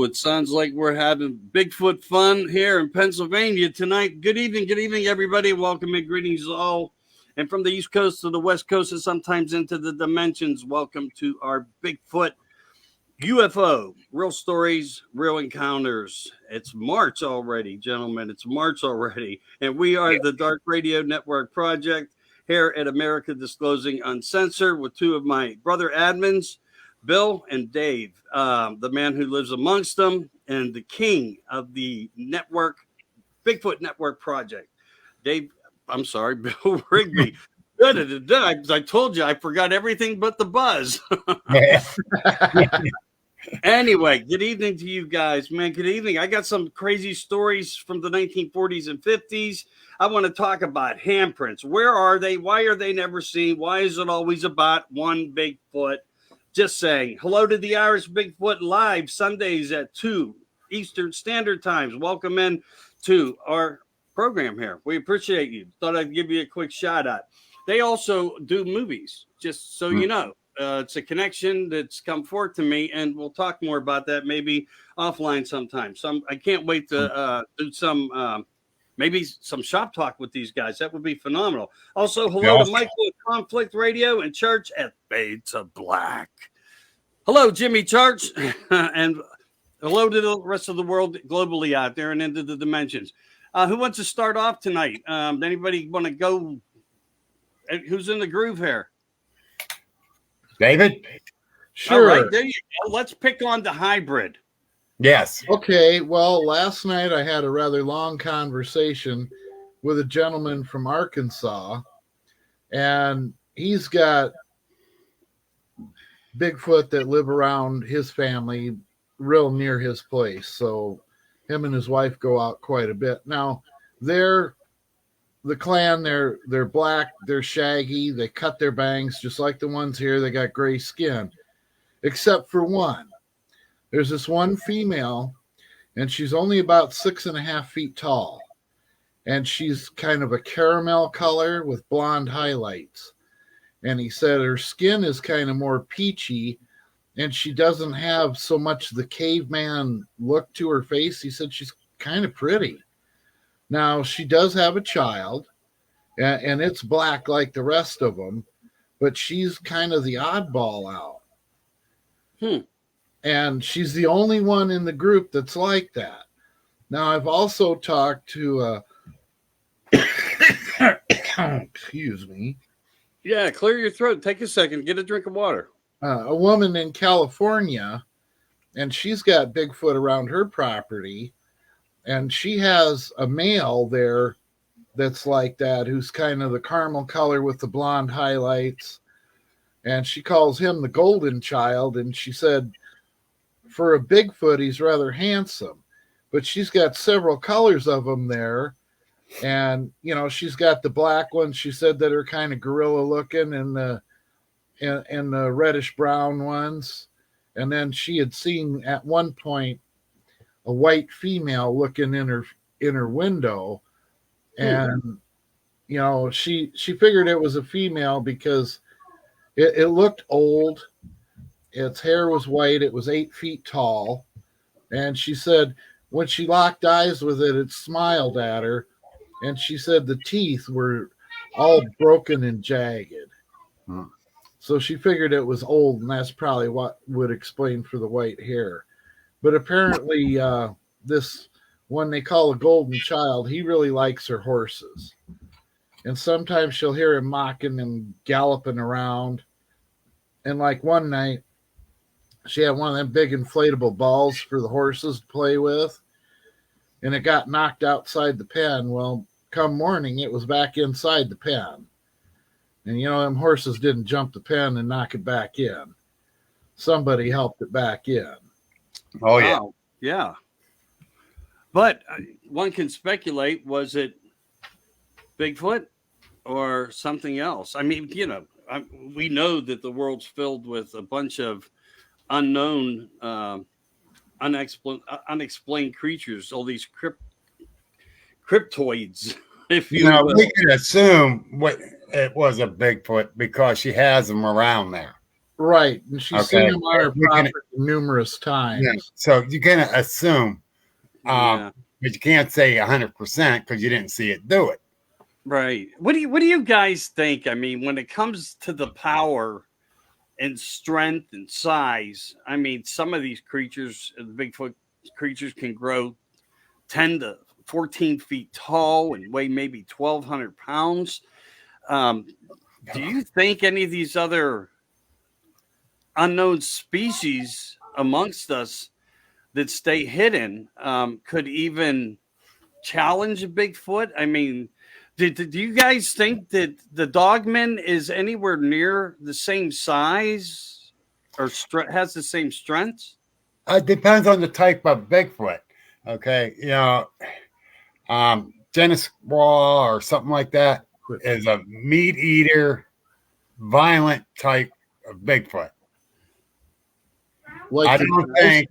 it sounds like we're having Bigfoot fun here in Pennsylvania tonight. Good evening, everybody. Welcome and greetings all. And from the East Coast to the West Coast and sometimes into the dimensions, welcome to our Bigfoot UFO, real stories, real encounters. It's March already, gentlemen. It's March already. And we are the Dark Radio Network Project here at America Disclosing Uncensored with two of my brother admins, Bill and Dave, the man who lives amongst them and the king of the network, Bigfoot Network Project. Dave, I'm sorry, Bill Rigby. I told you I forgot everything but the buzz. Anyway, good evening to you guys, man. Good evening. I got some crazy stories from the 1940s and 50s. I want to talk about handprints. Where are they? Why are they never seen? Why is it always about one Bigfoot? Just saying. Hello to the Irish Bigfoot live Sundays at 2 Eastern Standard Times. Welcome in to our program here. We appreciate you. Thought I'd give you a quick shout out. They also do movies, just so you know. It's a connection that's come forth to me, and we'll talk more about that maybe offline sometime. I can't wait to do some, maybe some shop talk with these guys. That would be phenomenal. Also, hello to Michael at Conflict Radio and Church at Fade to Black. Hello, Jimmy Church, and hello to the rest of the world globally out there and into the dimensions. Who wants to start off tonight? Anybody want to go? Who's in the groove here? David? Sure. All right, there you go. Let's pick on the hybrid. Yes. Okay. Well, last night I had a rather long conversation with a gentleman from Arkansas, and he's got Bigfoot that live around his family real near his place. So him and his wife go out quite a bit. Now, the clan, they're black, they're shaggy, they cut their bangs just like the ones here. They got gray skin, except for one. There's this one female, and she's only about 6.5 feet tall, and she's kind of a caramel color with blonde highlights. And he said her skin is kind of more peachy, and she doesn't have so much the caveman look to her face. He said she's kind of pretty. Now, she does have a child, and it's black like the rest of them, but she's kind of the oddball out. And she's the only one in the group that's like that. Now, I've also talked to excuse me. Yeah, clear your throat. Take a second. Get a drink of water. A woman in California, and she's got Bigfoot around her property. And she has a male there that's like that, who's kind of the caramel color with the blonde highlights. And she calls him the golden child. And she said, for a Bigfoot, he's rather handsome. But she's got several colors of them there. And, you know, she's got the black ones. She said that are kind of gorilla looking, and the reddish brown ones. And then she had seen at one point a white female looking in her window, and you know, she figured it was a female because it looked old. Its hair was white. It was 8 feet tall, and she said when she locked eyes with it, it smiled at her, and she said the teeth were all broken and jagged. So she figured it was old, and that's probably what would explain for the white hair. But apparently, this one they call a golden child, he really likes her horses. And sometimes she'll hear him mocking and galloping around. And like one night, she had one of them big inflatable balls for the horses to play with. And it got knocked outside the pen. Well, come morning, it was back inside the pen. And you know, them horses didn't jump the pen and knock it back in. Somebody helped it back in. Oh, yeah. Wow. Yeah. But one can speculate, was it Bigfoot or something else? I mean, you know, we know that the world's filled with a bunch of unknown, unexplained creatures, all these cryptoids, if you will. We can assume it was a Bigfoot because she has them around there. Right. And she's Okay. seen him on her You can- property numerous times. Yeah. So you can assume, Yeah. but you can't say 100% because you didn't see it do it. Right. What do you guys think? I mean, when it comes to the power and strength and size, I mean, some of these creatures, the Bigfoot creatures, can grow 10 to 14 feet tall and weigh maybe 1,200 pounds. Do you think any of these other unknown species amongst us that stay hidden could even challenge a Bigfoot? I mean, do you guys think that the Dogman is anywhere near the same size or has the same strength? It depends on the type of Bigfoot. Okay. Dennis Raw or something like that is a meat eater, violent type of Bigfoot. Like I don't think.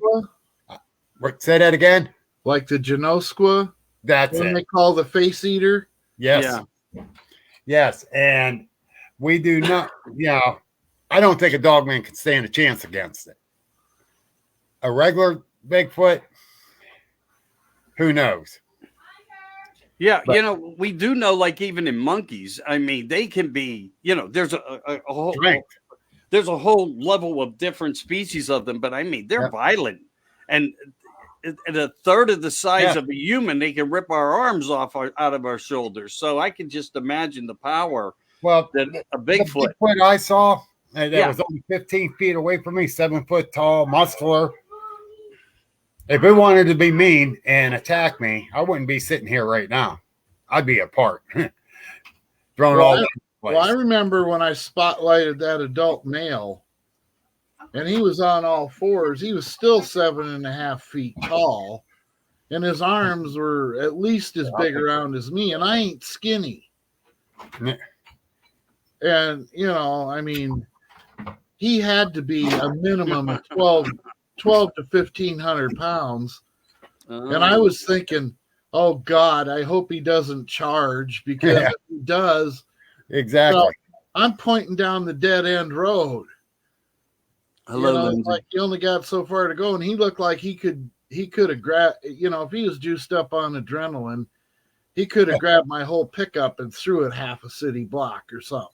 Say that again. Like the Genosqua? That's what it. They call the face eater? Yes. Yeah. Yes. And we do not, I don't think a Dogman can stand a chance against it. A regular Bigfoot, who knows? Yeah, but, we do know, like even in monkeys, I mean, they can be, there's a whole level of different species of them, but I mean, they're violent. And at a third of the size of a human, they can rip our arms off out of our shoulders. So I can just imagine the power that a Bigfoot. The Bigfoot I saw, that was only 15 feet away from me, 7 foot tall, muscular. If it wanted to be mean and attack me, I wouldn't be sitting here right now. I'd be apart, thrown all over the place. Well, I remember when I spotlighted that adult male, and he was on all fours. He was still 7.5 feet tall, and his arms were at least as big around as me, and I ain't skinny. And, I mean, he had to be a minimum of 12 to 1,500 pounds. And I was thinking, oh God, I hope he doesn't charge, because if he does, exactly. I'm pointing down the dead end road. Hello, like he only got so far to go, and he looked like he could have grabbed, if he was juiced up on adrenaline, he could have grabbed my whole pickup and threw it half a city block or something.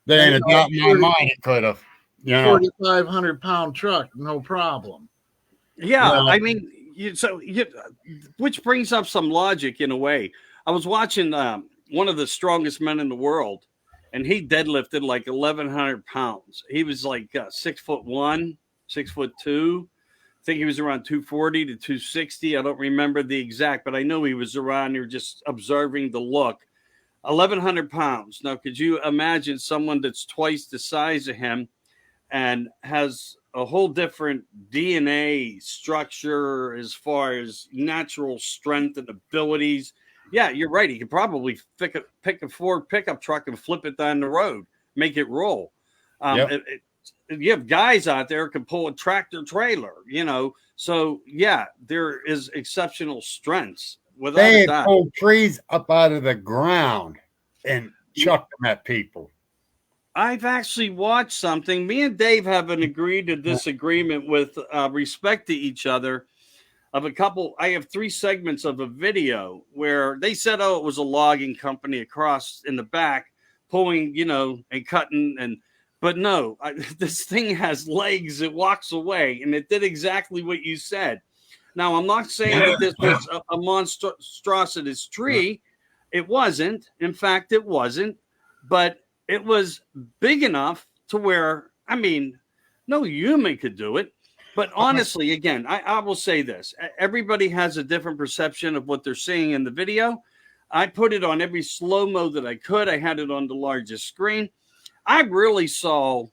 There ain't a doubt in my mind it could have. 4,500 pound truck, no problem. Yeah, I mean, which brings up some logic in a way. I was watching one of the strongest men in the world, and he deadlifted like 1,100 pounds. He was like 6'1", 6'2". I think he was around 240 to 260. I don't remember the exact, but I know he was around here just observing the look. 1,100 pounds. Now, could you imagine someone that's twice the size of him and has a whole different DNA structure as far as natural strength and abilities? Yeah, you're right. He could probably pick a Ford pickup truck and flip it down the road, make it roll. You have guys out there who can pull a tractor trailer, So, yeah, there is exceptional strengths. They pulled trees up out of the ground and chucked them at people. I've actually watched something. Me and Dave have an agreed to disagreement with respect to each other of a couple. I have 3 segments of a video where they said, it was a logging company across in the back pulling, and cutting. But no, this thing has legs. It walks away, and it did exactly what you said. Now, I'm not saying that this was a monstrous tree. It wasn't. In fact, it wasn't. But it was big enough to where, no human could do it. But honestly, again, I will say this. Everybody has a different perception of what they're seeing in the video. I put it on every slow-mo that I could. I had it on the largest screen. I really saw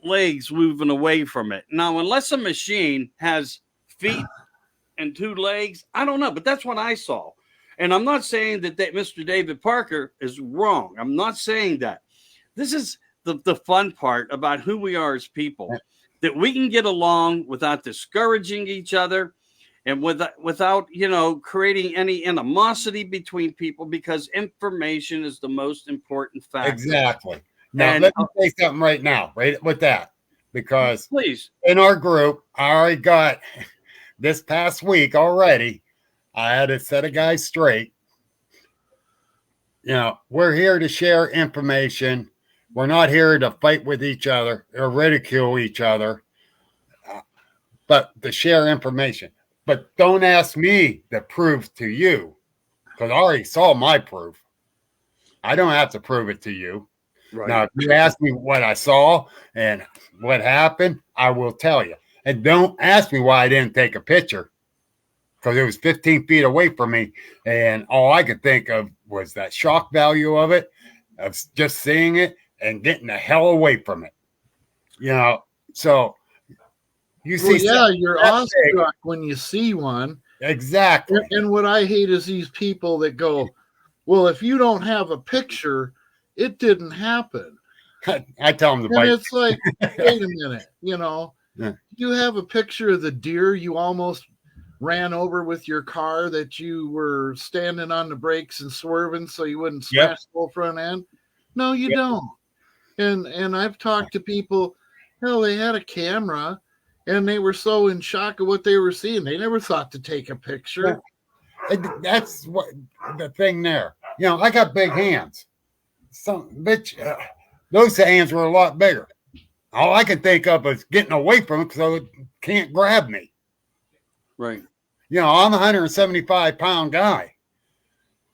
legs moving away from it. Now, unless a machine has feet and 2 legs, I don't know, but that's what I saw. And I'm not saying that Mr. David Parker is wrong. I'm not saying that. This is the fun part about who we are as people, that we can get along without discouraging each other and without creating any animosity between people, because information is the most important factor. Exactly. Now, And let me say something right now, right with that, because please, in our group, I already got this past week already. I had to set a guy straight. We're here to share information. We're not here to fight with each other or ridicule each other, but to share information. But don't ask me to prove to you, because I already saw my proof. I don't have to prove it to you. right. Now, if you ask me what I saw and what happened, I will tell you. And don't ask me why I didn't take a picture, because it was 15 feet away from me. And all I could think of was that shock value of it, of just seeing it and getting the hell away from it. So you see, you're awestruck when you see one. Exactly. And what I hate is these people that go, well, if you don't have a picture, it didn't happen. I tell them to bite. And it's like, wait a minute, Yeah. You have a picture of the deer you almost ran over with your car that you were standing on the brakes and swerving so you wouldn't smash the whole front end. No, you don't. And I've talked to people, hell, they had a camera and they were so in shock of what they were seeing. They never thought to take a picture. That's what the thing there. I got big hands. Those hands were a lot bigger. All I can think of is getting away from it because it can't grab me. Right. I'm a 175-pound guy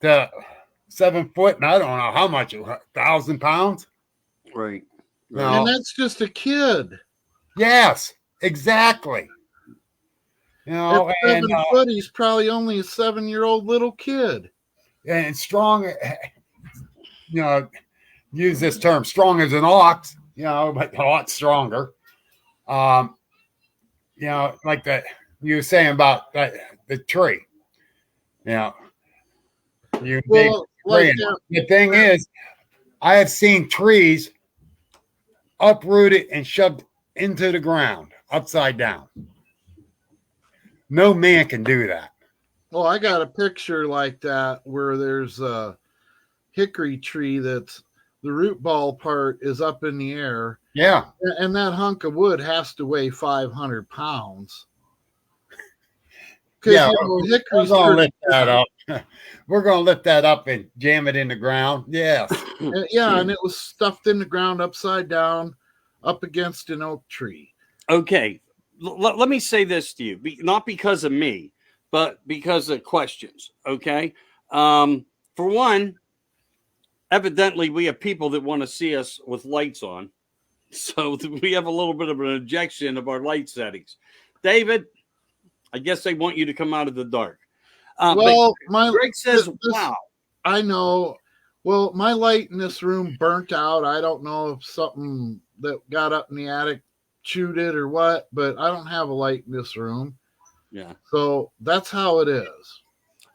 to 7 foot, and I don't know how much, 1,000 pounds. Right. And that's just a kid. Yes, exactly. At 7 foot, he's probably only a 7-year-old little kid. And strong, use this term, strong as an ox, but a lot stronger. Like that you were saying about the tree. The thing is, I have seen trees uprooted and shoved into the ground upside down. No man can do that. Well, I got a picture like that where there's a hickory tree that's the root ball part is up in the air. Yeah. And that hunk of wood has to weigh 500 pounds. Yeah, we're going to lift that up. We're going to lift that up and jam it in the ground. Yes. And it was stuffed in the ground upside down up against an oak tree. Okay. Let me say this to you, not because of me, but because of questions. Okay. For one, evidently we have people that want to see us with lights on. So we have a little bit of an objection of our light settings. David, I guess they want you to come out of the dark. Greg says, wow. I know. Well, my light in this room burnt out. I don't know if something that got up in the attic chewed it or what, but I don't have a light in this room. Yeah. So that's how it is.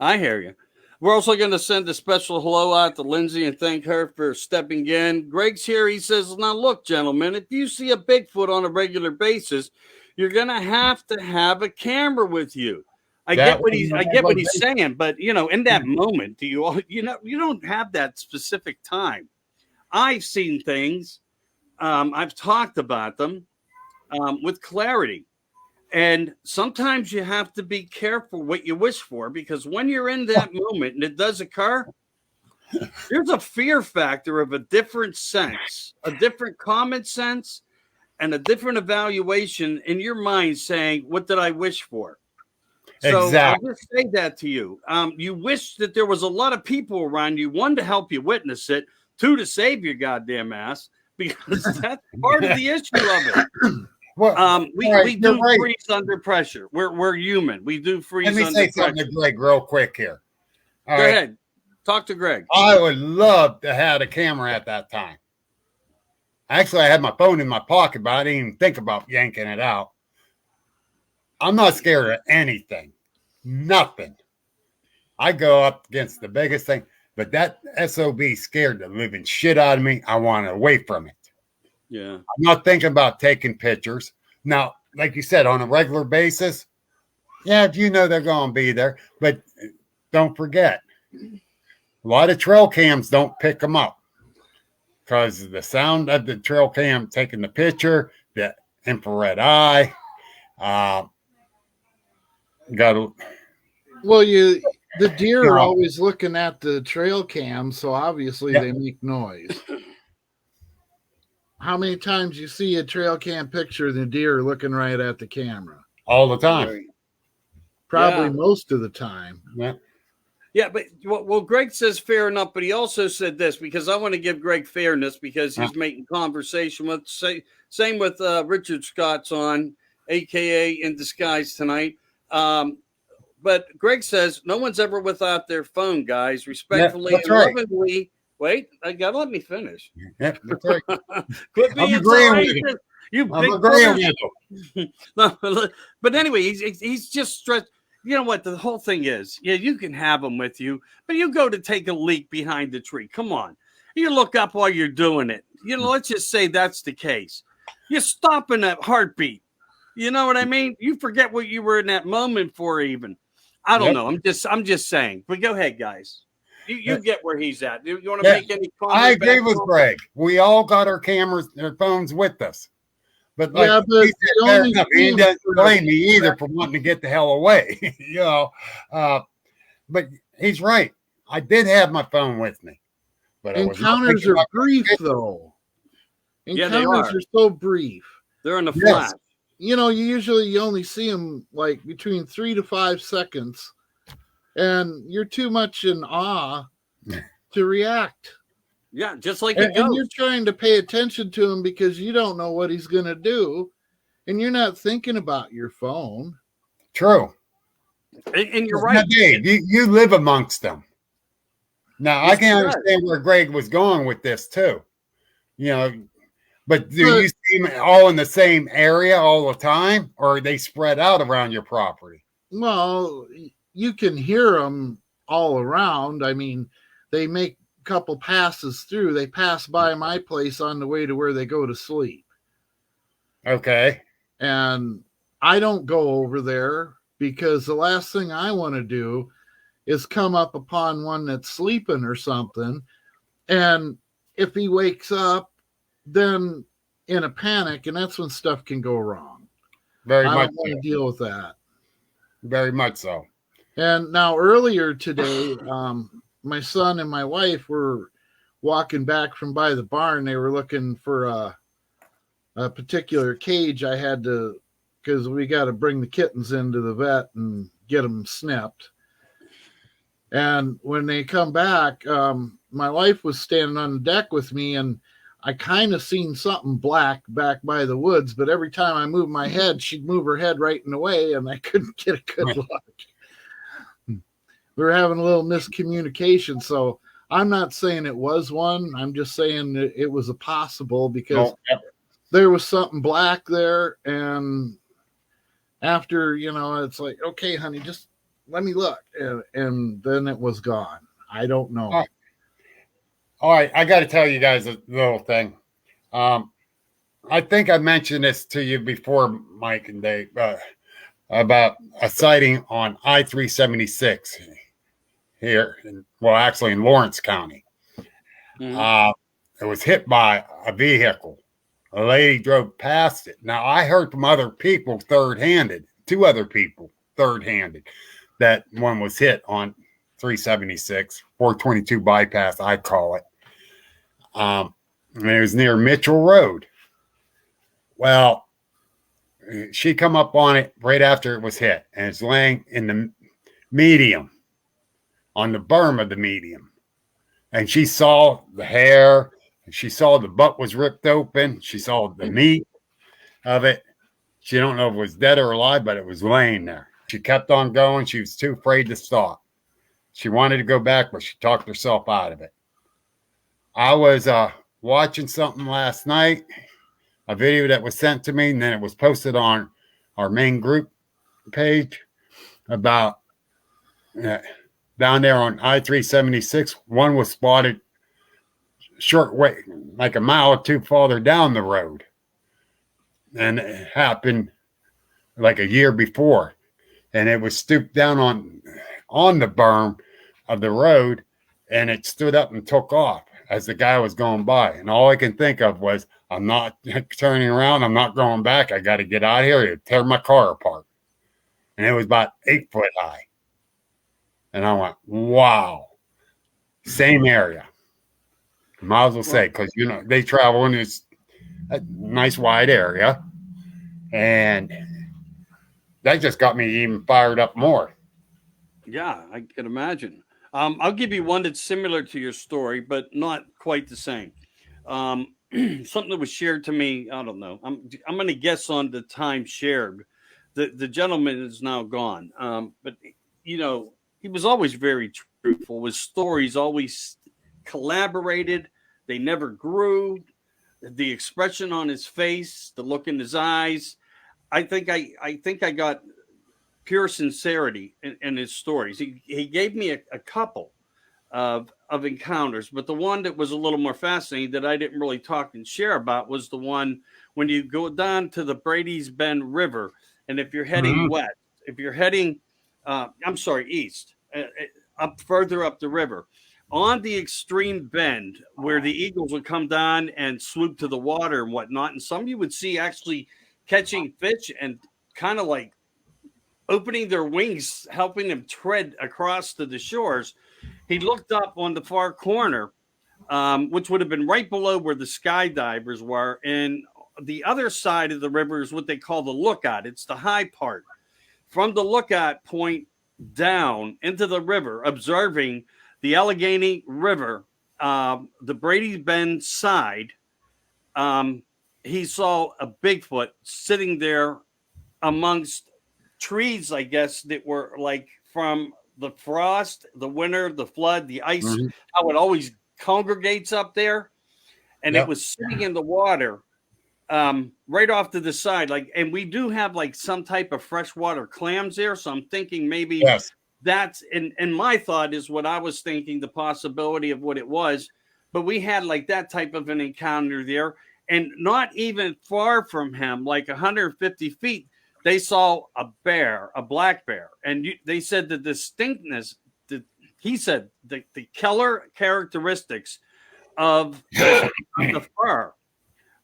I hear you. We're also going to send a special hello out to Lindsay and thank her for stepping in. Greg's here. He says, now look, gentlemen, if you see a Bigfoot on a regular basis, you're going to have a camera with you. I get what he's saying, but in that moment, you don't have that specific time. I've seen things. I've talked about them with clarity. And sometimes you have to be careful what you wish for, because when you're in that moment and it does occur, there's a fear factor of a different sense, a different common sense, and a different evaluation in your mind saying, what did I wish for? So exactly. I'll just say that to you. You wish that there was a lot of people around you, one, to help you witness it, two, to save your goddamn ass, because that's part of the issue of it. Well, we do freeze under pressure. We're human. We do freeze under pressure. Let me say something to Greg real quick here. Go ahead. Talk to Greg. I would love to have a camera at that time. Actually, I had my phone in my pocket, but I didn't even think about yanking it out. I'm not scared of anything. Nothing. I go up against the biggest thing, but that SOB scared the living shit out of me. I want away from it. Yeah. I'm not thinking about taking pictures. Now, like you said, on a regular basis, they're going to be there, but don't forget, a lot of trail cams don't pick them up. because the sound of the trail cam taking the picture, the infrared eye, got a, Well, the deer you are know, always looking at the trail cam, so obviously Yeah. they make noise. How many times you see a trail cam picture of the deer looking right at the camera? all the time. Right. Probably Yeah. most of the time. Yeah. Yeah, but well, Greg says fair enough, but he also said this because I want to give Greg fairness because he's making conversation with same with Richard Scott's on, aka In Disguise tonight. But Greg says no one's ever without their phone, guys. Respectfully that's and right. lovingly. Wait, I gotta let me finish. Yeah, that's right. Quit I'm being agreeing so with anxious. you. You I'm big agreeing brother. with you. No, but anyway, he's just stressed. You know what the whole thing is? Yeah, you can have them with you, but you go to take a leak behind the tree. Come on, you look up while you're doing it. You know, let's just say that's the case. You're stopping that heartbeat. You know what I mean? You forget what you were in that moment for. Even I don't Yep. know. I'm just saying. But go ahead, guys. You get where he's at. You want to Yeah. make any comment? I agree back with to him? Greg. We all got our cameras, our phones with us. But like Yeah, but he said, the fair only enough. He thing doesn't for- blame me either for wanting to get the hell away. You know, but he's right. I did have my phone with me, but I was not Encounters thinking are about brief, it. though. Yeah, they Encounters are. are so brief. They're in the Yes. flat. You know, you only see them like between 3 to 5 seconds, and you're too much in awe to react. Yeah, just like a And you're ghost. trying to pay attention to him because you don't know what he's going to do, and you're not thinking about your phone. True. And you're Now, right. Dave, you live amongst them. Now, I Yes, can he does. understand where Greg was going with this too. You know, but do But- you see them all in the same area all the time, or are they spread out around your property? Well, you can hear them all around. I mean, they make a couple passes through. They pass by my place on the way to where they go to sleep. Okay. And I don't go over there because the last thing I want to do is come up upon one that's sleeping or something. And if he wakes up, then in a panic, and that's when stuff can go wrong. Very I much don't want so. to deal with that. Very much so. And now earlier today, my son and my wife were walking back from by the barn. They were looking for a particular cage I had to, because we got to bring the kittens into the vet and get them snipped. And when they come back, my wife was standing on the deck with me, and I kind of seen something black back by the woods, but every time I moved my head, she'd move her head right in the way, and I couldn't get a good look. We were having a little miscommunication, so I'm not saying it was one. I'm just saying that it was a possible because there was something black there, and after, it's like, okay, honey, just let me look, and then it was gone. I don't know. All right, I got to tell you guys a little thing. I think I mentioned this to you before, Mike and Dave, about a sighting on I-376 here, actually in Lawrence County. Mhm. It was hit by a vehicle. A lady drove past it. Now, I heard from other people third-handed, 2 other people third-handed, that one was hit on 376, 422 bypass, I call it. And it was near Mitchell Road. Well, she come up on it right after it was hit, and it's laying in the medium, on the berm of the medium. And she saw the hair, and she saw the butt was ripped open. She saw the meat of it. She don't know if it was dead or alive, but it was laying there. She kept on going. She was too afraid to stop. She wanted to go back, but she talked herself out of it. I was watching something last night, a video that was sent to me, and then it was posted on our main group page about down there on I-376. One was spotted short way, like a mile or 2 farther down the road. And it happened like a year before. And it was stooped down on the berm of the road, and it stood up and took off. as the guy was going by. And all I can think of was, I'm not turning around. I'm not going back. I got to get out of here. It'd tear my car apart. And it was about 8 foot high. And I went, wow. Same area. Might as well say, because, you know, they travel in this nice wide area. And that just got me even fired up more. Yeah, I can imagine. I'll give you one that's similar to your story, but not quite the same. Something that was shared to me. I don't know. I'm going to guess on the time shared. The gentleman is now gone, but you know he was always very truthful. His stories always collaborated. They never grew. The expression on his face, the look in his eyes. I think I got pure sincerity in his stories. He gave me a couple of encounters, but the one that was a little more fascinating that I didn't really talk and share about was the one when you go down to the Brady's Bend River, and if you're heading west, if you're heading, east, up further up the river, on the extreme bend where the eagles would come down and swoop to the water and whatnot, and some you would see actually catching fish and kind of like opening their wings, helping them tread across to the shores. He looked up on the far corner, which would have been right below where the skydivers were. And the other side of the river is what they call the lookout. It's the high part. From the lookout point down into the river, observing the Allegheny River, the Brady Bend side, he saw a Bigfoot sitting there amongst trees, I guess, that were like from the frost, the winter, the flood, the ice, how it always congregates up there. And it was sitting in the water right off to the side. Like, and we do have like some type of freshwater clams there. So I'm thinking maybe that's, and my thought is what I was thinking, the possibility of what it was. But we had like that type of an encounter there. And not even far from him, like 150 feet, they saw a bear, a black bear. And they said the distinctness, he said the killer characteristics of the fur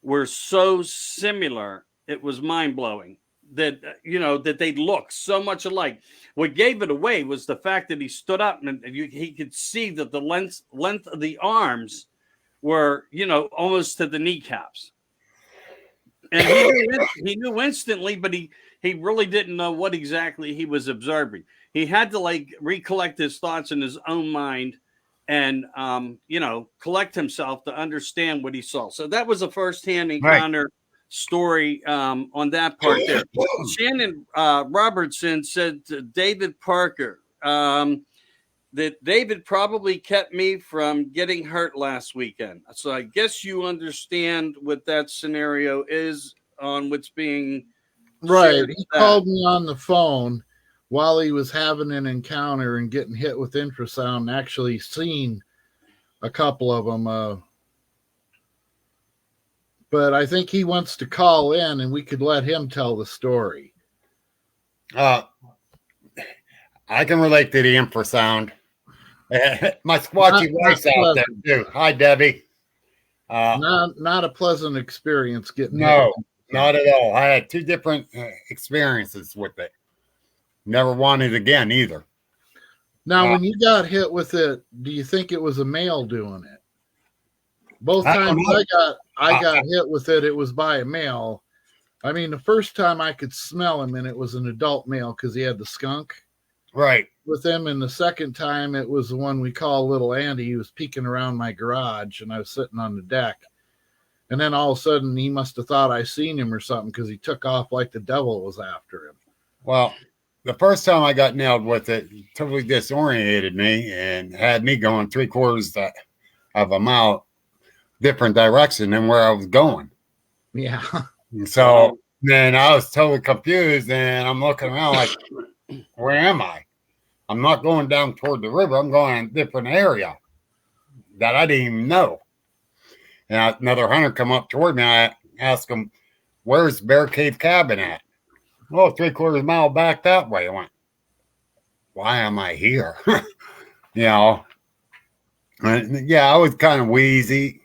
were so similar. It was mind blowing that, you know, that they look so much alike. What gave it away was the fact that he stood up and he could see that the length of the arms were, you know, almost to the kneecaps. And he knew instantly, but he really didn't know what exactly he was observing. He had to like recollect his thoughts in his own mind and, you know, collect himself to understand what he saw. So that was a firsthand encounter story on that part there. Shannon Robertson said to David Parker that David probably kept me from getting hurt last weekend. So I guess you understand what that scenario is on what's being right. He called me on the phone while he was having an encounter and getting hit with infrasound and actually seen a couple of them. But I think he wants to call in and we could let him tell the story. I can relate to the infrasound. My squatchy wife's out there too. Hi, Debbie. Not a pleasant experience getting no, not at all. I had two different experiences with it. Never wanted again either. Now, when you got hit with it, do you think it was a male doing it? Both times I got hit with it, it was by a male. I mean, the first time I could smell him, and it was an adult male because he had the skunk. Right. With him, and the second time it was the one we call Little Andy. He was peeking around my garage and I was sitting on the deck, and then all of a sudden he must have thought I seen him or something because he took off like the devil was after him. Well, the first time I got nailed with it, totally disoriented me and had me going 3/4 of a mile different direction than where I was going. Yeah. So then I was totally confused and I'm looking around like, where am I? I'm not going down toward the river. I'm going in a different area that I didn't even know. And another hunter come up toward me. I asked him, where's Bear Cave Cabin at? Oh, 3/4 mile back that way. I went, why am I here? You know, Yeah, I was kind of wheezy,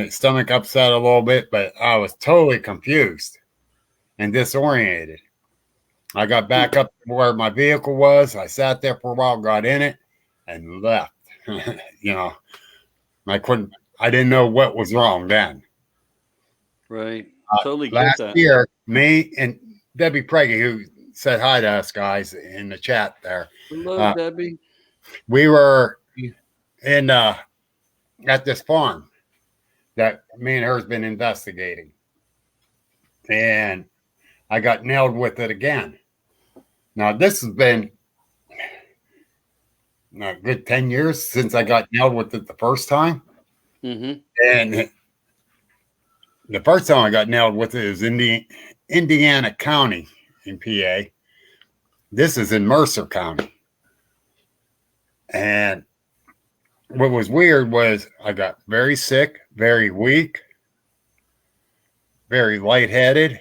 stomach upset a little bit, but I was totally confused and disoriented. I got back up to where my vehicle was. I sat there for a while, got in it, and left. you know, I didn't know what was wrong then. Right. Totally get Last that. year, me and Debbie Preggy, who said hi to us guys in the chat there, Hello, Debbie. we were in at this farm that me and her's been investigating. And I got nailed with it again. Now, this has been a good 10 years since I got nailed with it the first time. Mm-hmm. And the first time I got nailed with it was in Indiana County in PA. This is in Mercer County. And what was weird was I got very sick, very weak, very lightheaded.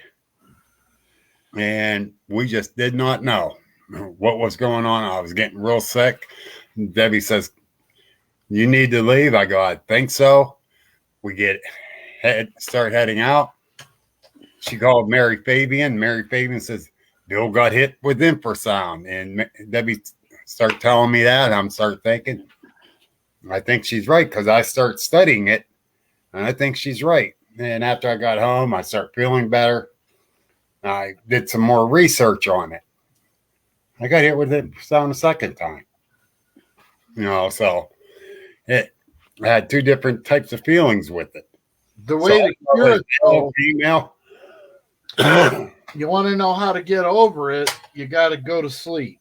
And we just did not know what was going on. I was getting real sick. Debbie says, "You need to leave." I go, "I think so." We start heading out. She called Mary Fabian. Mary Fabian says, "Bill got hit with infrasound." And Debbie start telling me that. I'm start thinking, I think she's right, because I start studying it, and I think she's right. And after I got home, I start feeling better. I did some more research on it. I got hit with infrasound a second time. So I had two different types of feelings with it. The way to cure it, though, female. you want to know how to get over it, you got to go to sleep.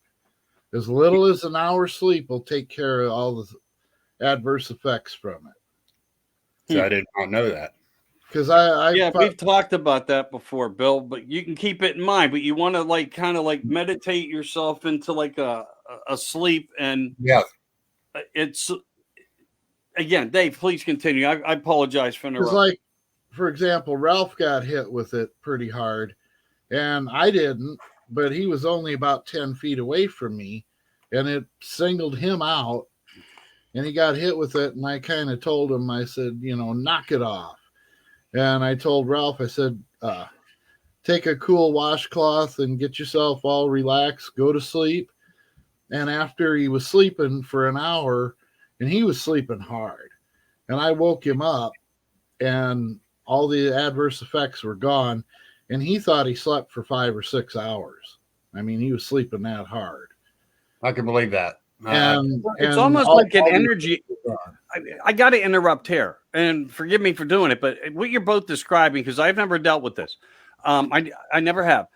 As little as an hour's sleep will take care of all the adverse effects from it. So I did not know that. Because we've talked about that before, Bill, but you can keep it in mind, but you want to kind of meditate yourself into a sleep. And yeah, it's, again, Dave, please continue. I apologize for interrupting. For example, Ralph got hit with it pretty hard, and I didn't, but he was only about 10 feet away from me, and it singled him out, and he got hit with it, and I kind of told him, I said, knock it off. And I told Ralph, I said, take a cool washcloth and get yourself all relaxed, go to sleep. And after he was sleeping for an hour, and he was sleeping hard, and I woke him up, and all the adverse effects were gone, and he thought he slept for 5 or 6 hours. I mean, he was sleeping that hard. I can believe that. It's almost like an energy. I got to interrupt here, and forgive me for doing it, but what you're both describing, because I've never dealt with this. I never have.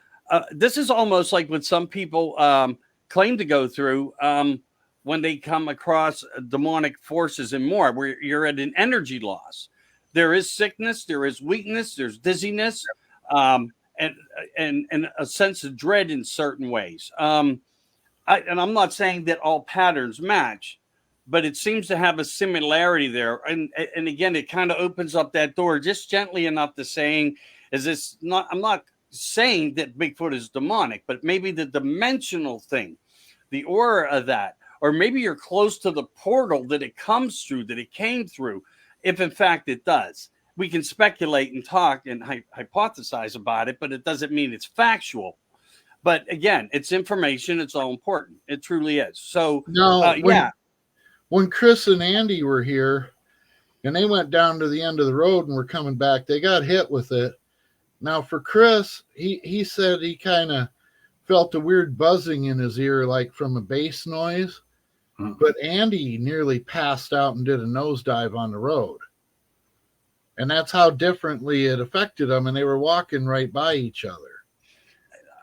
This is almost like what some people claim to go through when they come across demonic forces and more, where you're at an energy loss. There is sickness, there is weakness, there's dizziness, and a sense of dread in certain ways. And I'm not saying that all patterns match, but it seems to have a similarity there. And again, it kind of opens up that door just gently enough to saying, I'm not saying that Bigfoot is demonic, but maybe the dimensional thing, the aura of that, or maybe you're close to the portal that it comes through, that it came through, if in fact it does. We can speculate and talk and hypothesize about it, but it doesn't mean it's factual. But again, it's information. It's all important. It truly is. So, when Chris and Andy were here and they went down to the end of the road and were coming back, they got hit with it. Now, for Chris, he said he kind of felt a weird buzzing in his ear, like from a bass noise. Mm-hmm. But Andy nearly passed out and did a nosedive on the road. And that's how differently it affected them. And they were walking right by each other.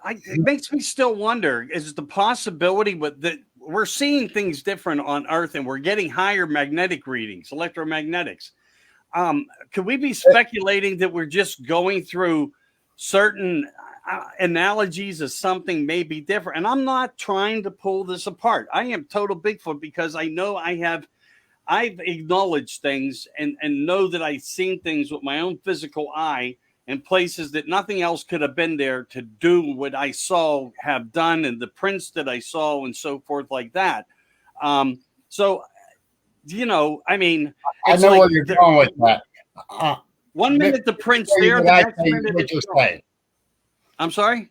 It makes me still wonder, is the possibility that we're seeing things different on Earth and we're getting higher magnetic readings, electromagnetics. Could we be speculating that we're just going through certain analogies of something may be different? And I'm not trying to pull this apart. I am total Bigfoot because I know I've acknowledged things and know that I've seen things with my own physical eye in places that nothing else could have been there to do what I saw have done, and the prints that I saw and so forth like that. So I mean, I it's know like where you're going with that. 1 minute the print's Let me there, tell the you what next I think minute what it's you're gone. saying. I'm sorry?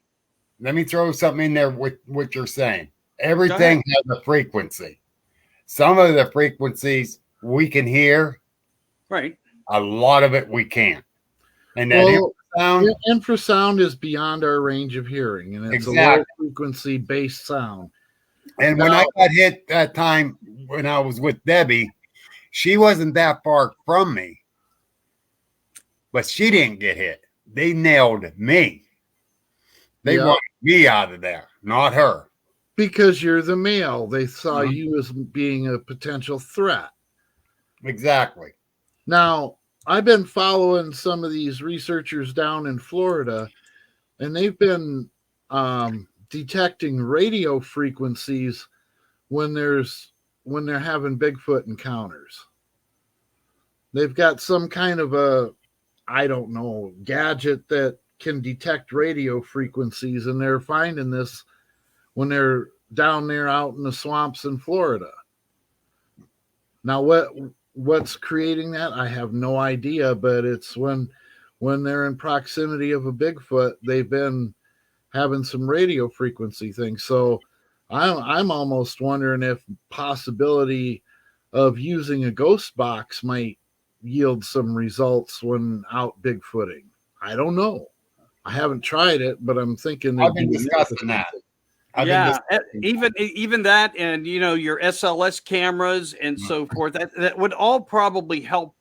Let me throw something in there with what you're saying. Everything has a frequency. Some of the frequencies we can hear, Right. a lot of it we can't. And that Well, infrasound, infrasound is beyond our range of hearing, and it's a low exactly. frequency based sound. And when I got hit that time when I was with Debbie, she wasn't that far from me, but she didn't get hit. They nailed me. They Yeah. wanted me out of there, not her. Because you're the male. They saw Mhm. you as being a potential threat. Exactly. Now, I've been following some of these researchers down in Florida, and they've been detecting radio frequencies when they're having Bigfoot encounters. They've got some kind of a, I don't know, gadget that can detect radio frequencies, and they're finding this when they're down there out in the swamps in Florida. Now, what's creating that? I have no idea, but it's when they're in proximity of a Bigfoot, they've been having some radio frequency things. So I'm almost wondering if possibility of using a ghost box might yield some results when out Bigfooting. I don't know. I haven't tried it, but I'm thinking I've been discussing that. Yeah, even that, and your SLS cameras and so forth. That would all probably help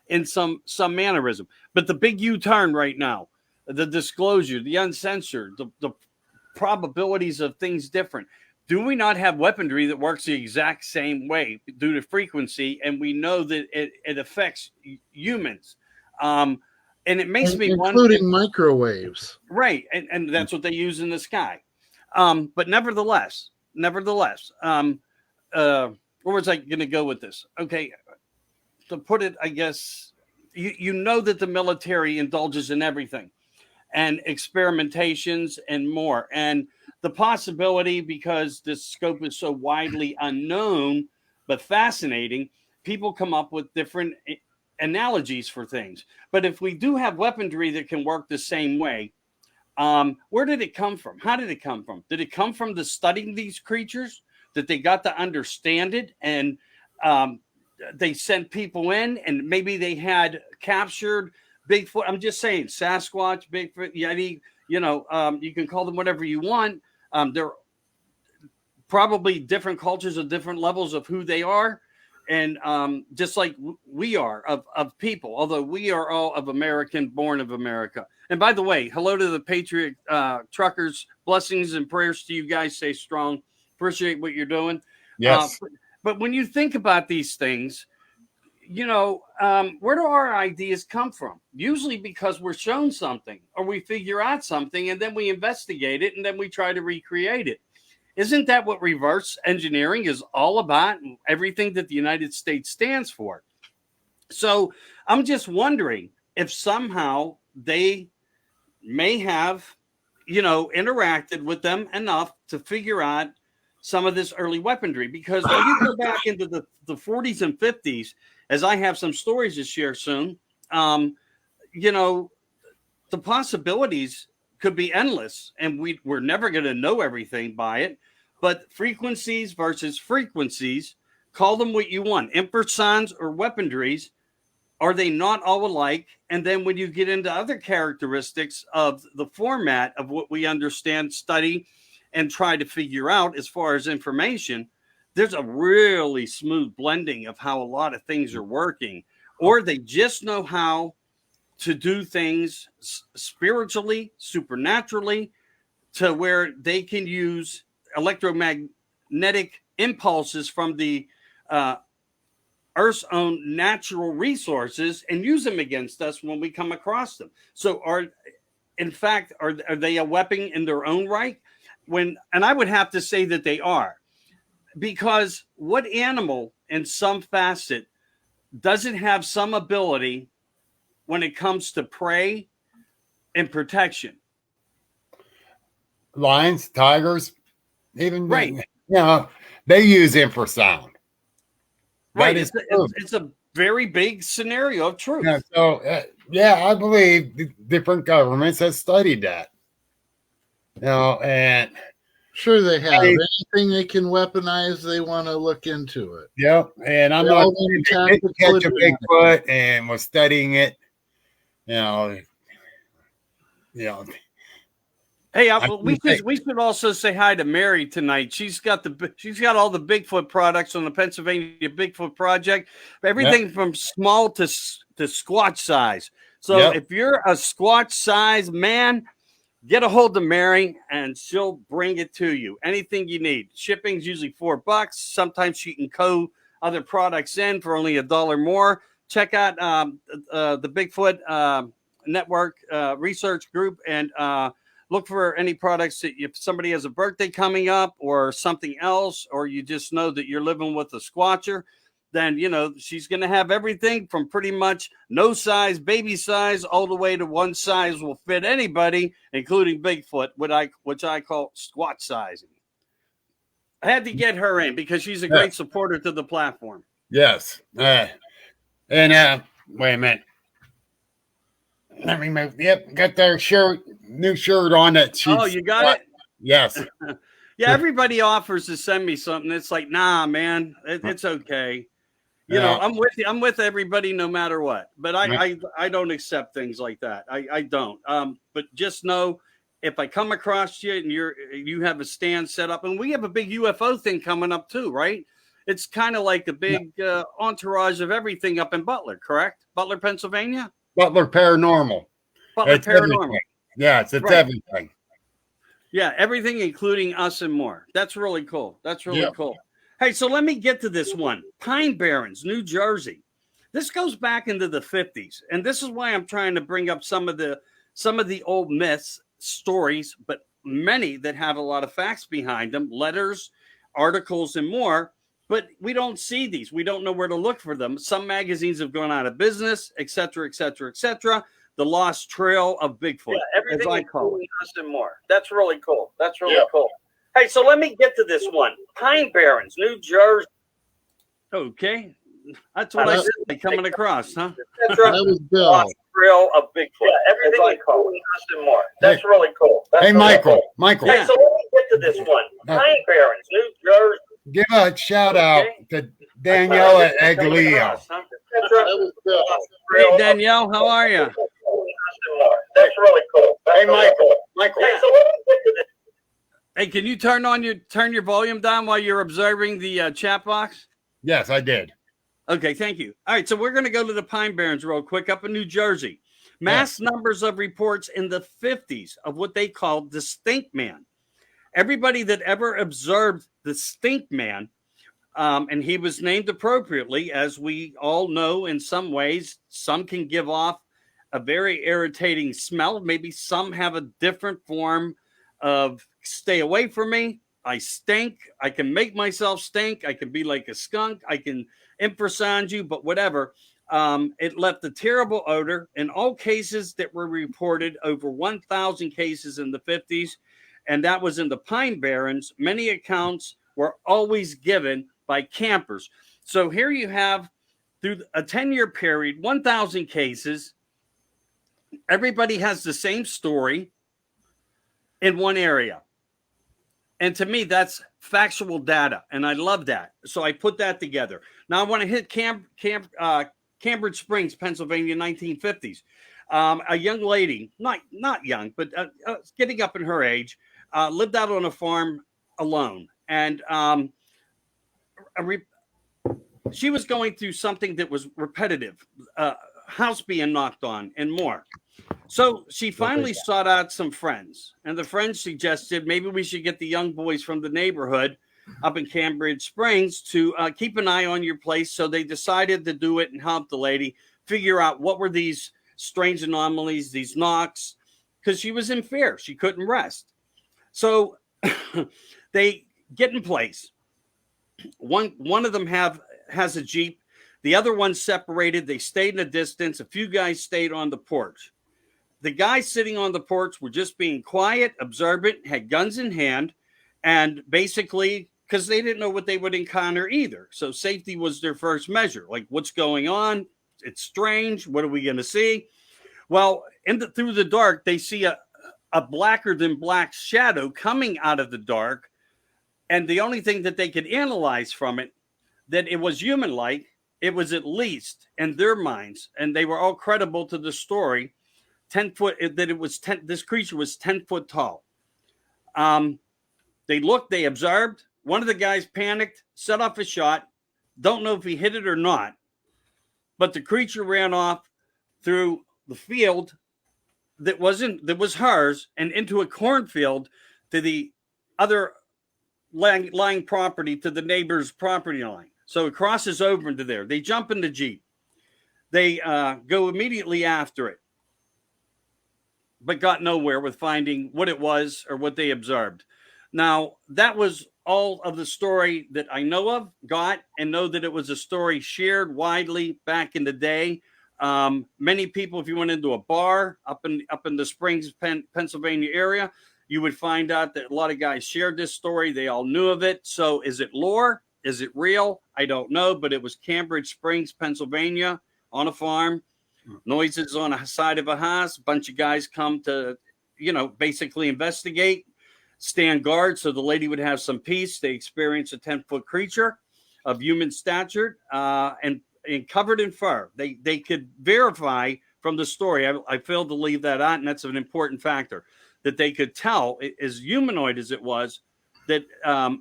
in some mannerism. But the big U-turn right now, the disclosure, the uncensored, the probabilities of things different. Do we not have weaponry that works the exact same way due to frequency, and we know that it affects humans? And it makes me wonder, including microwaves. right? And that's what they use in the sky. But nevertheless, where was I going to go with this? Okay, to put it, I guess you know that the military indulges in everything and experimentations and more, and the possibility, because this scope is so widely unknown but fascinating, people come up with different analogies for things. But if we do have weaponry that can work the same way, where did it come from? How did it come from? Did it come from the studying these creatures that they got to understand it, and they sent people in, and maybe they had captured Bigfoot? I'm just saying, Sasquatch, Bigfoot, Yeti. You can call them whatever you want. They're probably different cultures of different levels of who they are. And just like we are of people, although we are all of American, born of America. And by the way, hello to the Patriot truckers. Blessings and prayers to you guys. Stay strong. Appreciate what you're doing. Yes. But when you think about these things, where do our ideas come from? Usually because we're shown something or we figure out something and then we investigate it and then we try to recreate it. Isn't that what reverse engineering is all about? Everything that the United States stands for. So I'm just wondering if somehow they may have, interacted with them enough to figure out some of this early weaponry. Because when you go back into the 40s and 50s, as I have some stories to share soon, the possibilities could be endless, and we're never going to know everything by it. But frequencies versus frequencies, call them what you want, infrasons or weaponries, are they not all alike? And then when you get into other characteristics of the format of what we understand, study, and try to figure out as far as information, there's a really smooth blending of how a lot of things are working, or they just know how to do things spiritually, supernaturally, to where they can use electromagnetic impulses from the Earth's own natural resources and use them against us when we come across them. So are they a weapon in their own right? And I would have to say that they are, because what animal in some facet doesn't have some ability when it comes to prey and protection? Lions, tigers, even Right. they use infrasound. Right. That is It's a very big scenario of truth. yeah, so yeah, I believe different governments have studied that. And Sure, they have. Anything they can weaponize, they want to look into it. yep. And I'm not catch a Bigfoot and was studying it. You know. Hey, we should also say hi to Mary tonight. She's got all the Bigfoot products on the Pennsylvania Bigfoot Project. Everything from small to squatch size. So if you're a squatch size man, get a hold of Mary and she'll bring it to you. Anything you need. Shipping's usually $4. Sometimes she can other products in for only $1 more. Check out the Bigfoot Network research group and look for any products that if somebody has a birthday coming up or something else, or you just know that you're living with a squatcher, then, she's going to have everything from pretty much no size, baby size, all the way to one size will fit anybody, including Bigfoot, which I call squat sizing. I had to get her in because she's a great supporter to the platform. Yes. Wait a minute. Let me move. Yep, got their new shirt on that. Oh, you got it? Yes. Yeah, everybody offers to send me something. It's like, nah, man, it's okay. I'm with you. I'm with everybody no matter what. But I don't accept things like that. I don't. But just know if I come across you and you have a stand set up, and we have a big UFO thing coming up too, right? It's kind of like a big entourage of everything up in Butler, correct? Butler, Pennsylvania? Butler Paranormal. Butler it's Paranormal. Everything. Yeah, it's right. Everything. Yeah, everything, including us and more. That's really cool. Cool. Hey, so let me get to this one. Pine Barrens, New Jersey. This goes back into the 50s, and this is why I'm trying to bring up some of the old myths, stories, but many that have a lot of facts behind them, letters, articles, and more. But we don't see these. We don't know where to look for them. Some magazines have gone out of business, et cetera, et cetera, et cetera. The Lost Trail of Bigfoot. Yeah, everything including us and more. That's really cool. Cool. Hey, so let me get to this one. Pine Barrens, New Jersey. Okay. That's what I said coming across, huh? That was Bill. Lost Trail of Bigfoot. Yeah, everything including us and more. That's really cool. Michael. Yeah. So let me get to this one. Pine Barrens, New Jersey. Give a shout out to Danielle at Aglio. Hey, Danielle, how are you? That's really cool. Hey, Michael. Yeah. Hey, can you turn your volume down while you're observing the chat box? Yes, I did. Okay, thank you. All right, so we're going to go to the Pine Barrens real quick up in New Jersey. Mass numbers of reports in the 50s of what they called the Stink Man. Everybody that ever observed the Stink Man, and he was named appropriately, as we all know in some ways, some can give off a very irritating smell. Maybe some have a different form of stay away from me. I stink. I can make myself stink. I can be like a skunk. I can infrasound you, but whatever. It left a terrible odor in all cases that were reported, over 1,000 cases in the 50s. And that was in the Pine Barrens. Many accounts were always given by campers. So here you have, through a 10-year period, 1,000 cases. Everybody has the same story in one area. And to me, that's factual data. And I love that. So I put that together. Now I want to hit Cambridge Springs, Pennsylvania, 1950s. A young lady, not young, but getting up in her age, lived out on a farm alone. And she was going through something that was repetitive, house being knocked on and more. So she finally sought out some friends, and the friends suggested maybe we should get the young boys from the neighborhood up in Cambridge Springs to keep an eye on your place. So they decided to do it and help the lady figure out what were these strange anomalies, these knocks, because she was in fear. She couldn't rest. So they get in place. One of them has a Jeep. The other one separated. They stayed in a distance. A few guys stayed on the porch. The guys sitting on the porch were just being quiet, observant, had guns in hand, and basically because they didn't know what they would encounter either. So safety was their first measure. Like, what's going on? It's strange. What are we going to see? Well, through the dark, they see a blacker than black shadow coming out of the dark. And the only thing that they could analyze from it, that it was human-like, it was at least in their minds, and they were all credible to the story, 10 foot, that it was 10, this creature was 10 foot tall. They looked, they observed. One of the guys panicked, set off a shot. Don't know if he hit it or not, but the creature ran off through the field that was hers and into a cornfield to the other lying property, to the neighbor's property line. So it crosses over into there. They jump in the Jeep. They go immediately after it, but got nowhere with finding what it was or what they observed. Now, that was all of the story that I know of, and know that it was a story shared widely back in the day. Many people, if you went into a bar up in the Springs, Pennsylvania area, you would find out that a lot of guys shared this story. They all knew of it. So is it lore? Is it real? I don't know, but it was Cambridge Springs, Pennsylvania, on a farm. Noises on the side of a house. A bunch of guys come to, basically investigate, stand guard so the lady would have some peace. They experience a 10-foot creature of human stature and covered in fur. They could verify from the story. I failed to leave that out, and that's an important factor, that they could tell, as humanoid as it was, that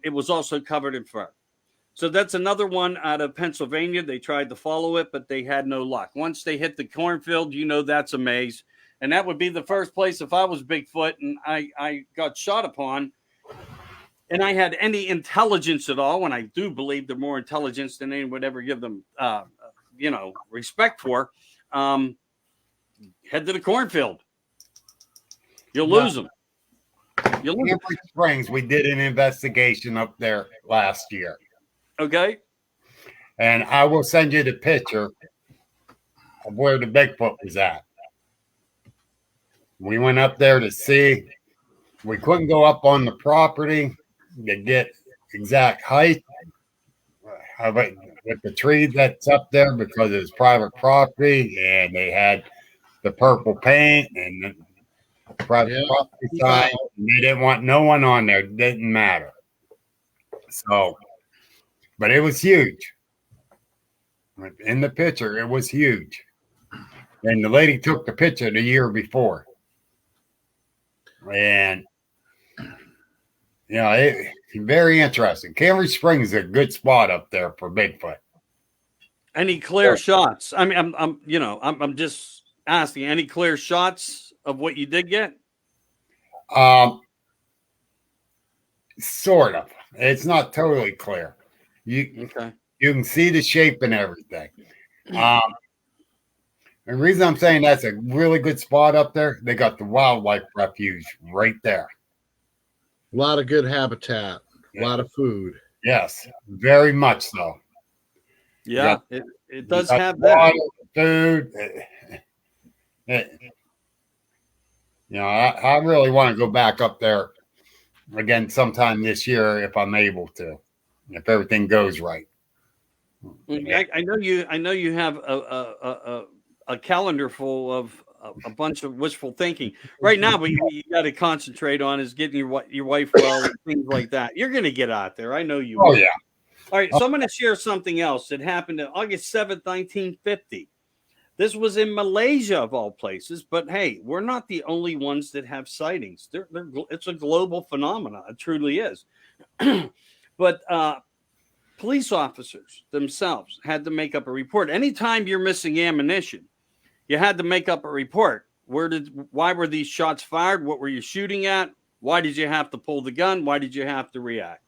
it was also covered in fur. So that's another one out of Pennsylvania. They tried to follow it, but they had no luck. Once they hit the cornfield, that's a maze. And that would be the first place if I was Bigfoot and I got shot upon and I had any intelligence at all, and I do believe they're more intelligence than anyone would ever give them, respect for, head to the cornfield. You'll lose them. Cambridge Springs, we did an investigation up there last year. Okay. And I will send you the picture of where the Bigfoot was at. We went up there to see. We couldn't go up on the property to get exact height of it with the tree that's up there because it's private property, and they had the purple paint and the private property sign. They didn't want no one on there. It didn't matter. So, but it was huge. In the picture, it was huge. And the lady took the picture the year before. And, it's very interesting. Cambridge Springs is a good spot up there for Bigfoot. Any clear shots? I mean, I'm just asking, any clear shots of what you did get? Sort of. It's not totally clear. You can see the shape and everything. The reason I'm saying that's a really good spot up there, they got the wildlife refuge right there. A lot of good habitat, a lot of food. Yes, very much so. Yeah, it does have that. Water, food. I really want to go back up there again sometime this year if I'm able to, if everything goes right. I know you have a calendar full of a bunch of wishful thinking. Right now, what you got to concentrate on is getting your wife well and things like that. You're going to get out there. I know you will. Oh, yeah. All right, so I'm going to share something else that happened on August 7th, 1950. This was in Malaysia, of all places. But, hey, we're not the only ones that have sightings. It's a global phenomenon. It truly is. But police officers themselves had to make up a report. Anytime you're missing ammunition, you had to make up a report. Why were these shots fired? What were you shooting at? Why did you have to pull the gun? Why did you have to react?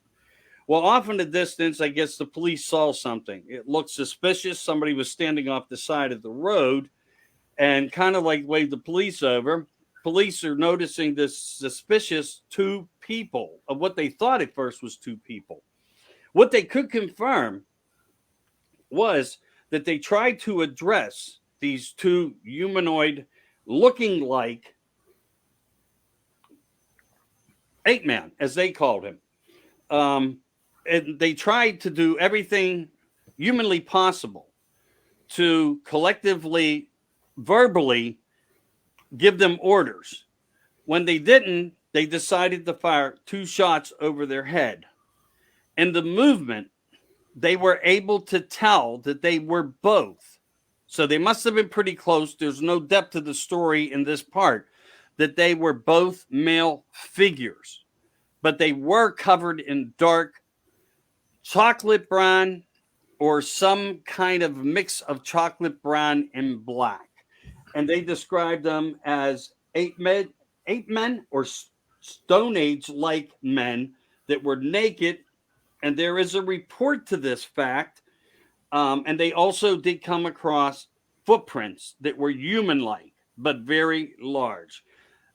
Well, off in the distance, I guess the police saw something. It looked suspicious. Somebody was standing off the side of the road and kind of like waved the police over. Police are noticing this suspicious two people, of what they thought at first was two people. What they could confirm was that they tried to address these two humanoid looking like ape man, as they called him. and they tried to do everything humanly possible to collectively, verbally give them orders. When they didn't, they decided to fire 2 shots over their head. In the movement, they were able to tell that they were both. So they must have been pretty close. There's no depth to the story in this part, that they were both male figures, but they were covered in dark chocolate brown or some kind of mix of chocolate brown and black. And they described them as ape men or Stone Age like men that were naked. And there is a report to this fact. And they also did come across footprints that were human like, but very large.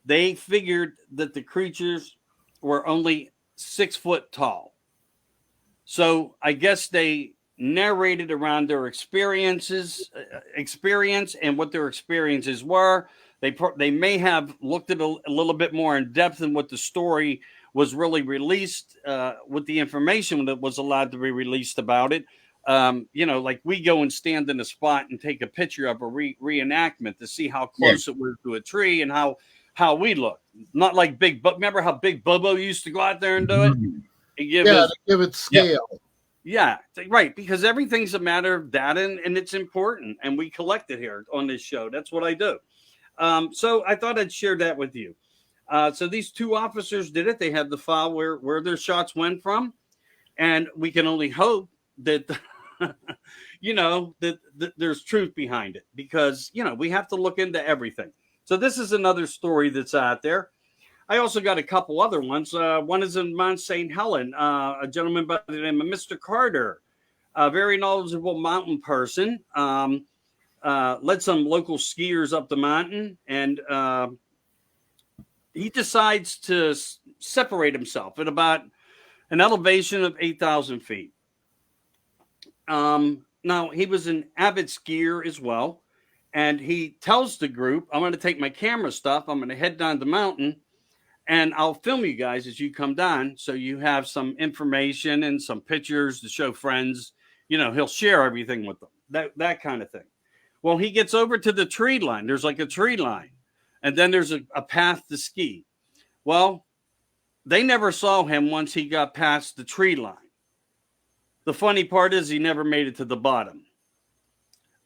They figured that the creatures were only 6 foot tall. So I guess they narrated around their experience and what their experiences were. They may have looked at a little bit more in depth than what the story was really released, with the information that was allowed to be released about it. Like we go and stand in a spot and take a picture of a reenactment to see how close it was to a tree and how we look. Not like remember how Big Bobo used to go out there and do it? To give it scale. Yeah, right. Because everything's a matter of data, and it's important, and we collect it here on this show. That's what I do. So I thought I'd share that with you. So these 2 officers did it. They had the file where their shots went from, and we can only hope that that there's truth behind it, because we have to look into everything. So this is another story that's out there. I also got a couple other ones. One is in Mount St. Helen. A gentleman by the name of Mr. Carter, a very knowledgeable mountain person, led some local skiers up the mountain, and he decides to separate himself at about an elevation of 8,000 feet. Now, he was an avid skier as well, and he tells the group, I'm going to take my camera stuff, I'm going to head down the mountain, and I'll film you guys as you come down, so you have some information and some pictures to show friends. He'll share everything with them, that kind of thing. Well, he gets over to the tree line. There's like a tree line, and then there's a path to ski. Well, they never saw him once he got past the tree line. The funny part is he never made it to the bottom.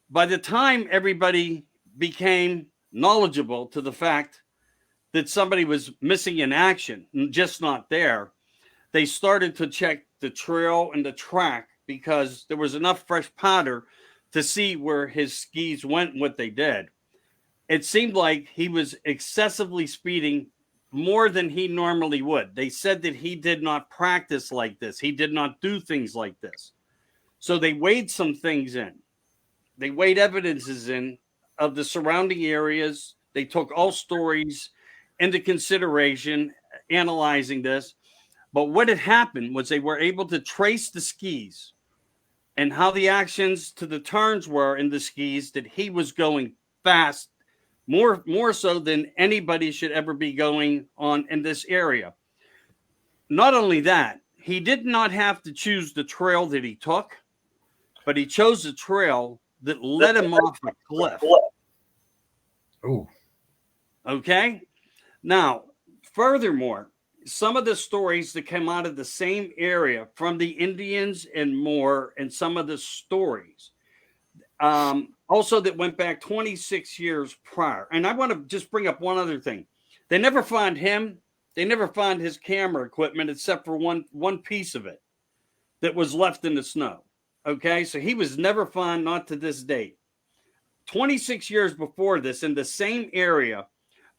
By the time everybody became knowledgeable to the fact that somebody was missing in action, just not there, they started to check the trail and the track, because there was enough fresh powder to see where his skis went and what they did. It seemed like he was excessively speeding, more than he normally would. They said that he did not practice like this. He did not do things like this. So they weighed some things in. They weighed evidences in of the surrounding areas. They took all stories into consideration, analyzing this. But what had happened was they were able to trace the skis and how the actions to the turns were in the skis, that he was going fast, more so than anybody should ever be going on in this area. Not only that, he did not have to choose the trail that he took, but he chose a trail that led him off a cliff. Ooh. Okay? Now, furthermore, some of the stories that came out of the same area from the Indians and more, and some of the stories also that went back 26 years prior. And I want to just bring up one other thing. They never found him. They never found his camera equipment, except for one piece of it that was left in the snow. Okay, so he was never found, not to this date. 26 years before this, in the same area,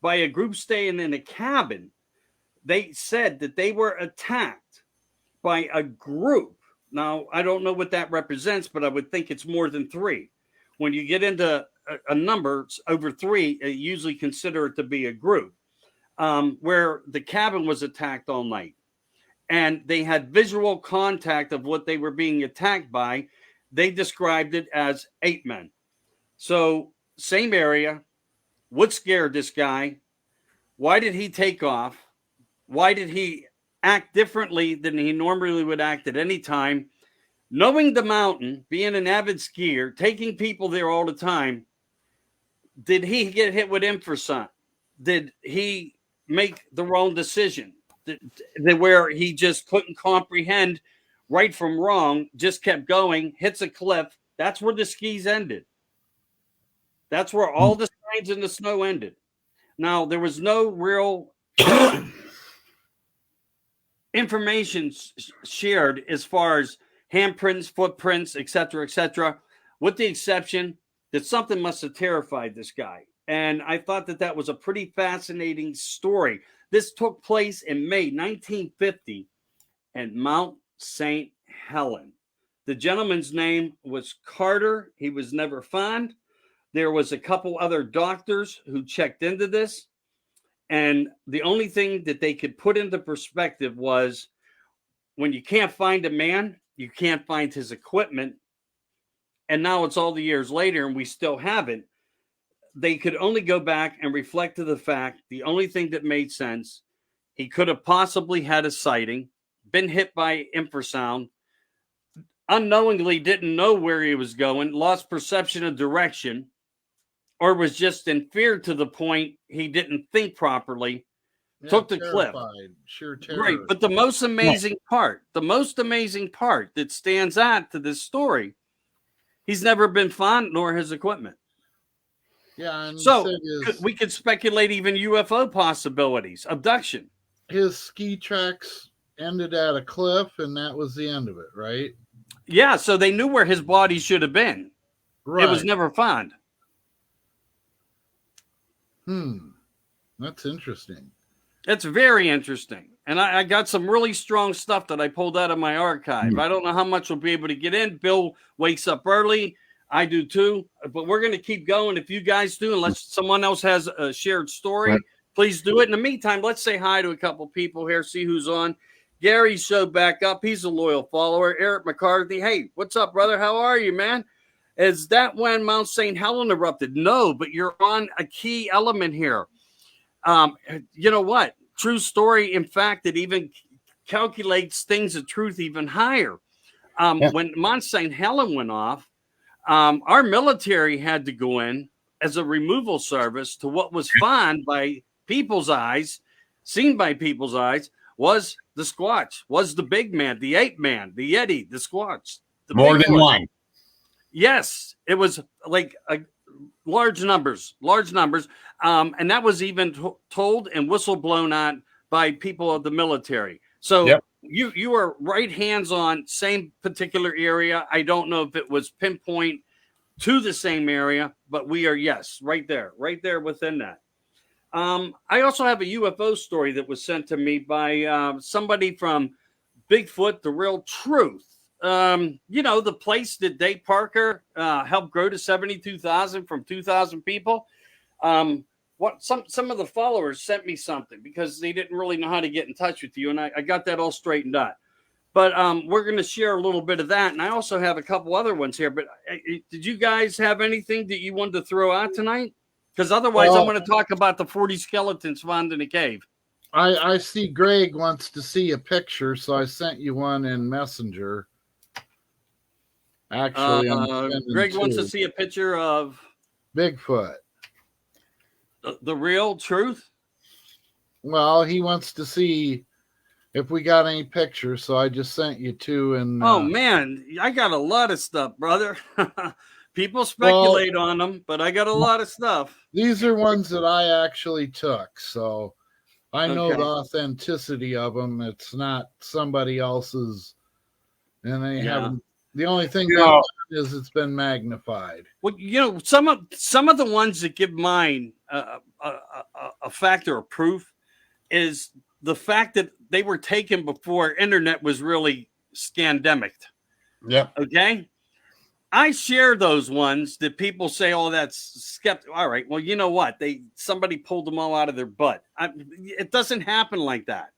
by a group staying in a cabin, they said that they were attacked by a group. Now, I don't know what that represents, but I would think it's more than 3. When you get into a number over 3, you usually consider it to be a group, where the cabin was attacked all night. And they had visual contact of what they were being attacked by. They described it as 8 men. So, same area. What scared this guy? Why did he take off? Why did he act differently than he normally would act at any time. Knowing the mountain, being an avid skier, taking people there all the time, did he get hit with infrasound? Did he make the wrong decision? Where he just couldn't comprehend right from wrong, just kept going, hits a cliff. That's where the skis ended. That's where all the signs in the snow ended. Now, there was no real information shared as far as handprints, footprints, etc., with the exception that something must have terrified this guy. And I thought that was a pretty fascinating story. This took place in May 1950 at Mount St. Helen. The gentleman's name was Carter. He was never found. There was a couple other doctors who checked into this. And the only thing that they could put into perspective was when you can't find a man, you can't find his equipment. And now it's all the years later and we still haven't. They could only go back and reflect to the fact, the only thing that made sense, he could have possibly had a sighting, been hit by infrasound, unknowingly didn't know where he was going, lost perception of direction, or was just in fear to the point he didn't think properly, took the cliff. Sure, right. But the most amazing part that stands out to this story, he's never been found nor his equipment. Yeah, and so we could speculate even UFO possibilities, abduction. His ski tracks ended at a cliff, and that was the end of it, right? Yeah, so they knew where his body should have been. Right. It was never found. That's interesting. It's very interesting. And I got some really strong stuff that I pulled out of my archive. I don't know how much we'll be able to get in. Bill wakes up early. I do too. But we're going to keep going if you guys do, unless someone else has a shared story. Right. Please do it. In the meantime, let's say hi to a couple people here, see who's on. Gary showed back up. He's a loyal follower. Eric McCarthy. Hey, what's up, brother? How are you, man? Is that when Mount St. Helen erupted? No, but you're on a key element here. You know what? True story. In fact, it even calculates things of truth even higher. When Mount St. Helen went off, our military had to go in as a removal service to what was found by people's eyes, seen by people's eyes, was the Squatch, was the big man, the ape man, the Yeti, the Squatch. The more than one. Yes, it was like large numbers. And that was even told and whistle blown on by people of the military. So you are right hands on, same particular area. I don't know if it was pinpoint to the same area, but we are, yes, right there within that. I also have a UFO story that was sent to me by somebody from Bigfoot, The Real Truth. You know, the place that Dave Parker helped grow to 72,000 from 2,000 people. Some of the followers sent me something because they didn't really know how to get in touch with you, and I got that all straightened out. But we're going to share a little bit of that, and I also have a couple other ones here. But did you guys have anything that you wanted to throw out tonight? Because otherwise, I'm going to talk about the 40 skeletons found in a cave. I see Greg wants to see a picture, so I sent you one in Messenger. Actually, Greg wants to see a picture of Bigfoot. The real truth? Well, he wants to see if we got any pictures, so I just sent you two. And oh, man, I got a lot of stuff, brother. People speculate on them, but I got a lot of stuff. These are ones that I actually took, so I know the authenticity of them. It's not somebody else's, and they haven't. The only thing is it's been magnified. Well, you know, some of the ones that give mine a factor of proof is the fact that they were taken before internet was really scandemic. Yeah. Okay. I share those ones that people say, "Oh, that's skeptical." All right. Well, you know what? Somebody pulled them all out of their butt. It doesn't happen like that.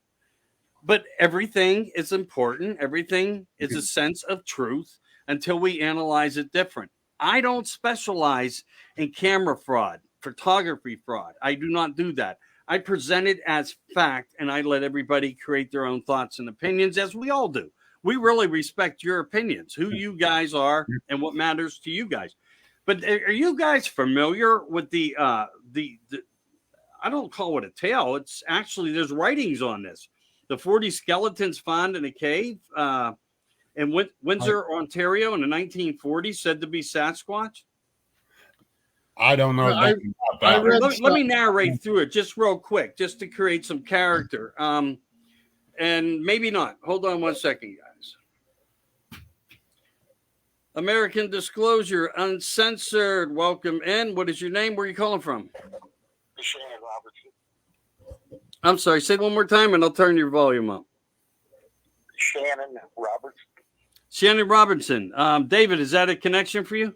But everything is important. Everything is a sense of truth until we analyze it different. I don't specialize in camera fraud, photography fraud. I do not do that. I present it as fact, and I let everybody create their own thoughts and opinions, as we all do. We really respect your opinions, who you guys are, and what matters to you guys. But are you guys familiar with the I don't call it a tale. It's actually, there's writings on this. The 40 skeletons found in a cave in Windsor, Ontario in the 1940s, said to be Sasquatch. I don't know nothing about that. Let me narrate through it just real quick, just to create some character. And maybe not. Hold on one second, guys. American Disclosure, Uncensored. Welcome in. What is your name? Where are you calling from? Shannon Robertson. I'm sorry. Say it one more time, and I'll turn your volume up. Shannon Robertson. Shannon Robinson. David, is that a connection for you?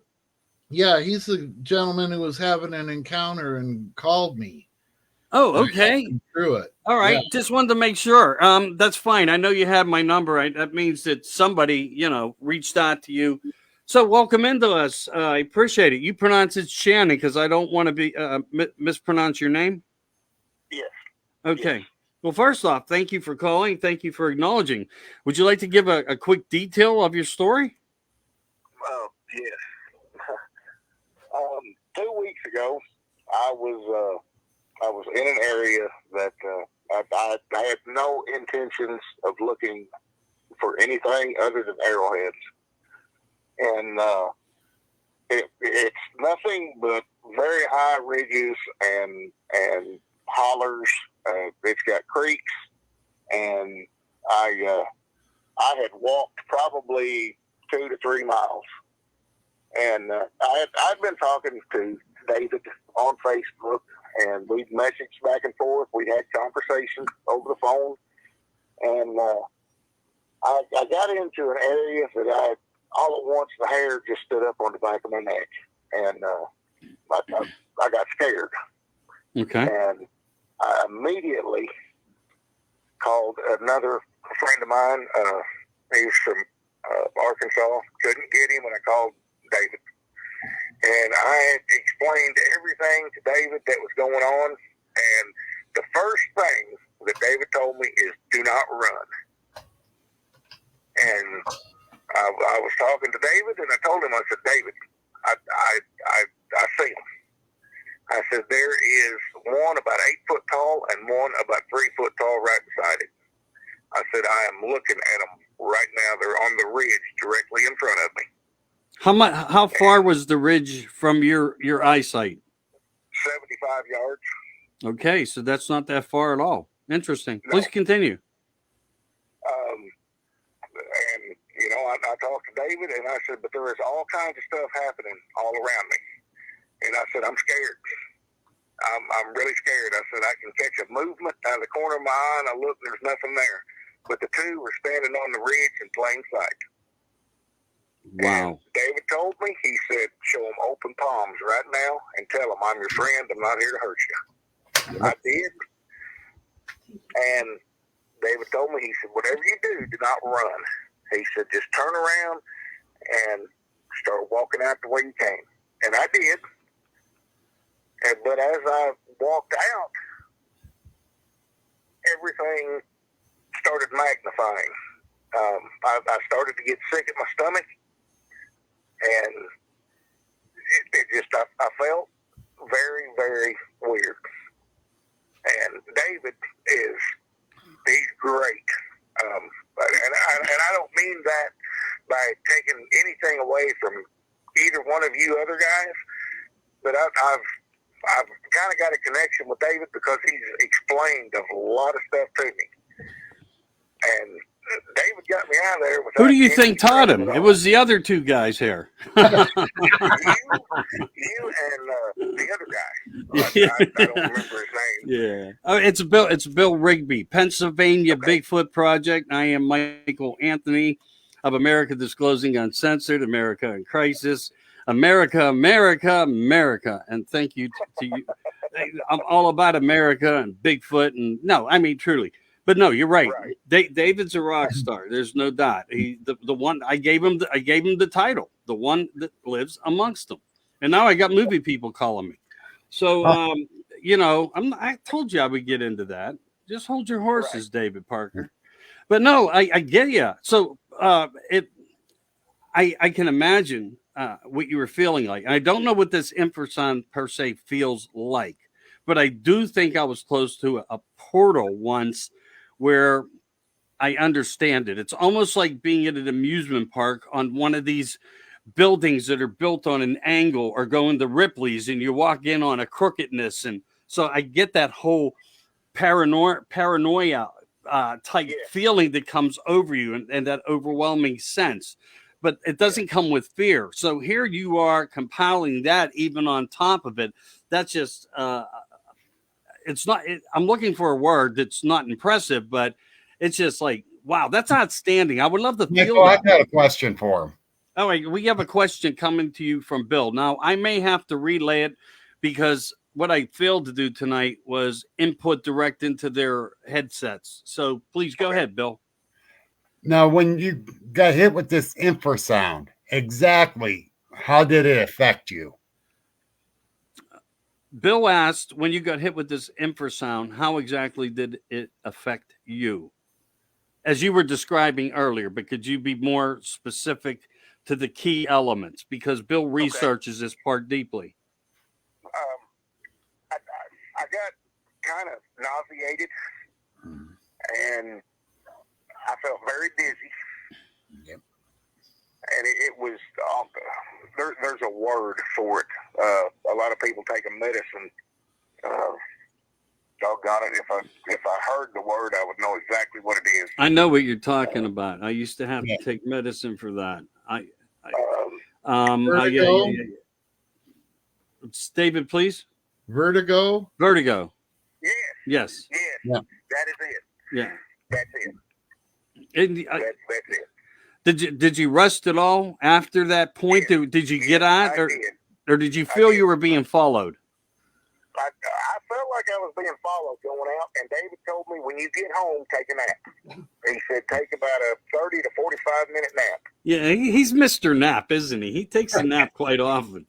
Yeah, he's the gentleman who was having an encounter and called me. Oh, okay. Through it. All right. Yeah. Just wanted to make sure. That's fine. I know you have my number. That means that somebody, reached out to you. So welcome into us. I appreciate it. You pronounce it Shannon because I don't want to be mispronounce your name. Yes. Okay. Yes. Well, first off, thank you for calling. Thank you for acknowledging. Would you like to give a quick detail of your story? Yes. 2 weeks ago, I was in an area that I had no intentions of looking for anything other than arrowheads, and it's nothing but very high ridges and hollers. It's got creeks, and I had walked probably 2 to 3 miles. And I'd been talking to David on Facebook, and we'd messaged back and forth. We had conversations over the phone, and I got into an area that all at once the hair just stood up on the back of my neck, and I got scared. Okay. And I immediately called another friend of mine. He's from Arkansas. Couldn't get him, and I called David. And I had explained everything to David that was going on. And the first thing that David told me is, do not run. And I was talking to David, and I told him, I said, David, I see him. I said, there is one about 8 foot tall and one about 3 foot tall right beside it. I said, I am looking at them right now. They're on the ridge directly in front of me. How far was the ridge from your eyesight? 75 yards. Okay, so that's not that far at all. Interesting. No. Please continue. And, I talked to David, and I said, but there is all kinds of stuff happening all around me. And I said, I'm scared. I'm really scared. I said, I can catch a movement out of the corner of my eye, and I look, and there's nothing there. But the two were standing on the ridge in plain sight. Wow. And David told me, he said, show them open palms right now and tell them I'm your friend. I'm not here to hurt you. I did. And David told me, he said, whatever you do not run. He said, just turn around and start walking out the way you came. And I did. But as I walked out, everything started magnifying. I started to get sick at my stomach, and I felt very, very weird. And David he's great. And I don't mean that by taking anything away from either one of you other guys, but I've kind of got a connection with David because he's explained a lot of stuff to me. And David got me out of there. Who do you think taught him? It was the other two guys here. you and the other guy. I don't remember his name. Yeah. Oh, it's Bill Rigby, Pennsylvania Bigfoot Project. I am Michael Anthony of America Disclosing, Uncensored, America in Crisis, America. And thank you to you. I'm all about America and Bigfoot. And no, I mean, truly. But no, you're right. David's a rock star. There's no doubt. The one I gave him the title, the one that lives amongst them. And now I got movie people calling me. So I told you I would get into that. Just hold your horses, right. David Parker. But no, I get you. So I can imagine what you were feeling like. I don't know what this infrasound per se feels like, but I do think I was close to a portal once where I understand it. It's almost like being at an amusement park on one of these buildings that are built on an angle, or going to Ripley's and you walk in on a crookedness. And so I get that whole paranoia type feeling that comes over you, and that overwhelming sense. But it doesn't come with fear. So here you are compiling that even on top of it. That's just, it's not, I'm looking for a word that's not impressive, but it's just like, wow, that's outstanding. I would love to feel Michael, I've got a question for him. All right, we have a question coming to you from Bill. Now, I may have to relay it because what I failed to do tonight was input direct into their headsets. So please go ahead, Bill. Now, when you got hit with this infrasound, exactly how did it affect you? Bill asked, when you got hit with this infrasound, how exactly did it affect you? As you were describing earlier, but could you be more specific to the key elements? Because Bill researches this part deeply. I got kind of nauseated, and I felt very dizzy. Yep. And it was, there's a word for it. A lot of people take a medicine. Doggone it, if I heard the word, I would know exactly what it is. I know what you're talking about. I used to have to take medicine for that. David, please. Vertigo. Yes. Yeah. That is it. Yeah. That's it. That's it. Did you rest at all after that point? Yes. Did you get out, or did you feel you were being followed? I felt like I was being followed going out, and David told me, when you get home, take a nap. He said, take about a 30 to 45-minute nap. Yeah, he's Mr. Nap, isn't he? He takes a nap quite often.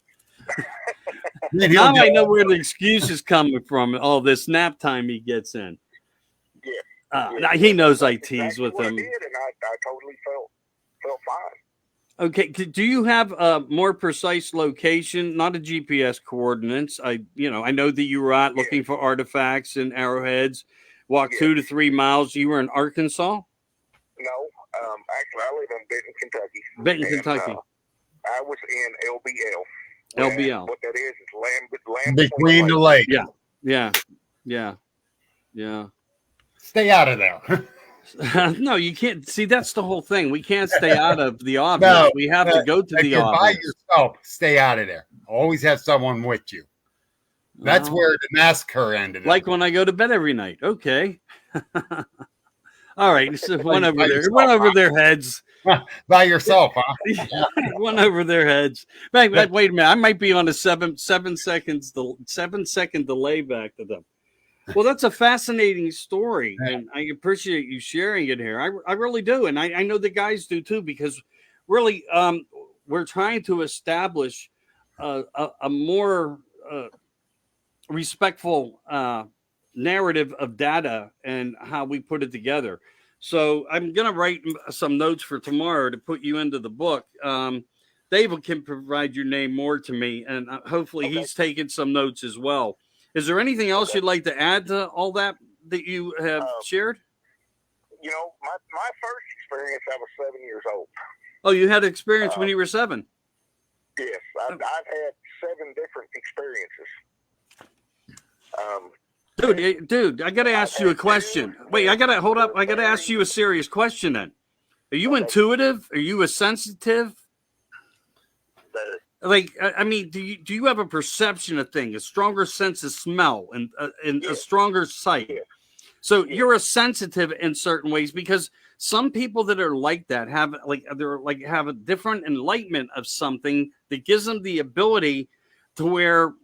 Now I know where the excuse is coming from, all this nap time he gets in. Yeah. He knows I tease with him. I did, and I totally felt fine. Okay, do you have a more precise location, not a GPS coordinates? I know that you were out looking for artifacts and arrowheads, walked 2 to 3 miles. You were in Arkansas? No, actually, I live in Benton, Kentucky. I was in LBL. LBL. What that is land between the lake. Yeah. Stay out of there. No, you can't. See, that's the whole thing. We can't stay out of the obvious. We have to go to the obvious. By yourself, stay out of there. Always have someone with you. That's where the massacre ended. Like when I go to bed every night. Okay. All right. So one over there. One over their heads. By yourself, huh? One over their heads. Wait a minute. I might be on a 7 second delay back to them. Well, that's a fascinating story, and I appreciate you sharing it here. I really do, and I know the guys do too, because really we're trying to establish a more respectful narrative of data and how we put it together. So I'm going to write some notes for tomorrow to put you into the book. David can provide your name more to me, and hopefully he's taken some notes as well. Is there anything else you'd like to add to all that you have shared? My first experience, I was 7 years old. Oh, you had experience when you were 7? Yes, I've had 7 different experiences. Dude, I got to ask you a question. Wait, hold up. I got to ask you a serious question then. Are you intuitive? Are you a sensitive? Like, I mean, do you have a perception of things, a stronger sense of smell, and a stronger sight? So you're a sensitive in certain ways, because some people that are like that have a different enlightenment of something that gives them the ability to where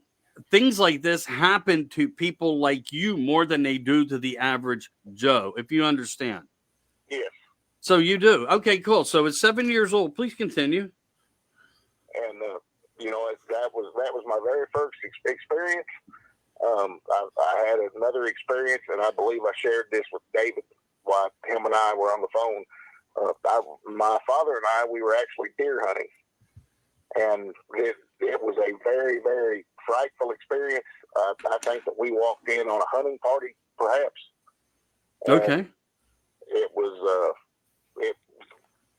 things like this happen to people like you more than they do to the average Joe, if you understand. Yes. So you do. Okay, cool. So at 7 years old, please continue. And that was my very first experience. I had another experience, and I believe I shared this with David while him and I were on the phone. My father and I, we were actually deer hunting, and it was a very, very frightful experience. I think that we walked in on a hunting party, perhaps. Okay. It was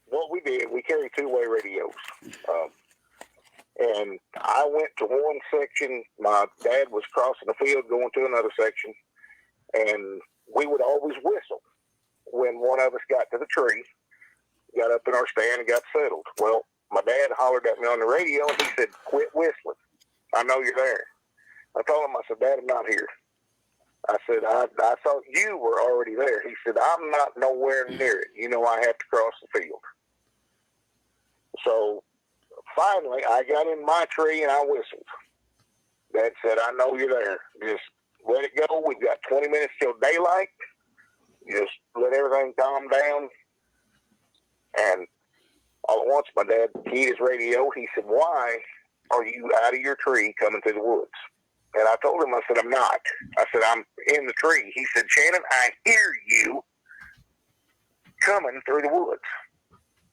what we did. We carried two-way radios, and I went to one section. My dad was crossing the field, going to another section, and we would always whistle when one of us got to the tree, got up in our stand, and got settled. Well, my dad hollered at me on the radio, and he said, "Quit whistling. I know you're there." I told him, I said, "Dad, I'm not here." I said, I thought you were already there. He said, "I'm not nowhere near it. You know, I have to cross the field." So finally, I got in my tree and I whistled. Dad said, "I know you're there. Just let it go. We've got 20 minutes till daylight. Just let everything calm down." And all at once, my dad keyed his radio. He said, "Why are you out of your tree coming through the woods?" And I told him, I said, "I'm not." I said, "I'm in the tree." He said, "Shannon, I hear you coming through the woods."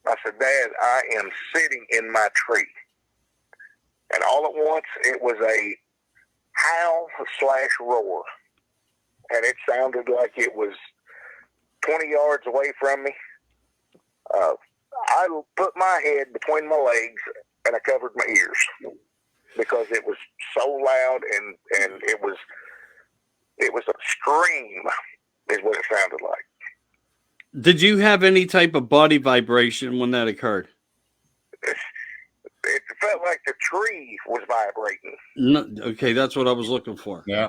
I said, "Dad, I am sitting in my tree." And all at once, it was a howl/roar. And it sounded like it was 20 yards away from me. I put my head between my legs and I covered my ears because it was so loud, and it was a scream is what it sounded like. Did you have any type of body vibration when that occurred? It felt like the tree was vibrating. No, okay, that's what I was looking for. Yeah.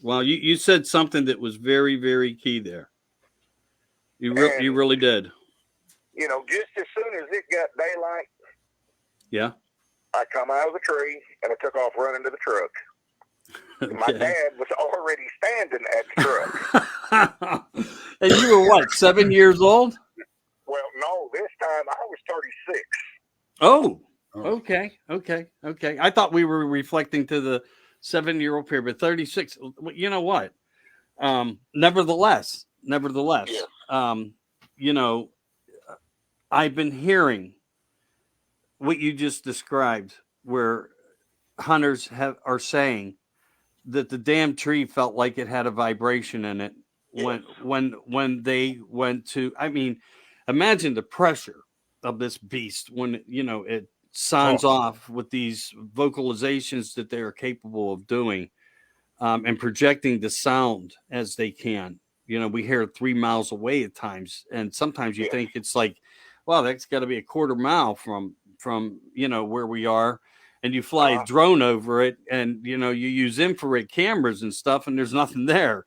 Well, you said something that was very, very key there. You really did. You know, just as soon as it got daylight, Yeah. I come out of the tree and I took off running to the truck. Okay. My dad was already standing at the truck. And you were what, 7 years old? Well, no, this time I was 36. Oh, okay. I thought we were reflecting to the 7-year-old period, but 36. You know what? Nevertheless, Yeah. you know, I've been hearing what you just described, where hunters are saying that the damn tree felt like it had a vibration in it when they went to. I mean, imagine the pressure of this beast when it signs off with these vocalizations that they are capable of doing, and projecting the sound as they can. We hear 3 miles away at times, and sometimes you think it's like, wow, that's got to be a quarter mile from where we are, and you fly a drone over it, and you use infrared cameras and stuff, and there's nothing there.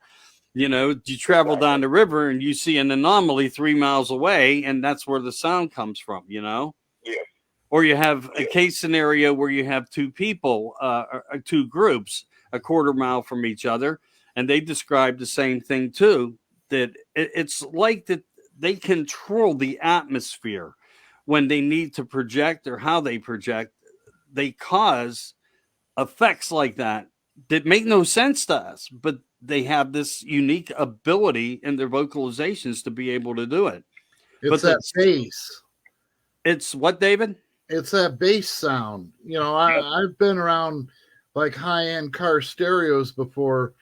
You travel down the river and you see an anomaly 3 miles away, and that's where the sound comes from. Or you have a case scenario where you have two people, two groups, a quarter mile from each other, and they describe the same thing too. That it's like that they control the atmosphere when they need to project, or how they project. They cause effects like that make no sense to us, but they have this unique ability in their vocalizations to be able to do it. It's that bass. It's what, David? It's that bass sound. I've been around like high-end car stereos before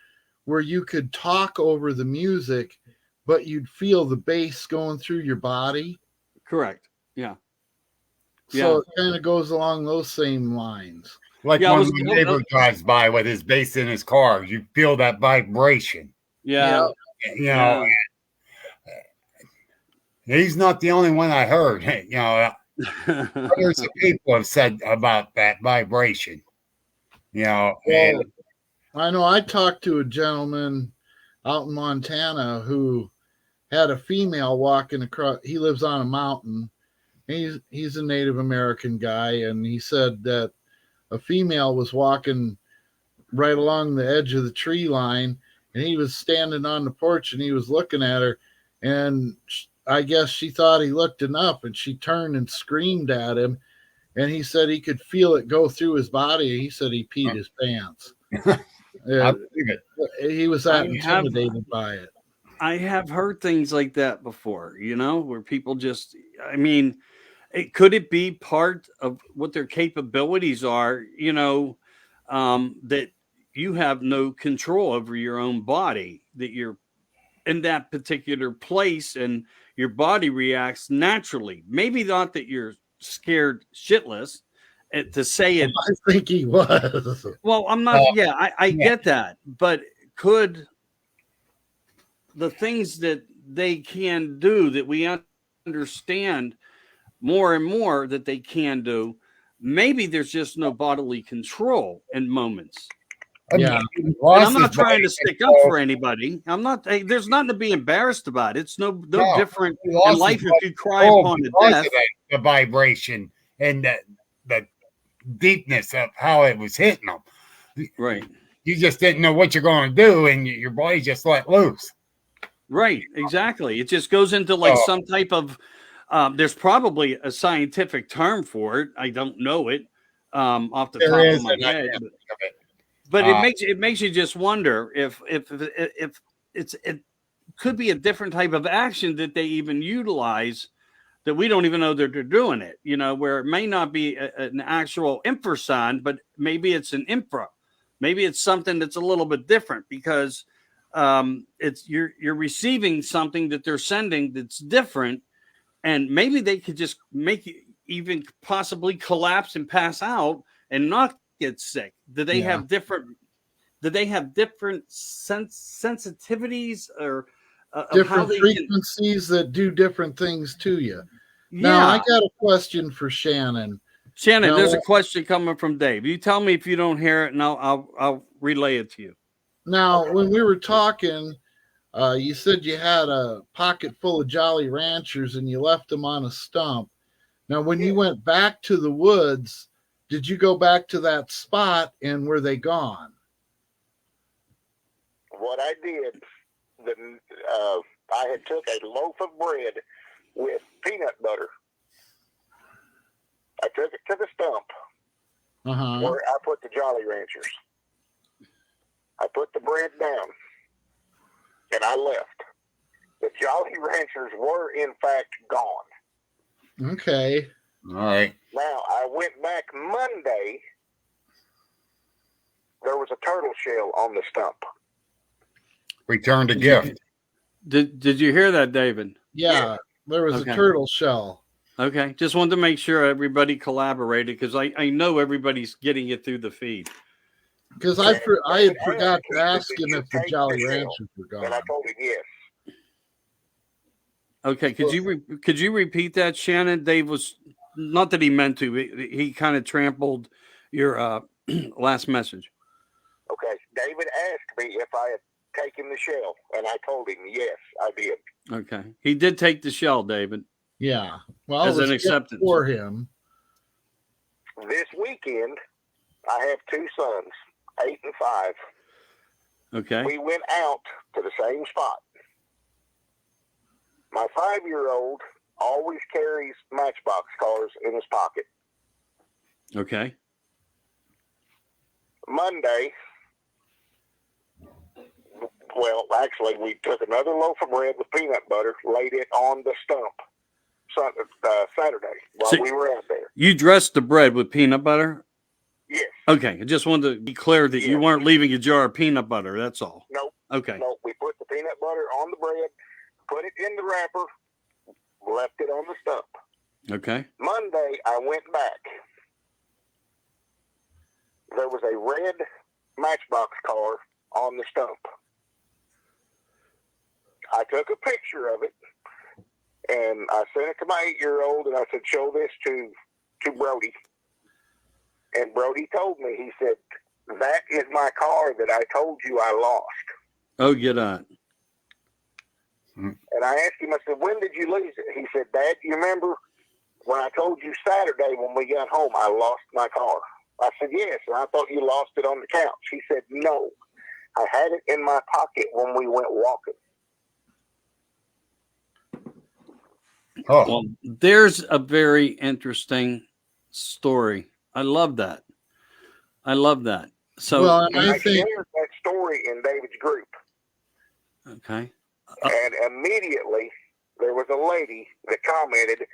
where you could talk over the music, but you'd feel the bass going through your body. Correct. Yeah. So it kind of goes along those same lines. Like when my neighbor drives by with his bass in his car, you feel that vibration. Yeah. He's not the only one I heard. Hundreds of people have said about that vibration. And I know I talked to a gentleman out in Montana who had a female walking across. He lives on a mountain. He's a Native American guy, and he said that a female was walking right along the edge of the tree line, and he was standing on the porch and he was looking at her, and I guess she thought he looked enough, and she turned and screamed at him, and he said he could feel it go through his body. He said he peed his pants. I believe it. He was that I have- intimidated by it. I have heard things like that before, where people just, I mean, could it be part of what their capabilities are, that you have no control over your own body, that you're in that particular place and your body reacts naturally. Maybe not that you're scared shitless to say it. I think he was. Well, I'm not. I get that. But could the things that they can do that we understand more and more that they can do, maybe there's just no bodily control in moments. Yeah. And I'm not trying to stick up for anybody. I'm not. There's nothing to be embarrassed about. It's no different in life if you cry upon the death. The vibration and the deepness of how it was hitting them. Right. You just didn't know what you're going to do, and your body just let loose. Right. Exactly. It just goes into like some type of. There's probably a scientific term for it. I don't know it off the top of my head. But it makes you just wonder if it could be a different type of action that they even utilize that we don't even know that they're doing it. Where it may not be an actual infrasound, but maybe it's an infra. Maybe it's something that's a little bit different because it's you're receiving something that they're sending that's different, and maybe they could just make you even possibly collapse and pass out and not get sick. Do they have different sensitivities or different frequencies that do different things to you? Now I got a question for Shannon. Shannon, there's a question coming from Dave. You tell me if you don't hear it, and I'll relay it to you. Now, when we were talking, you said you had a pocket full of Jolly Ranchers and you left them on a stump. Now, when you went back to the woods, did you go back to that spot and were they gone? What I did, I had took a loaf of bread with peanut butter. I took it to the stump where I put the Jolly Ranchers. I put the bread down and I left. The Jolly Ranchers were in fact gone. Okay. All right. Now, I went back Monday. There was a turtle shell on the stump. Returned a gift. Did you hear that, David? Yeah, there was a turtle shell. Okay. Just wanted to make sure everybody collaborated because I know everybody's getting it through the feed. Because I had forgot to ask him if the Jolly Ranchers were gone. And I told him yes. Okay, could you repeat that, Shannon? Dave was not that he meant to. He kind of trampled your last message. Okay, David asked me if I had taken the shell, and I told him yes, I did. Okay, he did take the shell, David. Yeah, well, as an acceptance for him. This weekend, I have two sons, 8 and 5. Okay, we went out to the same spot. My 5-year-old always carries Matchbox cars in his pocket. Okay. Monday, well, actually, we took another loaf of bread with peanut butter, laid it on the stump Saturday while we were out there. You dressed the bread with peanut butter? Yes. Okay, I just wanted to be clear that you weren't leaving a jar of peanut butter, that's all. Nope. Okay. Nope, we put the peanut butter on the bread, put it in the wrapper, left it on the stump. Okay. Monday, I went back. There was a red Matchbox car on the stump. I took a picture of it, and I sent it to my 8-year-old, and I said, show this to Brody. And Brody told me, he said, that is my car that I told you I lost. Oh, get on. And I asked him, I said, when did you lose it? He said, Dad, you remember when I told you Saturday when we got home, I lost my car? I said, yes, and I thought you lost it on the couch. He said, no, I had it in my pocket when we went walking. Oh. Well, there's a very interesting story. I love that. So well, I shared that story in David's group. Okay. And immediately there was a lady that commented,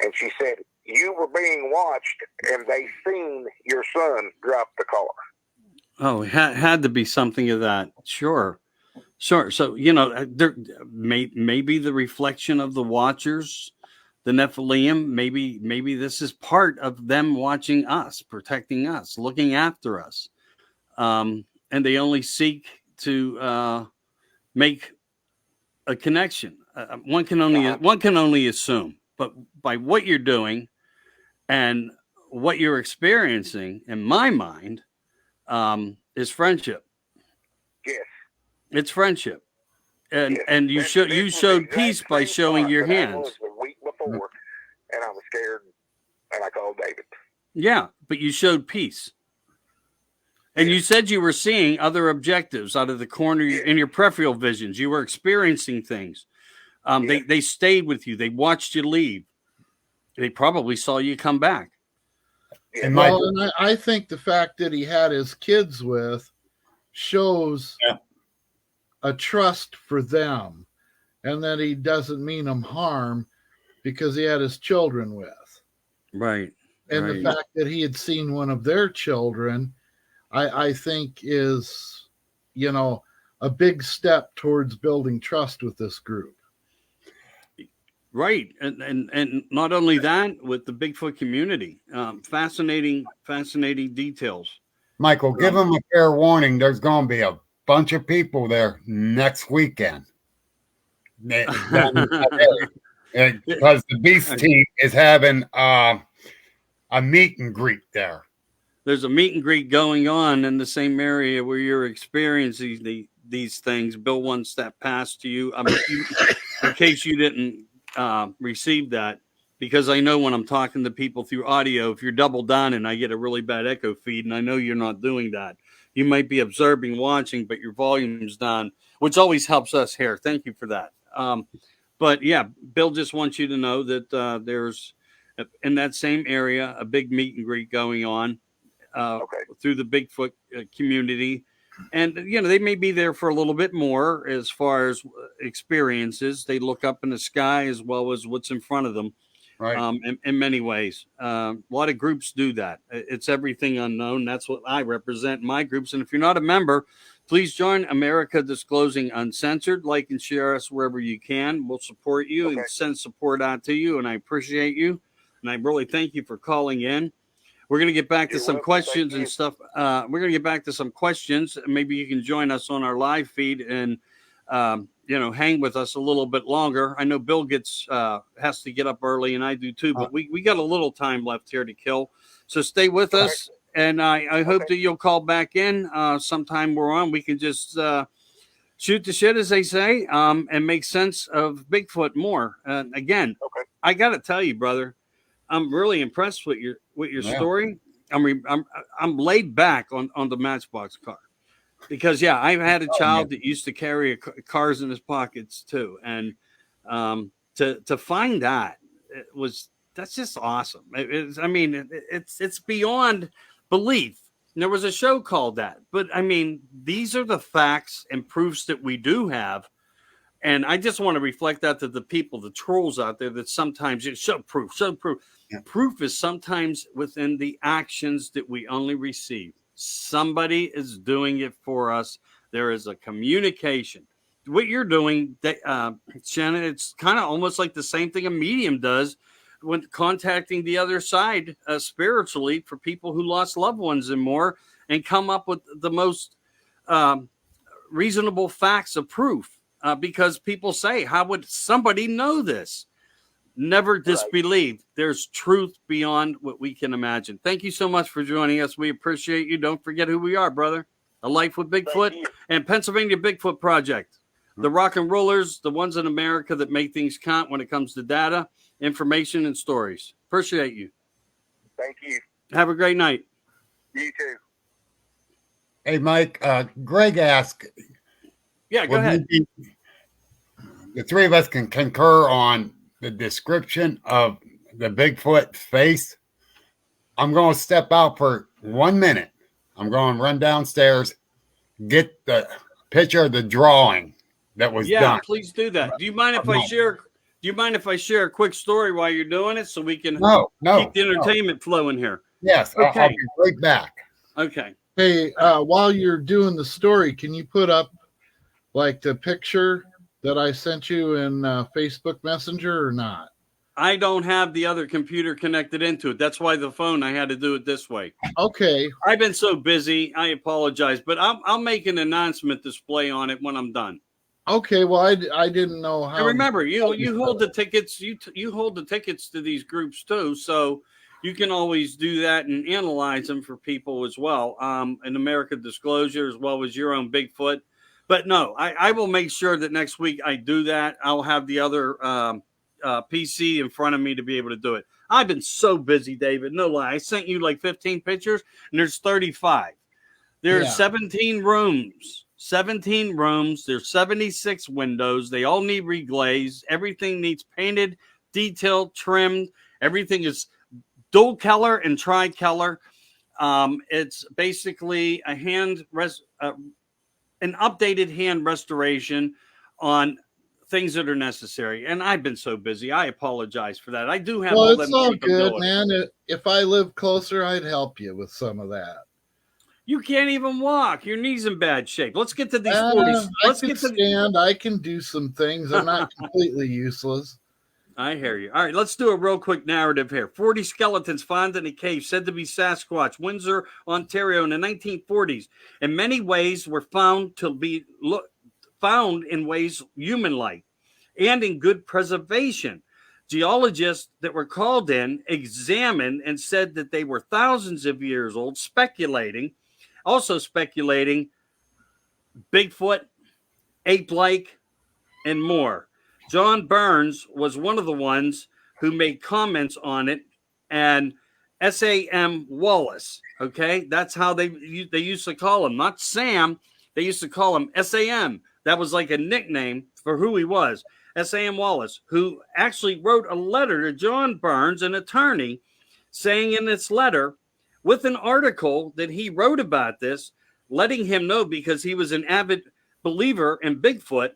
and she said, "You were being watched, and they seen your son drop the car." Oh, it had to be something of that. Sure. Sure. So, there maybe the reflection of the watchers, the Nephilim, maybe this is part of them watching us, protecting us, looking after us. And they only seek to make a connection. One can only assume, but by what you're doing and what you're experiencing, in my mind, is friendship. Yes. It's friendship. And Yes. and you This showed was showed the peace exact by same showing spot your that I hands. was the week before, and I was scared, and I called David. Yeah, but you showed peace. And you said you were seeing other objectives out of the corner in your peripheral visions. You were experiencing things. They stayed with you. They watched you leave. They probably saw you come back. And and I think the fact that he had his kids with shows a trust for them, and that he doesn't mean them harm because he had his children with. Right. And right. the fact that he had seen one of their children, I think is, a big step towards building trust with this group. Right. And not only that, with the Bigfoot community, fascinating details. Michael, give them a fair warning. There's going to be a bunch of people there next weekend. Because the Beast team is having a meet and greet there. There's a meet and greet going on in the same area where you're experiencing these things. Bill wants that passed to you. In case you didn't receive that, because I know when I'm talking to people through audio, if you're double down and I get a really bad echo feed, and I know you're not doing that, you might be observing, watching, but your volume's down, which always helps us here. Thank you for that. But yeah, Bill just wants you to know that there's in that same area a big meet and greet going on through the Bigfoot community. And, they may be there for a little bit more as far as experiences. They look up in the sky as well as what's in front of them. Right. In many ways. A lot of groups do that. It's everything unknown. That's what I represent in my groups. And if you're not a member, please join America Disclosing Uncensored. Like and share us wherever you can. We'll support you and send support out to you. And I appreciate you. And I really thank you for calling in. We're going to get back to some questions and stuff. We're going to get back to some questions. Maybe you can join us on our live feed and, hang with us a little bit longer. I know Bill has to get up early, and I do too, but we got a little time left here to kill. So stay with us, and I hope that you'll call back in sometime we're on. We can just shoot the shit, as they say, and make sense of Bigfoot more. Again, I got to tell you, brother, I'm really impressed with your story. I'm laid back on the Matchbox car because I've had a child that used to carry cars in his pockets too, and to find that's just awesome. It's beyond belief. And there was a show called that, but these are the facts and proofs that we do have. And I just want to reflect that to the people, the trolls out there, that sometimes show proof. Yeah. Proof is sometimes within the actions that we only receive. Somebody is doing it for us. There is a communication. What you're doing, Shannon, it's kind of almost like the same thing a medium does when contacting the other side spiritually for people who lost loved ones and more, and come up with the most reasonable facts of proof. Because people say, how would somebody know this? Never disbelieve. Right. There's truth beyond what we can imagine. Thank you so much for joining us. We appreciate you. Don't forget who we are, brother. A Life with Bigfoot and Pennsylvania Bigfoot Project. The rock and rollers, the ones in America that make things count when it comes to data, information, and stories. Appreciate you. Thank you. Have a great night. You too. Hey, Mike, Greg asked. Yeah, go ahead. The three of us can concur on the description of the Bigfoot face. I'm going to step out for 1 minute. I'm going to run downstairs, get the picture of the drawing that was Yeah, done. please do that. Do you mind if I share? Do you mind if I share a quick story while you're doing it, so we can keep the entertainment flowing here? Yes, Okay. I'll be right back. Okay. Hey, while you're doing the story, can you put up like the picture that I sent you in Facebook Messenger or not? I don't have the other computer connected into it. That's why the phone, I had to do it this way. Okay. I've been so busy. I apologize, but I'll make an announcement display on it when I'm done. Okay. Well, I didn't know how. And remember, you hold the tickets. You hold the tickets to these groups too, so you can always do that and analyze them for people as well. In America Disclosure, as well as your own Bigfoot. But no, I will make sure that next week I do that. I'll have the other PC in front of me to be able to do it. I've been so busy, David. No lie. I sent you like 15 pictures, and there's 35. There's 17 rooms. 17 rooms. There's 76 windows. They all need reglazed. Everything needs painted, detailed, trimmed. Everything is dual color and tri-color. It's basically an updated hand restoration on things that are necessary. And I've been so busy. I apologize for that. I do have all it's them all good, capabilities. man. If I lived closer, I'd help you with some of that. You can't even walk. Your knee's in bad shape. Let's get to these 40s. Let's get to stand. I can do some things. I'm not completely useless. I hear you. All right, let's do a real quick narrative here. 40 skeletons found in a cave said to be Sasquatch, Windsor, Ontario in the 1940s. In many ways were found to be found in ways human-like and in good preservation. Geologists that were called in examined and said that they were thousands of years old, speculating Bigfoot, ape-like, and more. John Burns was one of the ones who made comments on it, and Sam Wallace, okay? That's how they used to call him, not Sam. They used to call him Sam. That was like a nickname for who he was. Sam Wallace, who actually wrote a letter to John Burns, an attorney, saying in this letter, with an article that he wrote about this, letting him know because he was an avid believer in Bigfoot,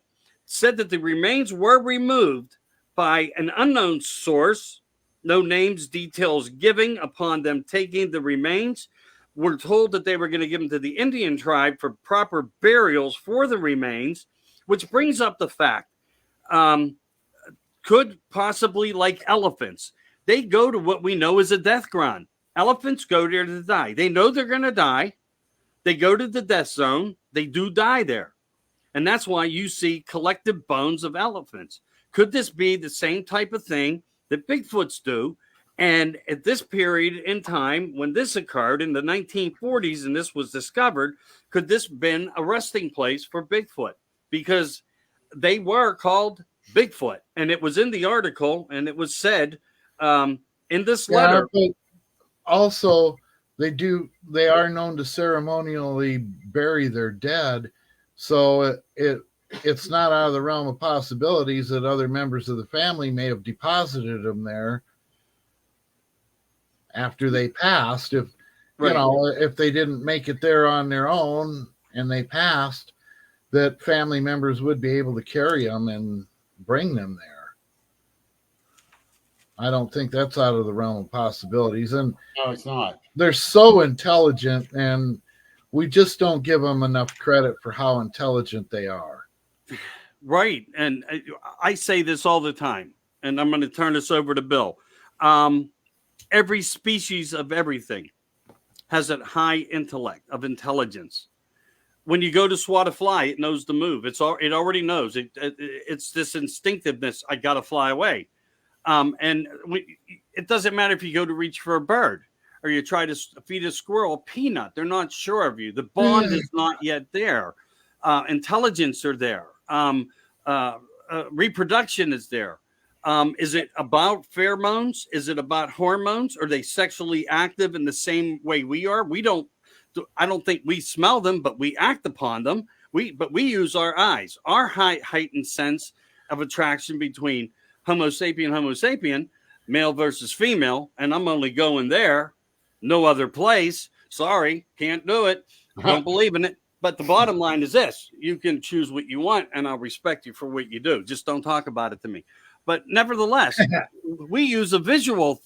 said that the remains were removed by an unknown source, no names, details given upon them taking the remains. We're told that they were going to give them to the Indian tribe for proper burials for the remains, which brings up the fact, could possibly like elephants. They go to what we know is a death ground. Elephants go there to die. They know they're going to die. They go to the death zone. They do die there. And that's why you see collective bones of elephants. Could this be the same type of thing that Bigfoots do? And at this period in time, when this occurred in the 1940s and this was discovered, could this have been a resting place for Bigfoot? Because they were called Bigfoot. And it was in the article, and it was said in this letter. But also, they are known to ceremonially bury their dead. So it's not out of the realm of possibilities that other members of the family may have deposited them there after they passed. If if they didn't make it there on their own and they passed, that family members would be able to carry them and bring them there. I don't think that's out of the realm of possibilities. And No, it's not. They're so intelligent, and we just don't give them enough credit for how intelligent they are. Right. And I say this all the time, and I'm going to turn this over to Bill. Every species of everything has a high intellect of intelligence. When you go to swat a fly, it knows the move. It already knows. It's this instinctiveness. I got to fly away. It doesn't matter if you go to reach for a bird or you try to feed a squirrel a peanut. They're not sure of you. The bond is not yet there. Intelligence are there. Reproduction is there. Is it about pheromones? Is it about hormones? Are they sexually active in the same way we are? I don't think we smell them, but we act upon them. But we use our eyes, our heightened sense of attraction between Homo sapien, male versus female. And I'm only going there, no other place. Sorry, can't do it. Don't believe in it. But the bottom line is this: you can choose what you want, and I'll respect you for what you do. Just don't talk about it to me. But nevertheless, we use a visual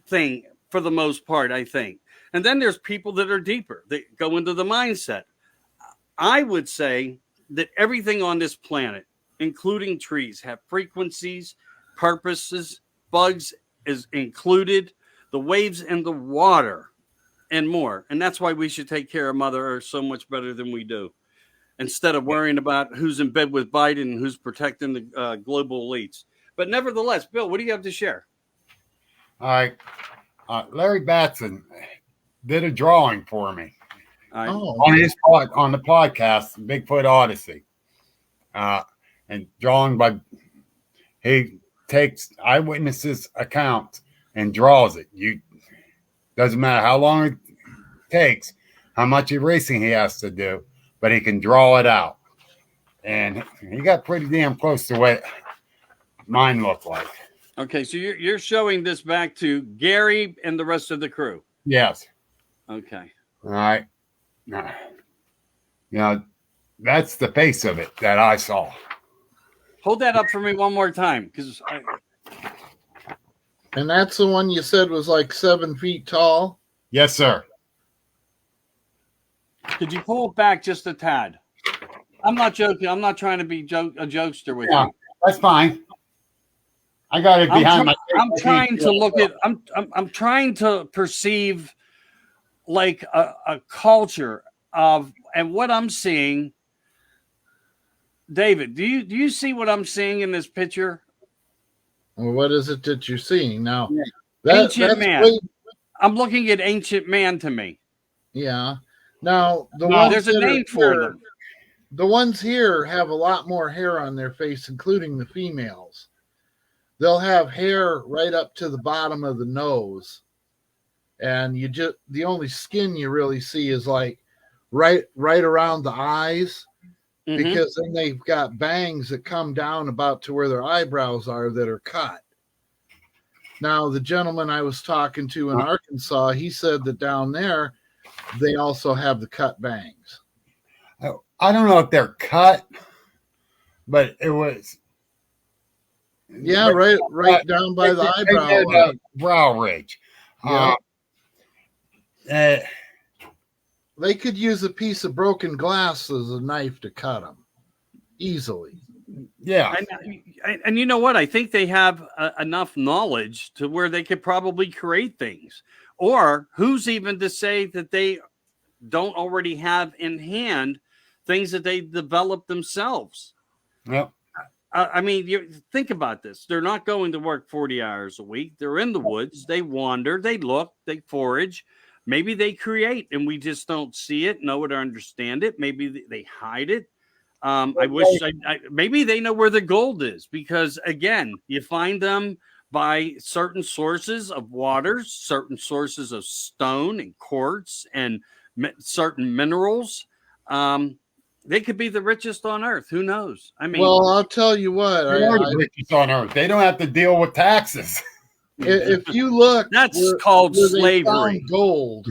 thing for the most part, I think. And then there's people that are deeper, that go into the mindset. I would say that everything on this planet, including trees, have frequencies, purposes, bugs is included, the waves in the water, and more. And that's why we should take care of Mother Earth so much better than we do, instead of worrying about who's in bed with Biden and who's protecting the global elites. But nevertheless, Bill, what do you have to share? All right. Larry Batson did a drawing for me on the podcast, Bigfoot Odyssey. And drawn by, he takes eyewitnesses' accounts and draws it. Doesn't matter how long it takes, how much erasing he has to do, but he can draw it out. And he got pretty damn close to what mine looked like. Okay, so you're showing this back to Gary and the rest of the crew. Yes. Okay. All right. That's the face of it that I saw. Hold that up for me one more time, because And that's the one you said was like 7 feet tall? Yes, sir. Could you pull it back just a tad? I'm not joking. I'm not trying to be a jokester with you. That's fine. I got it behind my. I'm trying to look at. I'm trying to perceive like a culture of, and what I'm seeing. David, do you see what I'm seeing in this picture? Well, what is it that you're seeing now? Ancient man. I'm looking at ancient man to me. Yeah. Now there's a name for them. The ones here have a lot more hair on their face, including the females. They'll have hair right up to the bottom of the nose, and the only skin you really see is like right around the eyes, because then they've got bangs that come down about to where their eyebrows are that are cut. Now, the gentleman I was talking to in Arkansas, he said that down there they also have the cut bangs. I don't know if they're cut, but it was. Yeah, right down by the eyebrow. Brow ridge. Yeah. They could use a piece of broken glass as a knife to cut them easily. Yeah. And you know what? I think they have enough knowledge to where they could probably create things. Or who's even to say that they don't already have in hand things that they develop themselves? Yep. I mean, you think about this. They're not going to work 40 hours a week. They're in the woods. They wander. They look. They forage. Maybe they create, and we just don't see it, know it, or understand it. Maybe they hide it. I wish maybe they know where the gold is, because, again, you find them by certain sources of water, certain sources of stone and quartz, and certain minerals. They could be the richest on earth. Who knows? I mean, well, I'll tell you what. They are the richest on earth. They don't have to deal with taxes. If you look, that's called slavery. Gold.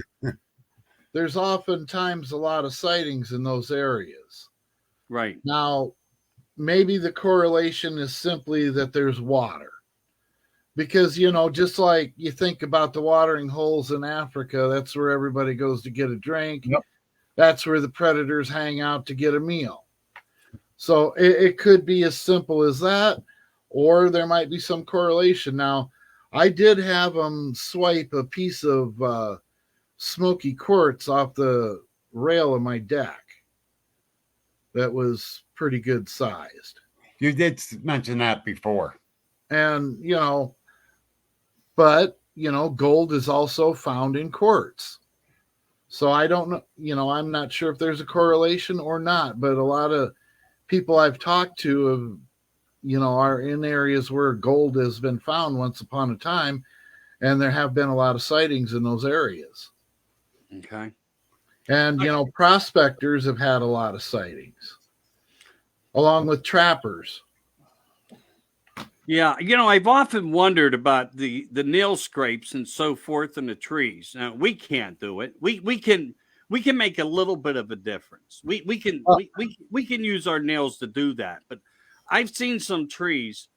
There's oftentimes a lot of sightings in those areas. Right. Now, maybe the correlation is simply that there's water. Because, just like you think about the watering holes in Africa, that's where everybody goes to get a drink. Yep. That's where the predators hang out to get a meal. So it could be as simple as that, or there might be some correlation. Now, I did have them swipe a piece of smoky quartz off the rail of my deck. That was pretty good sized. You did mention that before. And, but, gold is also found in quartz. So I don't know, I'm not sure if there's a correlation or not, but a lot of people I've talked to have, are in areas where gold has been found once upon a time, and there have been a lot of sightings in those areas. Okay. And, prospectors have had a lot of sightings, along with trappers. Yeah, I've often wondered about the nail scrapes and so forth in the trees. Now, we can't do it. We we can make a little bit of a difference. We can use our nails to do that. But I've seen some trees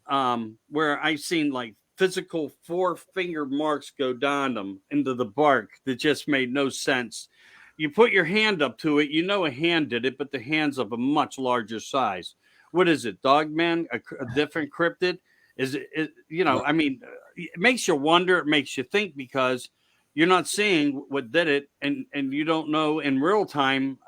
where I've seen like physical 4-finger marks go down them into the bark that just made no sense. You put your hand up to it, you know a hand did it, but the hand's of a much larger size. What is it, Dogman? A different cryptid? Is it, you know, I mean, it makes you wonder, it makes you think, because you're not seeing what did it, and you don't know in real time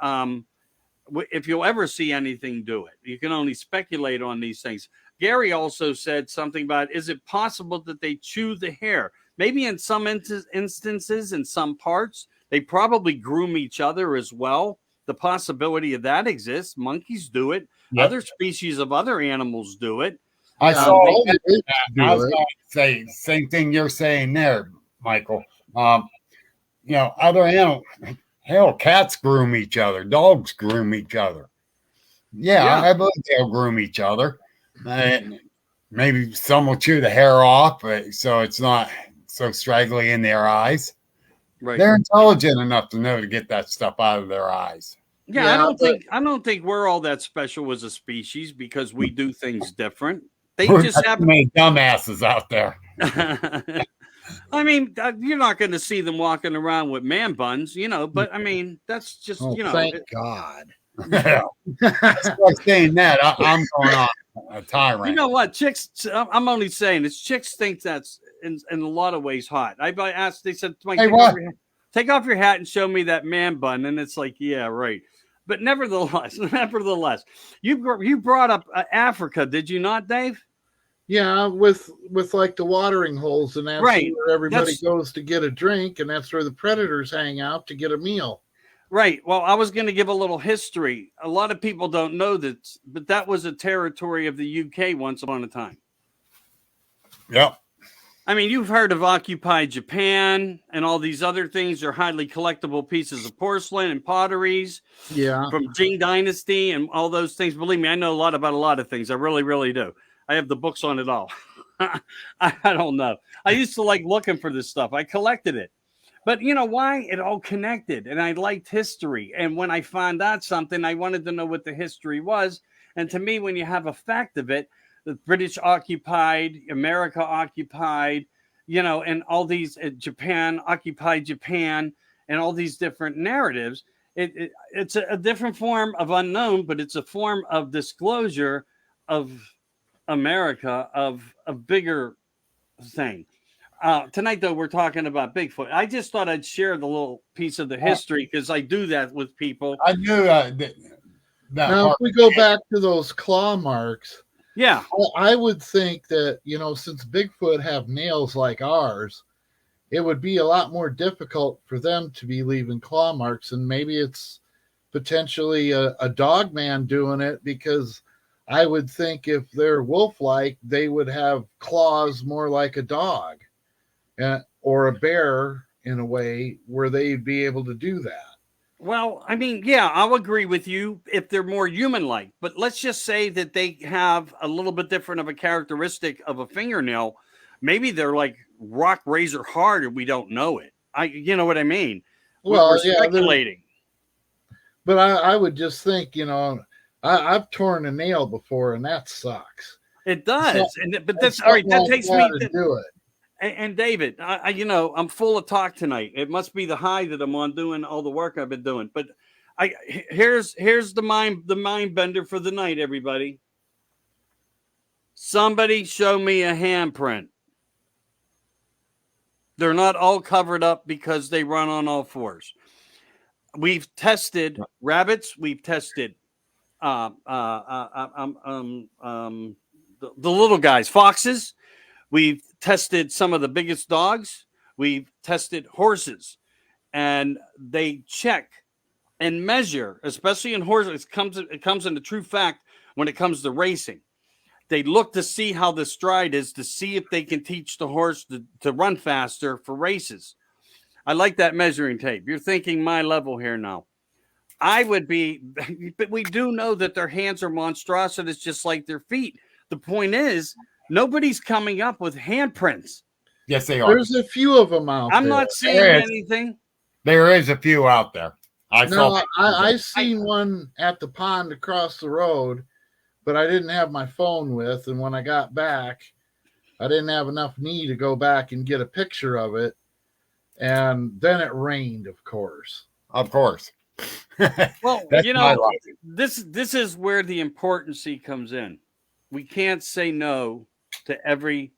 if you'll ever see anything do it. You can only speculate on these things. Gary also said something about, is it possible that they chew the hair? Maybe in some instances, in some parts, they probably groom each other as well. The possibility of that exists. Monkeys do it. Yep. Other species of other animals do it. I saw all the apes do I was it. going to say same thing you're saying there, Michael. You know, other animals, hell, cats groom each other, dogs groom each other. Yeah. I believe they'll groom each other. And maybe some will chew the hair off, so it's not so straggly in their eyes. Right. They're intelligent enough to know to get that stuff out of their eyes. Yeah, I don't think we're all that special as a species because we do things different. They We're just not have too many dumbasses out there. I mean, you're not going to see them walking around with man buns, you know, but I mean, that's just, Oh, you know. thank God. Like saying that, I'm going on a tirade. You know what? Chicks, I'm only saying this, chicks think that's in a lot of ways hot. I asked, they said, Mike, Hey, take off your hat and show me that man bun. And it's like, yeah, right. But nevertheless, you brought up Africa, did you not, Dave? Yeah, with like the watering holes, and that's Right. where everybody goes to get a drink, and that's where the predators hang out to get a meal. Right. Well, I was going to give a little history. A lot of people don't know that, but that was a territory of the UK once upon a time. Yep. I mean, you've heard of occupied Japan and all these other things. They're highly collectible pieces of porcelain and potteries. Yeah. From Qing Dynasty and all those things. Believe me, I know a lot about a lot of things. I really, really do. I have the books on it all. I don't know. I used to like looking for this stuff. I collected it. But you know why? It all connected. And I liked history. And when I found out something, I wanted to know what the history was. And to me, when you have a fact of it, the British occupied, America occupied, you know, and all these Japan occupied Japan and all these different narratives. It's a different form of unknown, but it's a form of disclosure of America, of a bigger thing. Tonight, though, we're talking about Bigfoot. I just thought I'd share the little piece of the history because I do that with people. I knew that Now, if we go back to those claw marks, yeah, I would think that, you know, since Bigfoot have nails like ours, it would be a lot more difficult for them to be leaving claw marks, and maybe it's potentially a dog man doing it, because I would think if they're wolf-like, they would have claws more like a dog or a bear in a way where they'd be able to do that. Well, I mean, yeah, I'll agree with you if they're more human-like, but let's just say that they have a little bit different of a characteristic of a fingernail. Maybe they're like rock razor hard and we don't know it. You know what I mean? Well, we're speculating. But I would just think, you know, I've torn a nail before, and that sucks. It does, but that's all right. That takes me to do it. And David, you know, I'm full of talk tonight. It must be the high that I'm on doing all the work I've been doing. But here's the mind bender for the night, everybody. Somebody show me a handprint. They're not all covered up because they run on all fours. We've tested rabbits. We've tested the little guys, foxes. We've tested some of the biggest dogs. We've tested horses, and they check and measure, especially in horses. It comes into true fact when it comes to racing. They look to see how the stride is, to see if they can teach the horse to run faster for races. I like that measuring tape. You're thinking my level here now. I would be, but we do know that their hands are monstrosities, just like their feet. The point is, nobody's coming up with handprints. Yes, they are. There's a few of them out there. I'm not seeing anything. There is a few out there. I seen one at the pond across the road, but I didn't have my phone with, and when I got back, I didn't have enough knee to go back and get a picture of it, and then it rained, of course. Of course. Well, That's you my know, life. this is where the importance comes in. We can't say no to every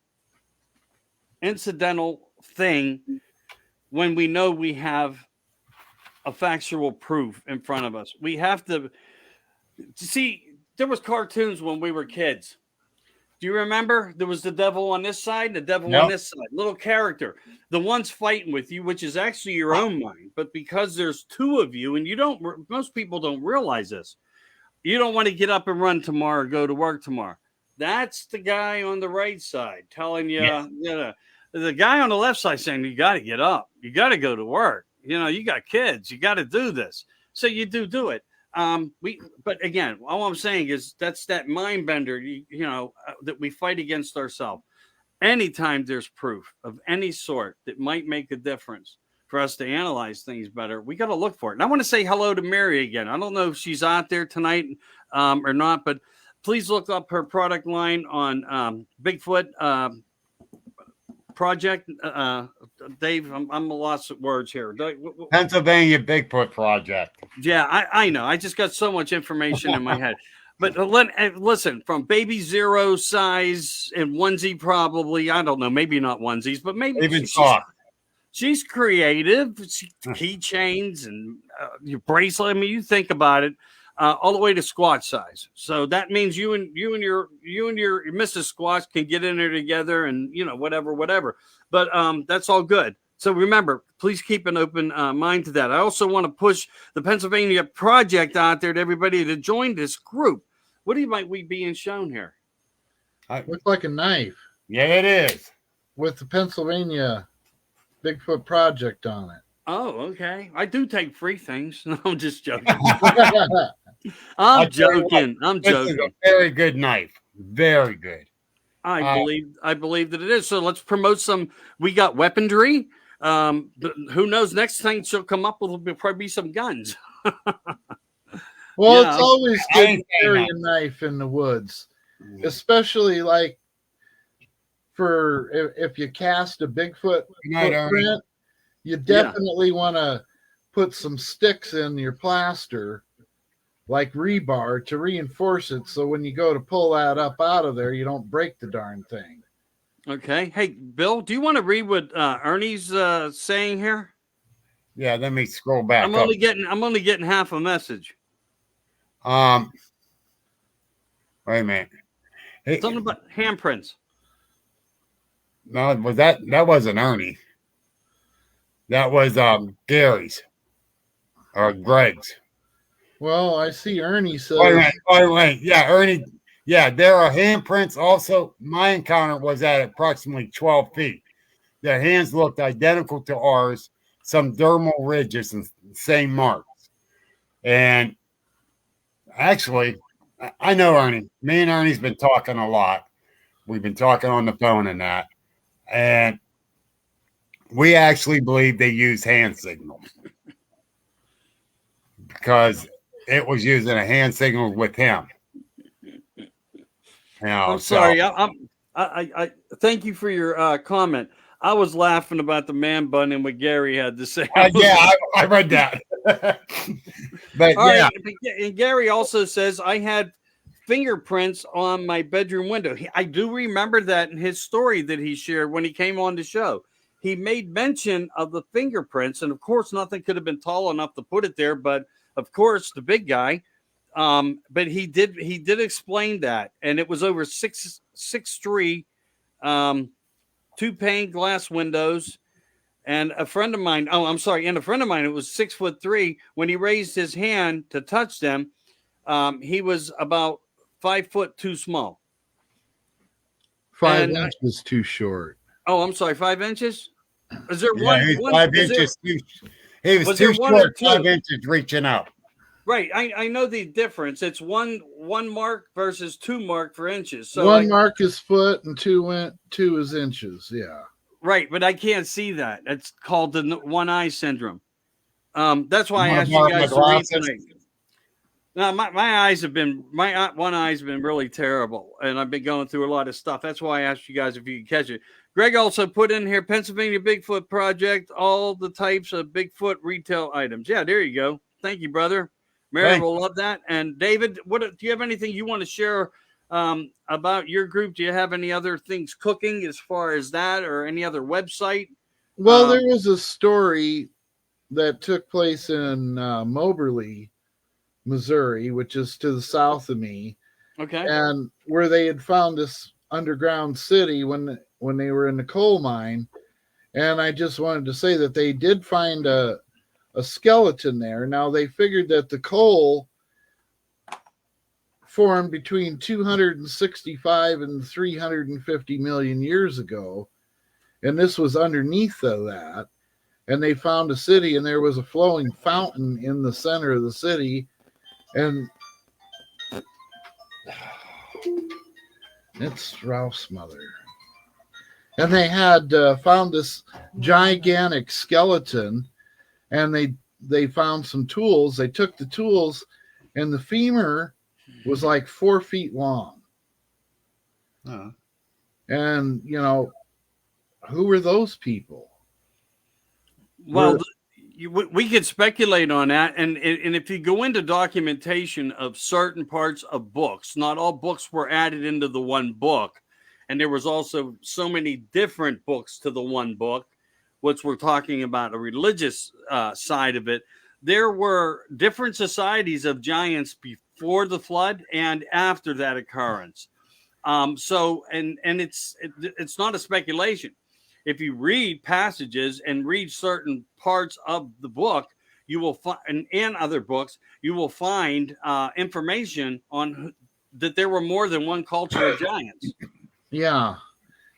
incidental thing when we know we have a factual proof in front of us. We have to see. There was cartoons when we were kids. Do you remember? There was the devil on this side, the devil on this side. Little character. The one's fighting with you, which is actually your own mind. But because there's two of you, and most people don't realize this. You don't want to get up and run tomorrow or go to work tomorrow. That's the guy on the right side telling you, the guy on the left side saying, you got to get up. You got to go to work. You got kids. You got to do this. So you do it. But again, all I'm saying is that's that mind bender, that we fight against ourselves. Anytime there's proof of any sort that might make a difference for us to analyze things better, we got to look for it. And I want to say hello to Mary again. I don't know if she's out there tonight or not, but please look up her product line on Bigfoot Project. Dave, I'm a loss of words here. Pennsylvania Bigfoot Project. Yeah, I know. I just got so much information in my head. But listen, from baby zero size and onesie, probably, I don't know, maybe not onesies, but maybe even soft. She's creative. Keychains and your bracelet. I mean, you think about it, all the way to Squatch size. So that means you and your Mrs. Squatch can get in there together, and whatever. But that's all good. So remember, please keep an open mind to that. I also want to push the Pennsylvania Project out there to everybody to join this group. What might we being shown here? Looks like a knife. Yeah, it is. With the Pennsylvania Bigfoot Project on it. Oh, okay. I do take free things. No, I'm just joking. I'm joking. This is a very good knife. Very good. I believe that it is. So let's promote some. We got weaponry. Who knows? Next thing she'll come up with will probably be some guns. Well, it's always good to carry a knife in the woods, especially like for if you cast a Bigfoot footprint, you definitely want to put some sticks in your plaster, like rebar, to reinforce it. So when you go to pull that up out of there, you don't break the darn thing. Okay. Hey, Bill, do you want to read what Ernie's saying here? Yeah, let me scroll back. I'm only getting half a message. Wait a minute. Hey, something about handprints. No, that wasn't Ernie. That was Gary's or Greg's. Well, I see Ernie says. Wait. Yeah, Ernie. Yeah, there are handprints. Also, my encounter was at approximately 12 feet. Their hands looked identical to ours. Some dermal ridges and same marks. And actually, I know Ernie. Me and Ernie's been talking a lot. We've been talking on the phone and that. And we actually believe they use hand signals because it was using a hand signal with him. I'm sorry. I thank you for your comment. I was laughing about the man bun and what Gary had to say. I read that. But right, and Gary also says I had fingerprints on my bedroom window. I do remember that in his story that he shared when he came on the show. He made mention of the fingerprints, and of course, nothing could have been tall enough to put it there. But of course, the big guy. But he did explain that, and it was over 6'3", 2 pane glass windows, and a friend of mine. Oh, I'm sorry, and a friend of mine. It was 6'3". When he raised his hand to touch them, he was about 5 foot too small. 5 inches too short. Oh, I'm sorry, 5 inches. Is there one? 5 inches. He was too short. 5 inches reaching out. Right, I know the difference. It's one mark versus 2 mark for inches. So one mark is foot and 2 is inches. Yeah. Right, but I can't see that. It's called the one eye syndrome. That's why I wanna asked you borrow guys my to read glasses? tonight. Now, my eyes have been, one eye's been really terrible, and I've been going through a lot of stuff. That's why I asked you guys if you could catch it. Greg also put in here Pennsylvania Bigfoot Project, all the types of Bigfoot retail items. Yeah, there you go. Thank you, brother. Mary Thanks. will love that. And David, what do you have anything you want to share about your group? Do you have any other things cooking as far as that, or any other website? Well, there was a story that took place in Moberly, Missouri, which is to the south of me, Okay. and where they had found this underground city when they were in the coal mine. And I just wanted to say that they did find a skeleton there. Now they figured that the coal formed between 265 and 350 million years ago, and this was underneath of that. And they found a city, and there was a flowing fountain in the center of the city, and it's Ralph's mother. And they had found this gigantic skeleton, and they found some tools. They took the tools, and the femur was like 4 feet long. Uh, And, who were those people? Well, we could speculate on that, and if you go into documentation of certain parts of books, not all books were added into the one book, and there was also so many different books to the one book, which we're talking about a religious side of it. There were different societies of giants before the flood and after that occurrence. So it's not a speculation. If you read passages and read certain parts of the book, you will find, and other books, you will find information on that there were more than one culture of giants. Yeah.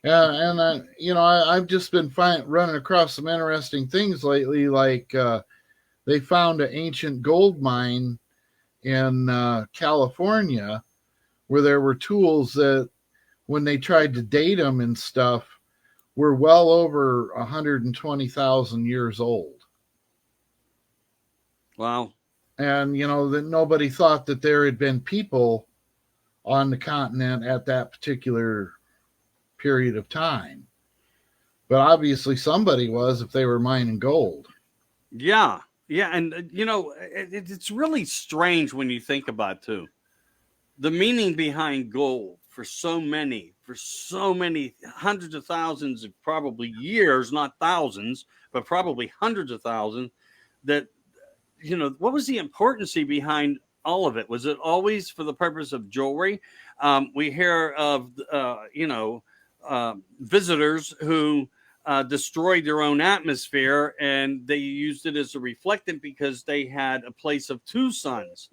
And I've just been running across some interesting things lately. Like they found an ancient gold mine in California where there were tools that, when they tried to date them and stuff, were well over 120,000 years old. Wow. And, that nobody thought that there had been people on the continent at that particular period of time. But obviously somebody was, if they were mining gold. Yeah. Yeah. And, it's really strange when you think about it, too. The meaning behind gold for so many hundreds of thousands of probably years, not thousands, but probably hundreds of thousands, that, what was the importance behind all of it? Was it always for the purpose of jewelry? We hear of, visitors who destroyed their own atmosphere, and they used it as a reflectant because they had a place of two suns.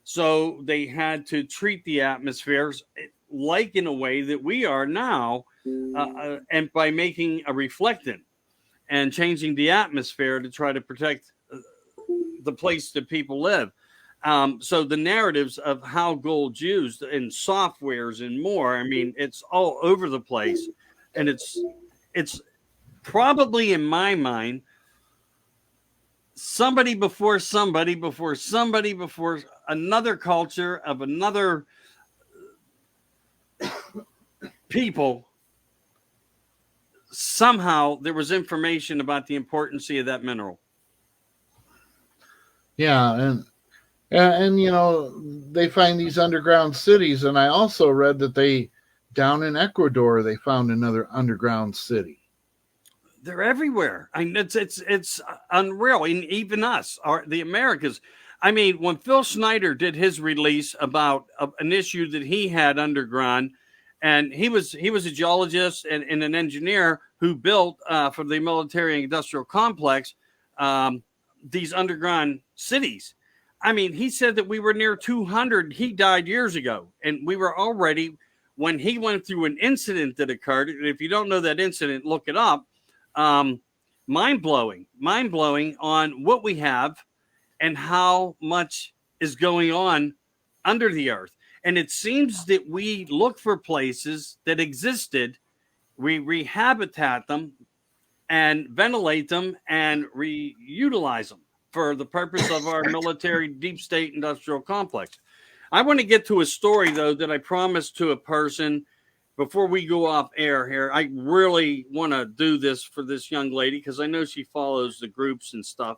So they had to treat the atmospheres like in a way that we are now, and by making a reflectant and changing the atmosphere to try to protect the place that people live. So the narratives of how gold's used in softwares and more, I mean, it's all over the place. And it's probably, in my mind, somebody before somebody before somebody before another culture of another people. Somehow there was information about the importance of that mineral. Yeah, and they find these underground cities, and I also read that down in Ecuador they found another underground city. They're everywhere. I mean, it's unreal. And even us, the Americas. I mean, when Phil Schneider did his release about an issue that he had underground, and he was a geologist and an engineer who built for the military industrial complex these underground cities. I mean, he said that we were near 200. He died years ago, and we were already, when he went through an incident that occurred. And if you don't know that incident, look it up. Mind blowing on what we have and how much is going on under the earth. And it seems that we look for places that existed, we rehabitat them and ventilate them and reutilize them. for the purpose of our military deep state industrial complex. I want to get to a story, though, that I promised to a person before we go off air here. I really want to do this for this young lady because I know she follows the groups and stuff.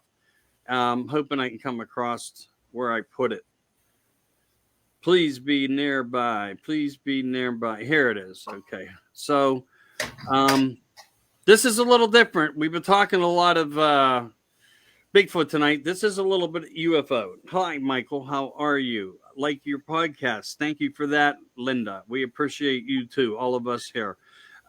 Hoping I can come across where I put it. Please be nearby. Please be nearby. Here it is. Okay. So this is a little different. We've been talking a lot of Bigfoot tonight. This is a little bit UFO. Hi, Michael. How are you? Like your podcast. Thank you for that, Linda. We appreciate you too, all of us here.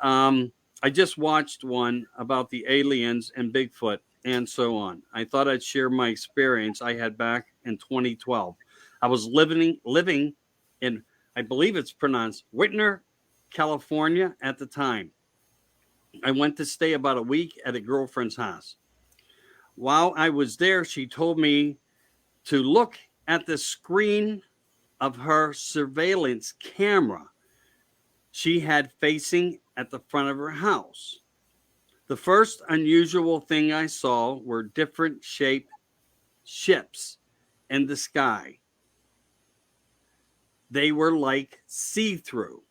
I just watched one about the aliens and Bigfoot and so on. I thought I'd share my experience I had back in 2012. I was living in, I believe it's pronounced Whitner, California at the time. I went to stay about a week at a girlfriend's house. While I was there, she told me to look at the screen of her surveillance camera she had facing at the front of her house. The first unusual thing I saw were different shaped ships in the sky. They were like see-through.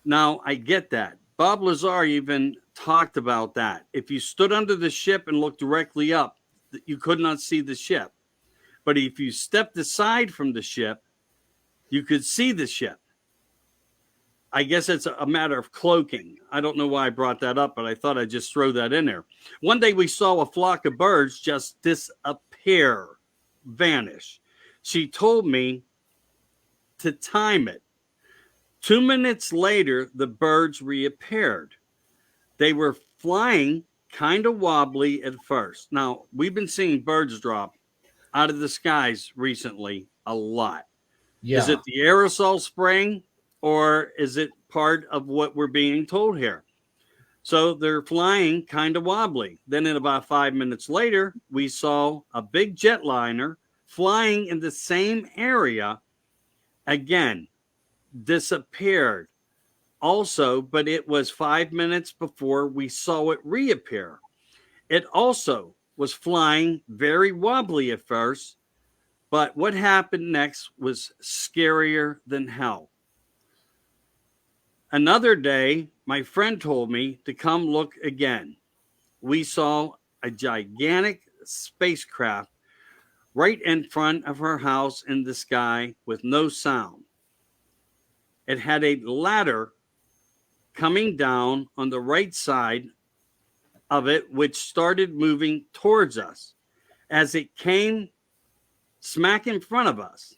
Now, I get that. Bob Lazar even talked about that. If you stood under the ship and looked directly up, you could not see the ship. But if you stepped aside from the ship, you could see the ship. I guess it's a matter of cloaking. I don't know why I brought that up, but I thought I'd just throw that in there. One day we saw a flock of birds just disappear, vanish. She told me to time it. 2 minutes later, the birds reappeared. They were flying kind of wobbly at first. Now, we've been seeing birds drop out of the skies recently a lot. Yeah. Is it the aerosol spraying or is it part of what we're being told here? So they're flying kind of wobbly. Then in about 5 minutes later, we saw a big jetliner flying in the same area again, disappeared also, but it was 5 minutes before we saw it reappear. It also was flying very wobbly at first, but what happened next was scarier than hell. Another day, my friend told me to come look again. We saw a gigantic spacecraft right in front of her house in the sky with no sound. It had a ladder coming down on the right side of it, which started moving towards us. As it came smack in front of us,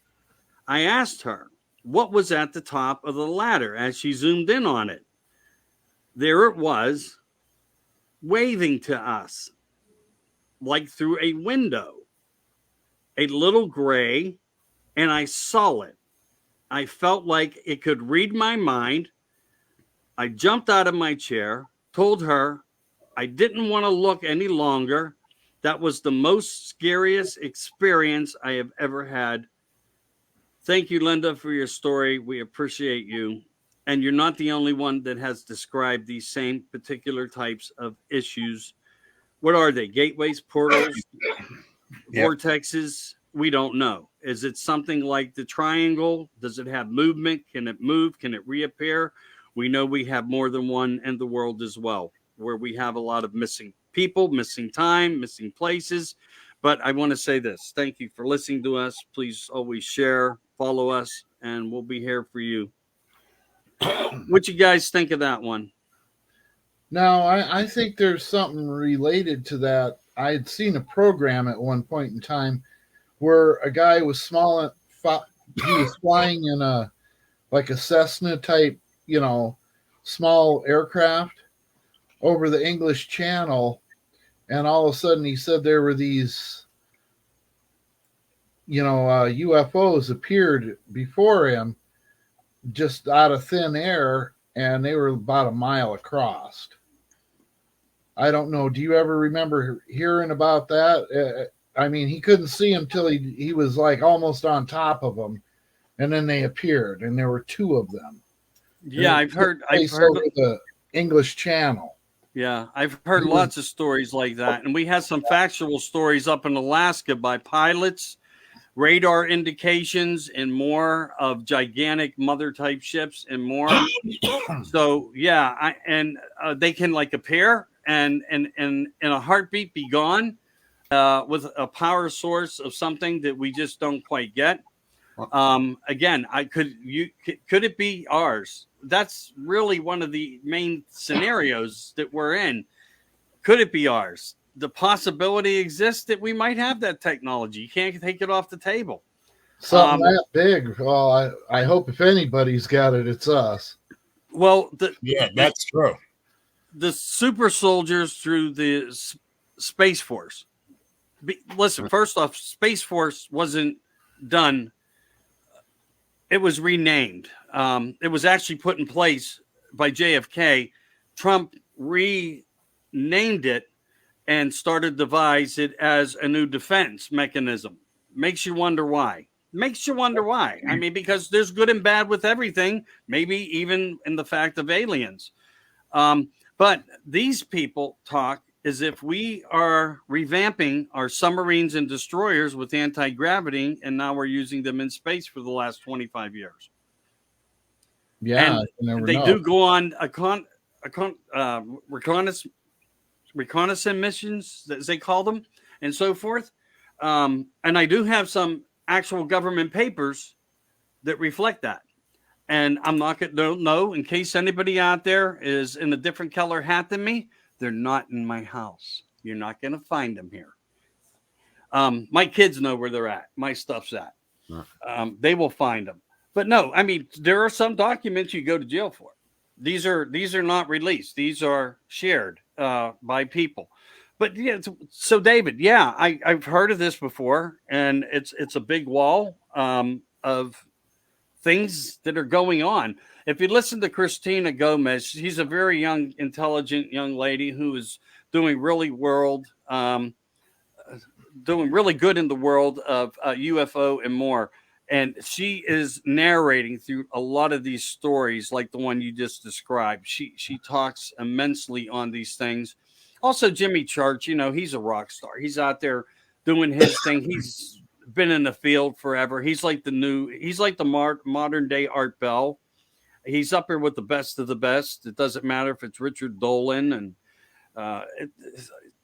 I asked her what was at the top of the ladder as she zoomed in on it. There it was, waving to us like through a window, a little gray, and I saw it. I felt like it could read my mind. I jumped out of my chair, told her I didn't want to look any longer. That was the most scariest experience I have ever had. Thank you, Linda, for your story. We appreciate you. And you're not the only one that has described these same particular types of issues. What are they? Gateways, portals, vortexes? We don't know. Is it something like the triangle? Does it have movement? Can it move? Can it reappear? We know we have more than one in the world as well, where we have a lot of missing people, missing time, missing places. But I want to say this. Thank you for listening to us. Please always share, follow us, and we'll be here for you. What you guys think of that one? Now, I think there's something related to that. I had seen a program at one point in time where a guy was he was flying in a Cessna type, small aircraft over the English Channel, and all of a sudden he said there were these, UFOs appeared before him just out of thin air, and they were about a mile across. I don't know. Do you ever remember hearing about that? He couldn't see him till he was like almost on top of them, and then they appeared, and there were two of them. Yeah, I've heard over the English Channel. Yeah, I've heard lots of stories like that. And we had some factual stories up in Alaska by pilots, radar indications, and more of gigantic mother type ships and more. So, yeah, they can like appear and in a heartbeat be gone with a power source of something that we just don't quite get. Again, could it be ours? That's really one of the main scenarios that we're in. Could it be ours? The possibility exists that we might have that technology. You can't take it off the table. Something that big. Well, I hope if anybody's got it, it's us. Well, that's true. The super soldiers through the Space Force. Listen, first off, Space Force wasn't done. It was renamed. It was actually put in place by JFK. Trump renamed it and started to devise it as a new defense mechanism. Makes you wonder why. I mean, because there's good and bad with everything, maybe even in the fact of aliens. But these people talk as if we are revamping our submarines and destroyers with anti-gravity, and now we're using them in space for the last 25 years. Yeah, and they do go on reconnaissance missions, as they call them, and so forth. And I do have some actual government papers that reflect that. And I'm not going to know, in case anybody out there is in a different color hat than me, they're not in my house. You're not going to find them here. My kids know where they're at. My stuff's at. They will find them. But no, I mean, there are some documents you go to jail for. These are not released. These are shared by people. But yeah, so David, yeah, I've heard of this before, and it's a big wall of things that are going on. If you listen to Christina Gomez, she's a very young, intelligent young lady who is doing really good in the world of UFO and more. And she is narrating through a lot of these stories, like the one you just described. She talks immensely on these things. Also, Jimmy Church, he's a rock star. He's out there doing his thing. He's been in the field forever. He's like the modern day Art Bell. He's up here with the best of the best. It doesn't matter if it's Richard Dolan and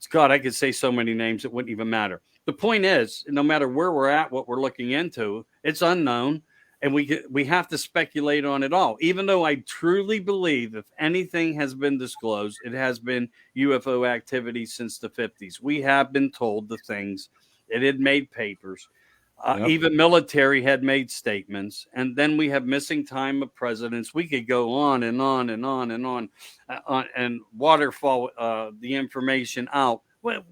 God, I could say so many names it wouldn't even matter. The point is, no matter where we're at, what we're looking into, it's unknown, and we have to speculate on it all. Even though I truly believe if anything has been disclosed, it has been UFO activity since the 50s. We have been told the things. It had made papers. Even military had made statements, and then we have missing time of presidents. We could go on and on and on and on, and waterfall the information out. Well,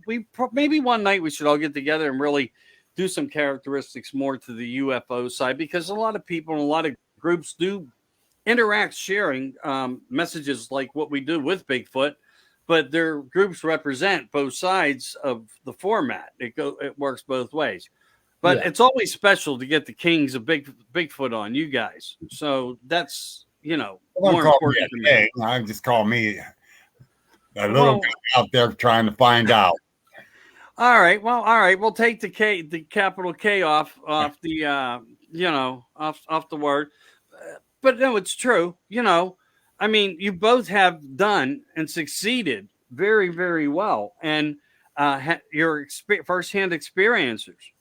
maybe one night we should all get together and really do some characteristics more to the UFO side, because a lot of people and a lot of groups do interact, sharing messages like what we do with Bigfoot, but their groups represent both sides of the format. It works both ways. But it's always special to get the kings of Bigfoot on, you guys. So that's, more important to me. I just call me a little guy out there trying to find out. All right. We'll take the capital K off the, off the word. But no, it's true. I mean, you both have done and succeeded very, very well. And your firsthand experiencers.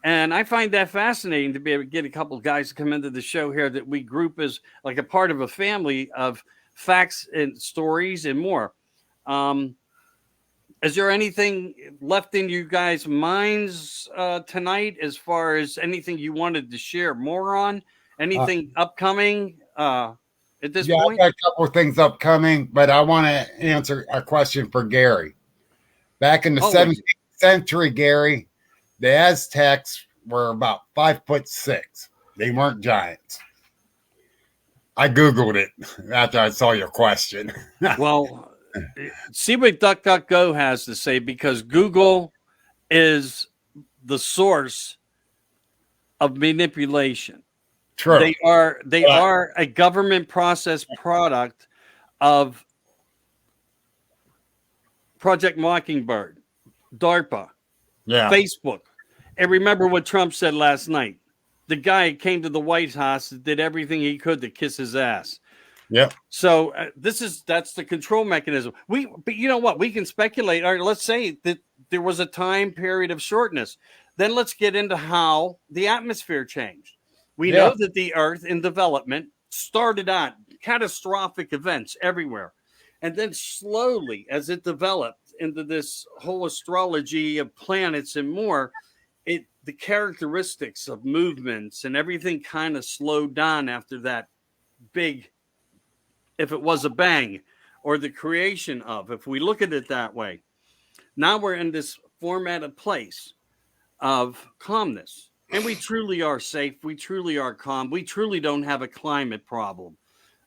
And I find that fascinating to be able to get a couple of guys to come into the show here that we group as like a part of a family of facts and stories and more. Is there anything left in you guys' minds tonight as far as anything you wanted to share more on? Anything upcoming at this point? I got a couple of things upcoming, but I want to answer a question for Gary. Back in the 17th century, Gary, the Aztecs were about 5'6". They weren't giants. I Googled it after I saw your question. Well, see what DuckDuckGo has to say, because Google is the source of manipulation. True. They are a government process product of Project Mockingbird, DARPA, Yeah. Facebook. And remember what Trump said last night. The guy came to the White House and did everything he could to kiss his ass. Yep. So that's the control mechanism. But you know what? We can speculate. All right, let's say that there was a time period of shortness. Then let's get into how the atmosphere changed. We know that the Earth in development started out catastrophic events everywhere. And then slowly, as it developed into this whole astrology of planets and more, the characteristics of movements and everything kind of slowed down after that big, if it was a bang, or the creation of, if we look at it that way. Now we're in this formatted place of calmness. And we truly are safe. We truly are calm. We truly don't have a climate problem.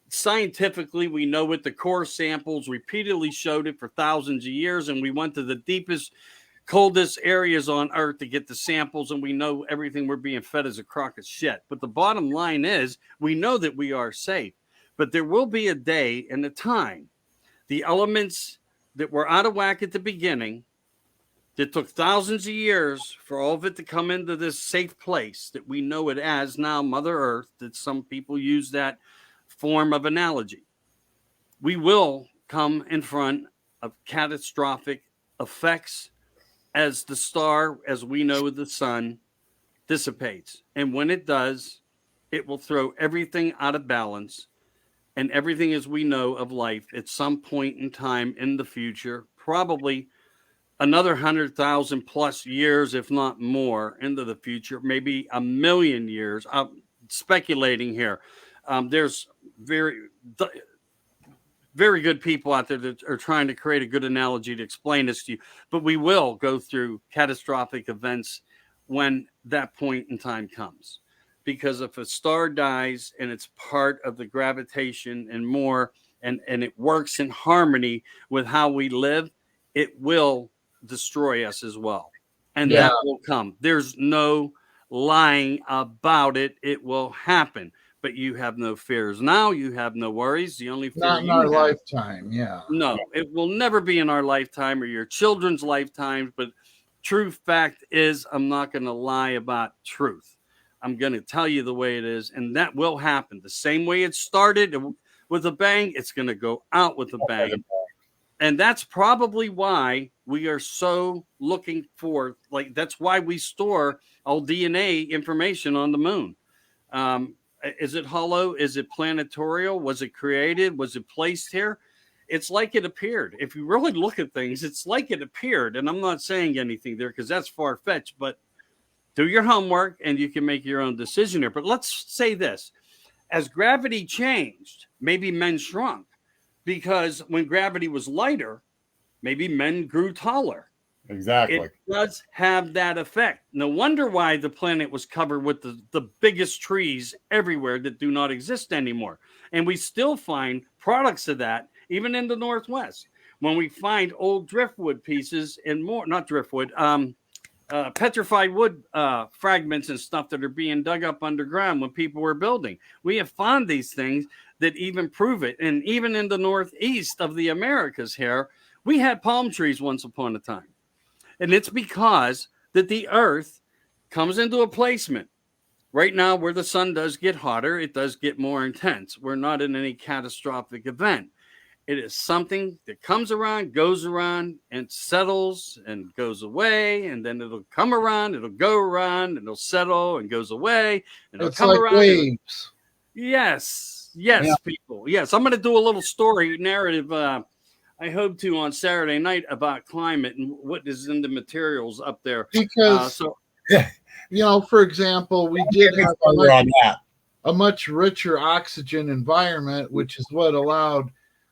Scientifically, we know it. The core samples repeatedly showed it for thousands of years, and we went to the deepest, coldest areas on Earth to get the samples, and we know everything we're being fed is a crock of shit. But the bottom line is, we know that we are safe. But there will be a day and a time, the elements that were out of whack at the beginning, that took thousands of years for all of it to come into this safe place that we know it as now, Mother Earth, that some people use that form of analogy. We will come in front of catastrophic effects as the star, as we know the sun, dissipates. And when it does, it will throw everything out of balance, and everything as we know of life at some point in time in the future, probably another 100,000 plus years, if not more, into the future, maybe a million years. I'm speculating here. There's very good people out there that are trying to create a good analogy to explain this to you. But we will go through catastrophic events when that point in time comes. Because if a star dies and it's part of the gravitation and more, and it works in harmony with how we live, it will destroy us as well. And that will come. There's no lying about it. It will happen. But you have no fears now. You have no worries. The only fear Not in our lifetime. Yeah. No, it will never be in our lifetime or your children's lifetimes. But true fact is, I'm not going to lie about truth. I'm going to tell you the way it is, and that will happen. The same way it started with a bang, it's going to go out with a bang. And that's probably why we are so looking for, like, that's why we store all DNA information on the moon. Is it hollow? Is it planetorial? Was it created? Was it placed here? It's like it appeared. If you really look at things, it's like it appeared. And I'm not saying anything there because that's far-fetched, but do your homework and you can make your own decision here. But let's say this. As gravity changed, maybe men shrunk, because when gravity was lighter, maybe men grew taller. Exactly. It does have that effect. No wonder why the planet was covered with the biggest trees everywhere that do not exist anymore. And we still find products of that, even in the Northwest. When we find old driftwood pieces and more, not driftwood, petrified wood fragments and stuff that are being dug up underground when people were building. We have found these things that even prove it. And even in the Northeast of the Americas here, we had palm trees once upon a time. And it's because that the Earth comes into a placement. Right now, where the sun does get hotter, it does get more intense. We're not in any catastrophic event. It is something that comes around, goes around, and settles and goes away. And then it'll come around, it'll go around, and it'll settle and goes away. And it'll come like around. Waves. Yes, people. Yes, I'm going to do a little story narrative. I hope to on Saturday night about climate and what is in the materials up there. Because, for example, we did have a much richer oxygen environment, which is what allowed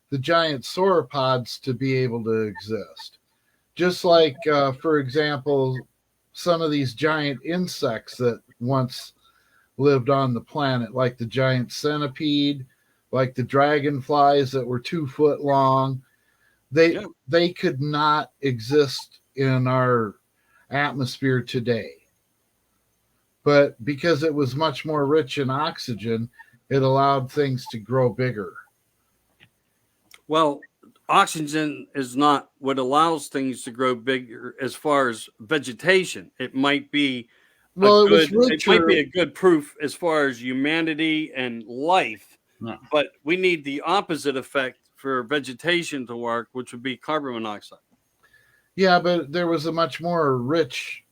the giant sauropods to be able to exist. Just like, for example, some of these giant insects that once lived on the planet, like the giant centipede, like the dragonflies that were 2 foot long. They could not exist in our atmosphere today. But because it was much more rich in oxygen, it allowed things to grow bigger. Well, oxygen is not what allows things to grow bigger as far as vegetation. It might be Well, it was it might be richer. a good proof as far as humanity and life, No. but we need the opposite effect for vegetation to work, which would be carbon monoxide. Yeah, but there was a much more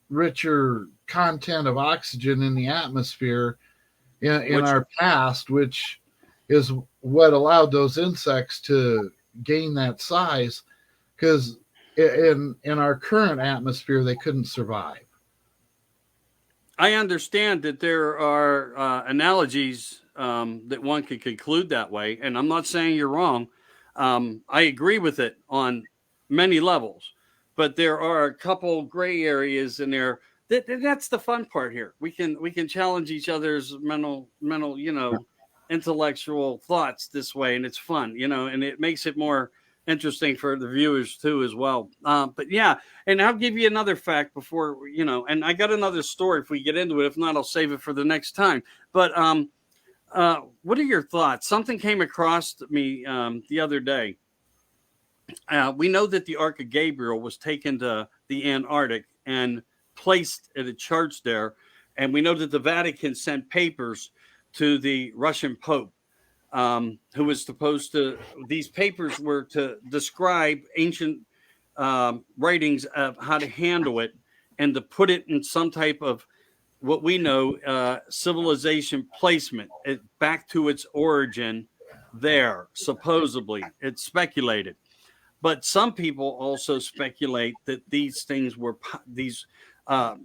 richer content of oxygen in the atmosphere in Which our past, which is what allowed those insects to gain that size. Because in our current atmosphere, they couldn't survive. I understand that there are analogies that one could conclude that way, and I'm not saying you're wrong. I agree with it on many levels, but there are a couple gray areas in there. That's the fun part here. We can challenge each other's mental intellectual thoughts this way, and it's fun, and it makes it more interesting for the viewers too as well. But yeah, and I'll give you another fact before, and I got another story if we get into it. If not, I'll save it for the next time. But what are your thoughts? Something came across me the other day. We know that the Ark of Gabriel was taken to the Antarctic and placed at a church there. And we know that the Vatican sent papers to the Russian Pope, who was supposed to, these papers were to describe ancient writings of how to handle it and to put it in some type of what we know civilization placement, back to its origin there, supposedly. It's speculated. But some people also speculate that these things were these Ark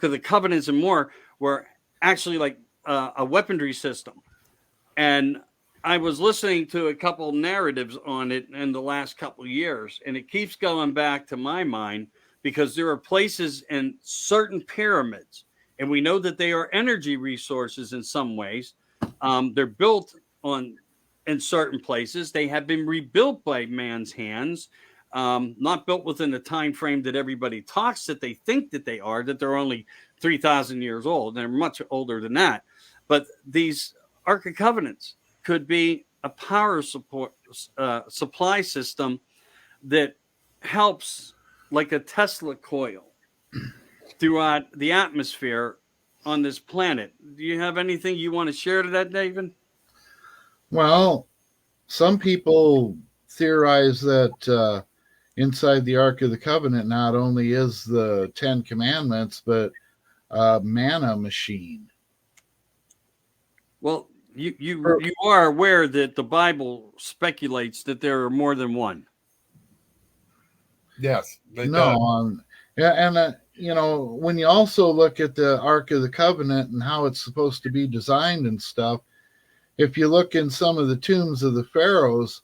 of the Covenants and more were actually like a weaponry system. And I was listening to a couple narratives on it in the last couple of years, and it keeps going back to my mind because there are places in certain pyramids, and we know that they are energy resources in some ways. They're built on in certain places. They have been rebuilt by man's hands, not built within the time frame that everybody talks that they think that they are, that they're only 3,000 years old. They're much older than that. But these Ark of Covenants could be a power supply system that helps like a Tesla coil throughout the atmosphere on this planet. Do you have anything you want to share to that, David? Well, some people theorize that inside the Ark of the Covenant not only is the Ten Commandments, but a manna machine. Well, you are aware that the Bible speculates that there are more than one. Yes. No, and when you also look at the Ark of the Covenant and how it's supposed to be designed and stuff, if you look in some of the tombs of the pharaohs,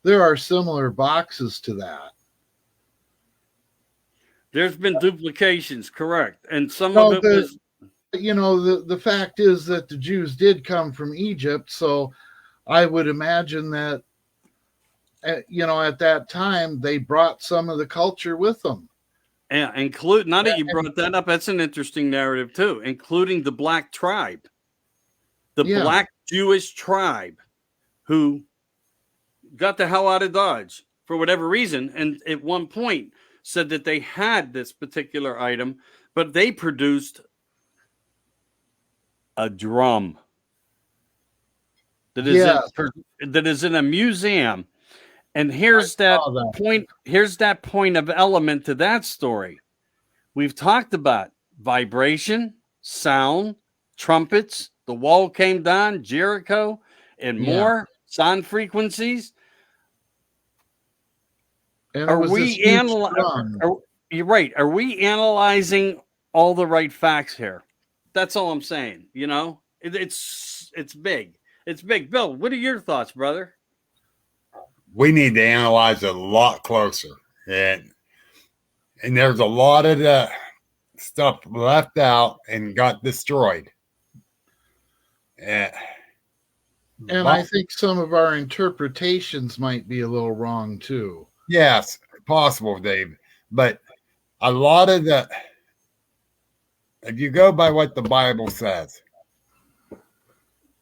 there are similar boxes to that. There's been duplications, correct, and some of it was. The fact is that the Jews did come from Egypt, so I would imagine that at that time they brought some of the culture with them. Yeah, now that you brought that up, that's an interesting narrative too, including the black tribe, the black Jewish tribe, who got the hell out of Dodge for whatever reason, and at one point said that they had this particular item, but they produced a drum that is in a museum. And here's that point. Here's that point of element to that story. We've talked about vibration, sound, trumpets. The wall came down, Jericho, and more sound frequencies. And Are we analyzing? You're right. Are we analyzing all the right facts here? That's all I'm saying. It's big. It's big. Bill, what are your thoughts, brother? We need to analyze it a lot closer. And there's a lot of the stuff left out and got destroyed. And I think some of our interpretations might be a little wrong too. Yes, possible, Dave. But a lot of if you go by what the Bible says,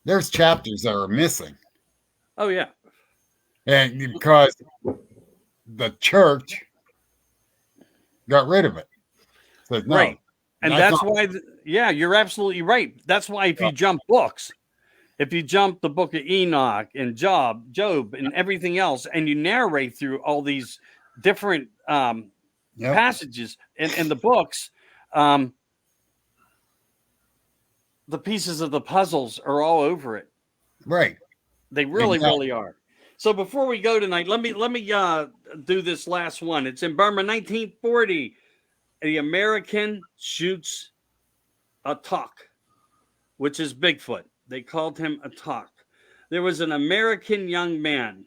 there's chapters that are missing. Oh, yeah. And because the church got rid of it. Said, no, Right. And that's not- why, yeah, you're absolutely right. That's why if you jump books, if you jump the book of Enoch and Job and everything else, and you narrate through all these different passages in the books, the pieces of the puzzles are all over it. Right. They really, really are. So before we go tonight, let me do this last one. It's in Burma, 1940. The American shoots a talk, which is Bigfoot. They called him a talk. There was an American young man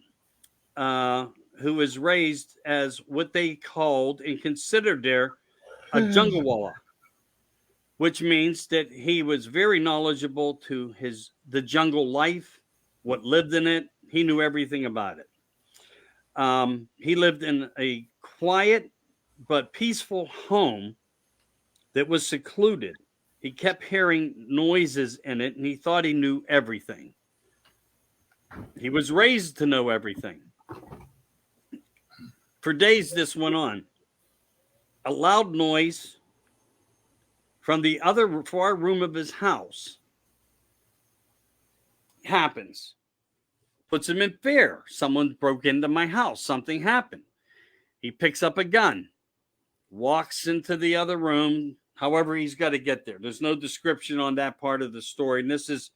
who was raised as what they called and considered there a jungle walla, which means that he was very knowledgeable to the jungle life, what lived in it. He knew everything about it. He lived in a quiet but peaceful home that was secluded. He kept hearing noises in it, and he thought he knew everything. He was raised to know everything. For days, this went on. A loud noise from the other far room of his house happens. Puts him in fear. Someone broke into my house. Something happened. He picks up a gun, walks into the other room. However, he's got to get there. There's no description on that part of the story. And this is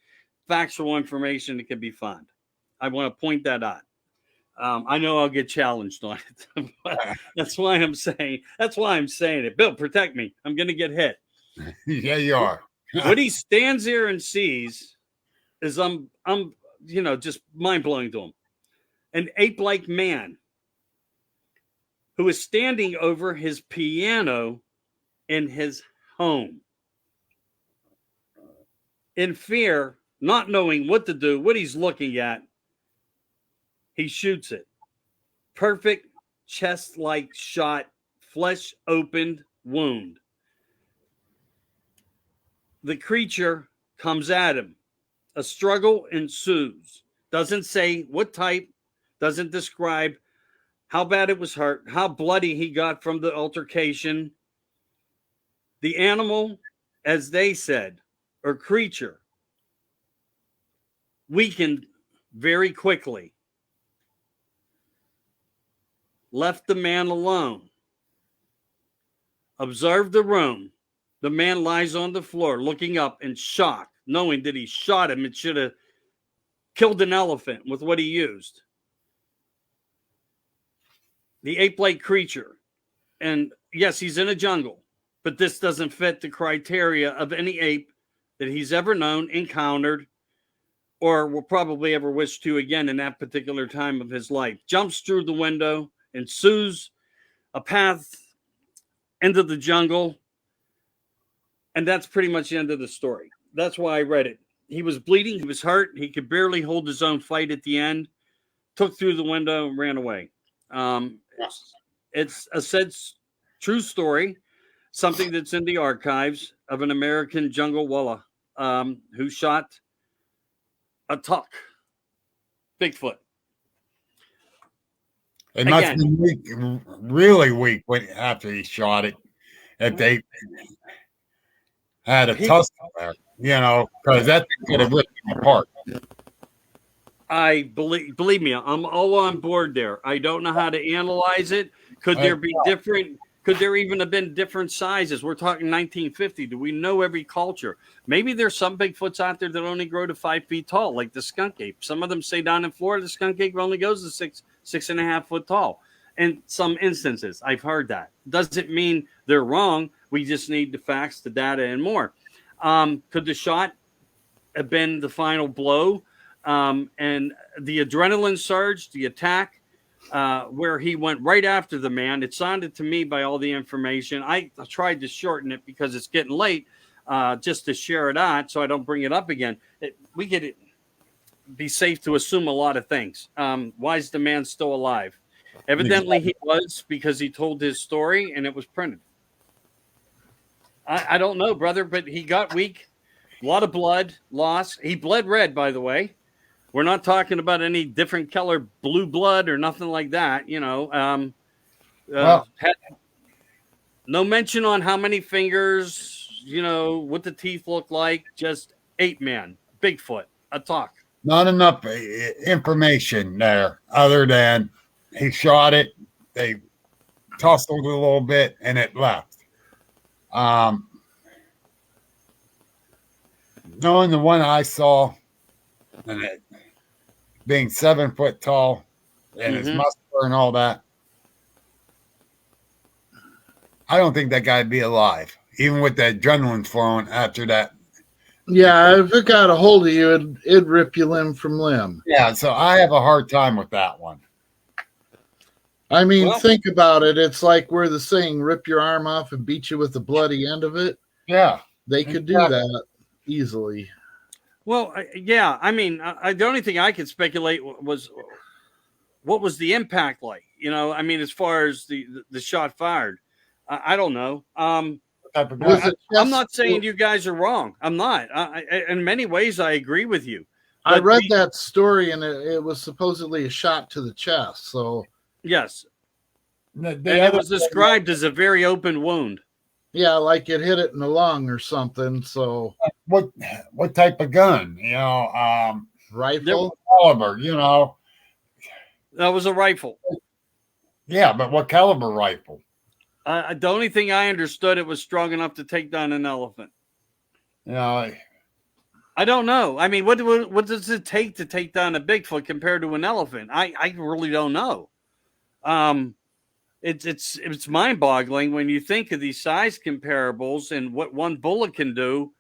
factual information that can be found. I want to point that out. I know I'll get challenged on it. But that's why I'm saying it. Bill, protect me. I'm going to get hit. Yeah, you are. What he stands there and sees is just mind-blowing to him. An ape-like man who is standing over his piano in his home. In fear, not knowing what to do, what he's looking at, he shoots it. Perfect chest-like shot, flesh-opened wound. The creature comes at him. A struggle ensues. Doesn't say what type, doesn't describe how bad it was hurt, how bloody he got from the altercation. The animal, as they said, or creature, weakened very quickly. Left the man alone. Observed the room. The man lies on the floor looking up in shock, knowing that he shot him and should have killed an elephant with what he used. The ape-like creature. And yes, he's in a jungle, but this doesn't fit the criteria of any ape that he's ever known, encountered, or will probably ever wish to again in that particular time of his life. Jumps through the window, ensues a path into the jungle, and that's pretty much the end of the story. That's why I read it. He was bleeding. He was hurt. He could barely hold his own fight at the end. Took through the window and ran away. It's a true story, something that's in the archives of an American jungle walla who shot a tuck, Bigfoot. It must have been weak, really weak after he shot it. If they had a tussle there, because that could have ripped him apart. I believe me, I'm all on board there. I don't know how to analyze it. Could there be different? Could there even have been different sizes? We're talking 1950. Do we know every culture? Maybe there's some Bigfoots out there that only grow to 5 feet tall, like the skunk ape. Some of them say down in Florida, the skunk ape only goes to 6.5 foot tall. In some instances, I've heard that. Doesn't mean they're wrong. We just need the facts, the data, and more. Could the shot have been the final blow? And the adrenaline surge, the attack, where he went right after the man. It sounded to me by all the information. I tried to shorten it because it's getting late, just to share it out so I don't bring it up again. We could be safe to assume a lot of things. Why is the man still alive? Evidently he was, because he told his story and it was printed. I don't know, brother, but he got weak. A lot of blood loss. He bled red, by the way. We're not talking about any different color blue blood or nothing like that. Well, Had no mention on how many fingers, what the teeth look like. Just ape man, Bigfoot, a talk. not enough information there other than he shot it. They tussled a little bit and it left. Knowing the one I saw and it being 7 foot tall and his muscular and all that, I don't think that guy'd be alive, even with the adrenaline flowing after that. Yeah, if it got a hold of you, it'd rip you limb from limb. Yeah, so I have a hard time with that one. I mean, think about it. It's like where the saying, rip your arm off and beat you with the bloody end of it. Yeah. They could do that easily. Well, yeah. I mean, the only thing I could speculate was what was the impact like? I mean, as far as the shot fired, I don't know. I'm not saying you guys are wrong. I'm not. In many ways, I agree with you. I read that story, and it was supposedly a shot to the chest. So yes, it was described as a very open wound. Yeah, like it hit it in the lung or something. So what type of gun? Rifle caliber. That was a rifle. Yeah, but what caliber rifle? The only thing I understood, it was strong enough to take down an elephant. I don't know. I mean, what does it take to take down a Bigfoot compared to an elephant? I really don't know. It's mind-boggling when you think of these size comparables and what one bullet can do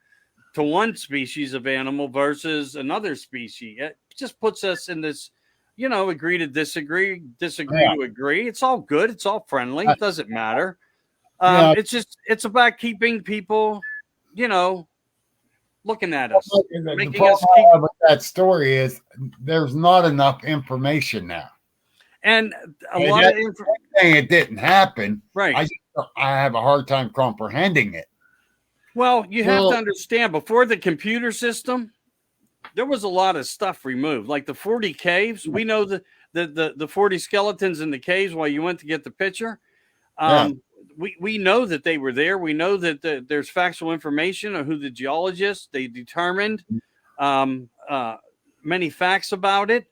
to one species of animal versus another species. It just puts us in this, agree to disagree to agree. It's all good. It's all friendly. It doesn't matter. It's about keeping people, looking at us. The problem with that story is there's not enough information now. And a lot of saying it didn't happen. Right. I have a hard time comprehending it. Well, you have to understand, before the computer system, there was a lot of stuff removed, like the 40 caves. We know the 40 skeletons in the caves while you went to get the picture. We know that they were there. We know that there's factual information of who the geologists, they determined many facts about it.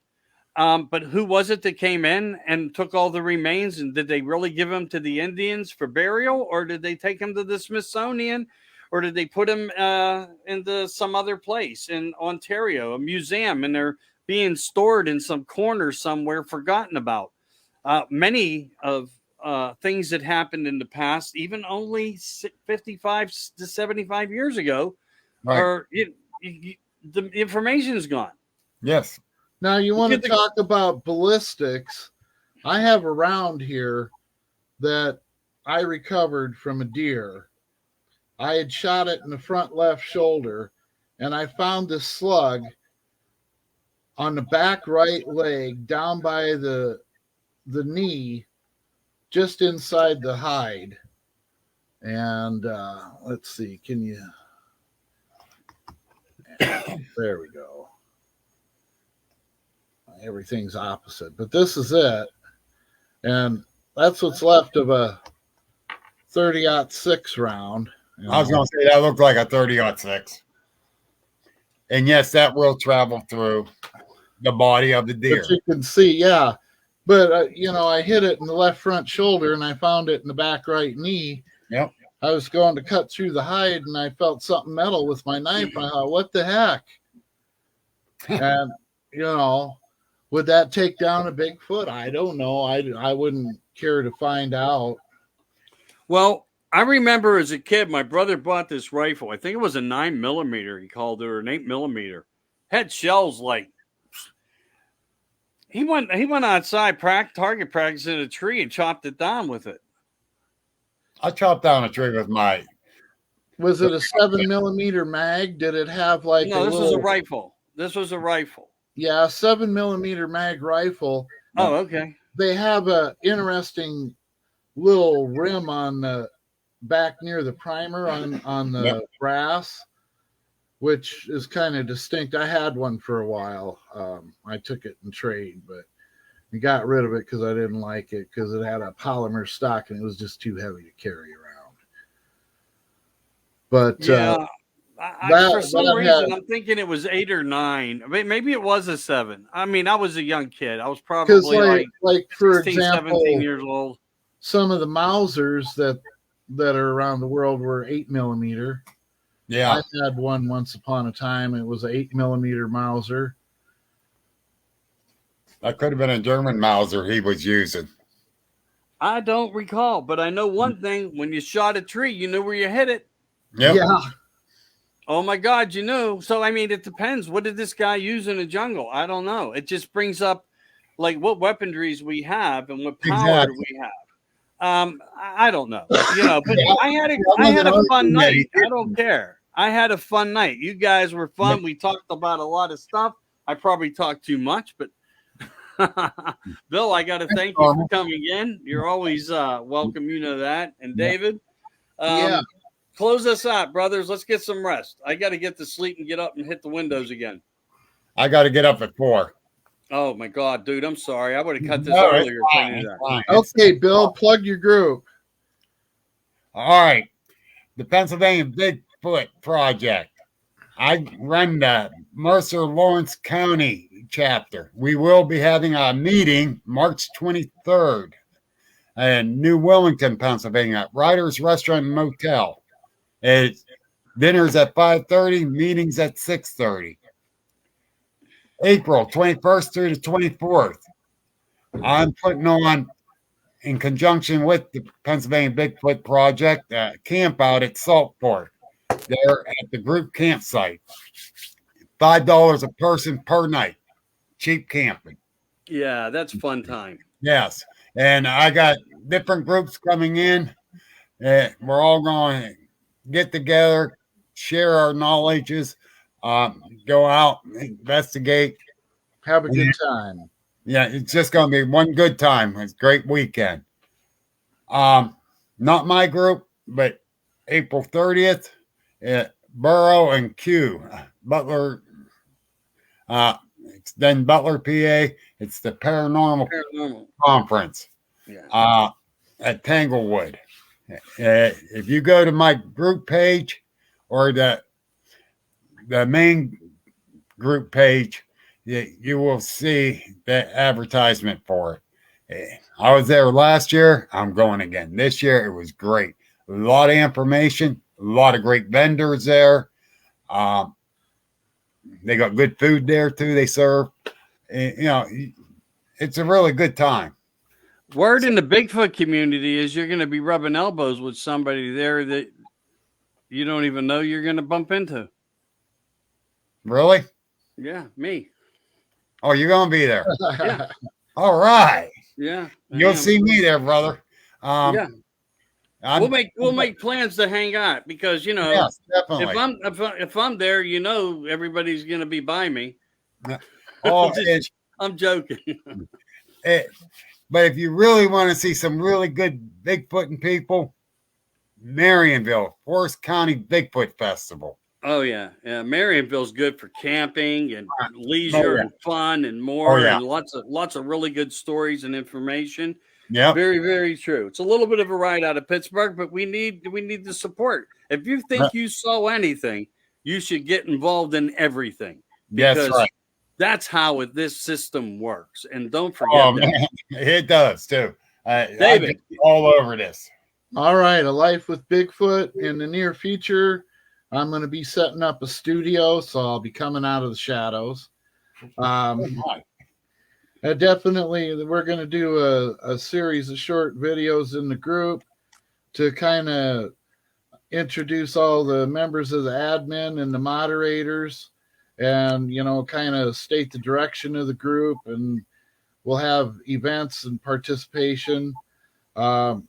But who was it that came in and took all the remains? And did they really give them to the Indians for burial? Or did they take them to the Smithsonian? Or did they put them into some other place in Ontario, a museum, and they're being stored in some corner somewhere, forgotten about? Many of things that happened in the past, even only 55 to 75 years ago, the information is gone. Yes. Now, you want to talk about ballistics. I have a round here that I recovered from a deer. I had shot it in the front left shoulder, and I found this slug on the back right leg down by the knee, just inside the hide. And let's see, can you... There we go. Everything's opposite, but this is it, and that's what's left of a 30-06 round. I was going to say that looked like a 30-06, and yes, that will travel through the body of the deer. But you can see, yeah. But I hit it in the left front shoulder, and I found it in the back right knee. Yep. I was going to cut through the hide, and I felt something metal with my knife. I thought, what the heck? And would that take down a Bigfoot? I don't know. I wouldn't care to find out. Well, I remember as a kid, my brother bought this rifle. I think it was a 9mm. He called it, or an 8mm. Had shells like. He went outside target practice in a tree and chopped it down with it. I chopped down a tree with my. Was it a 7mm mag? Did it have like? No, this was a rifle. This was a rifle. Yeah, 7mm mag rifle. Oh, okay. They have a interesting little rim on the back near the primer on the brass. which is kind of distinct. I had one for a while. I took it in trade, but I got rid of it because I didn't like it because it had a polymer stock and it was just too heavy to carry around. But Yeah. For some reason, I'm thinking it was 8 or 9. Maybe it was a 7. I mean, I was a young kid. I was probably like for 16, example, 17 years old. Some of the Mausers that are around the world were 8mm. Yeah, I had one once upon a time. It was an 8mm Mauser. that could have been a German Mauser he was using. I don't recall, but I know one thing: when you shot a tree, you knew where you hit it. Yep. Yeah. Oh my God, you knew. So I mean, it depends. What did this guy use in the jungle? I don't know. It just brings up like what weaponries we have and what power we have. I don't know. You know, but I had a fun night. I don't care. I had a fun night. You guys were fun. We talked about a lot of stuff. I probably talked too much, but Bill, I got to thank you for coming in. You're always welcome. You know that. And David, close us out, brothers. Let's get some rest. I got to get to sleep and get up and hit the windows again. I got to get up at 4. Oh my God, dude! I'm sorry. I would have cut this earlier. Okay, Bill, plug your group. All right, the Pennsylvania Bigfoot Project. I run the Mercer Lawrence County chapter. We will be having a meeting March 23rd in New Wellington, Pennsylvania, Riders Restaurant and Motel. It's dinners at 5:30, meetings at 6:30. April 21st through the 24th. I'm putting on, in conjunction with the Pennsylvania Bigfoot Project, camp out at Saltport. They're at the group campsite. $5 a person per night. Cheap camping. Yeah, that's fun time. Yes. And I got different groups coming in. We're all going to get together, share our knowledges, go out, investigate. Have a good time. Yeah, it's just going to be one good time. It's a great weekend. Not my group, but April 30th, Burrow and Q, Butler, it's then Butler, PA. It's the Paranormal Conference at Tanglewood. If you go to my group page or the main group page, you will see the advertisement for it. I was there last year. I'm going again. This year, it was great. A lot of information, a lot of great vendors there. They got good food there, too, they serve. You know, it's a really good time. Word in the Bigfoot community is you're going to be rubbing elbows with somebody there that you don't even know you're going to bump into. Really? Yeah, me. Oh, you're going to be there. Yeah. All right. Yeah. You'll see me there, brother. Yeah. We'll make plans to hang out because, you know, yes, definitely. if I'm there, you know, everybody's going to be by me. Oh, I'm joking. But if you really want to see some really good Bigfooting people, Marionville, Forest County Bigfoot Festival. Oh yeah, yeah. Marionville's good for camping and leisure and fun and more, and lots of really good stories and information. Yeah, very, very true. It's a little bit of a ride out of Pittsburgh, but we need the support. If you think you saw anything, you should get involved in everything. Because that's how this system works. And don't forget that. It does too. David, all over this. All right, A Life with Bigfoot in the near future. I'm going to be setting up a studio, so I'll be coming out of the shadows. Definitely, we're going to do a series of short videos in the group to kind of introduce all the members of the admin and the moderators and, you know, kind of state the direction of the group. And we'll have events and participation. Then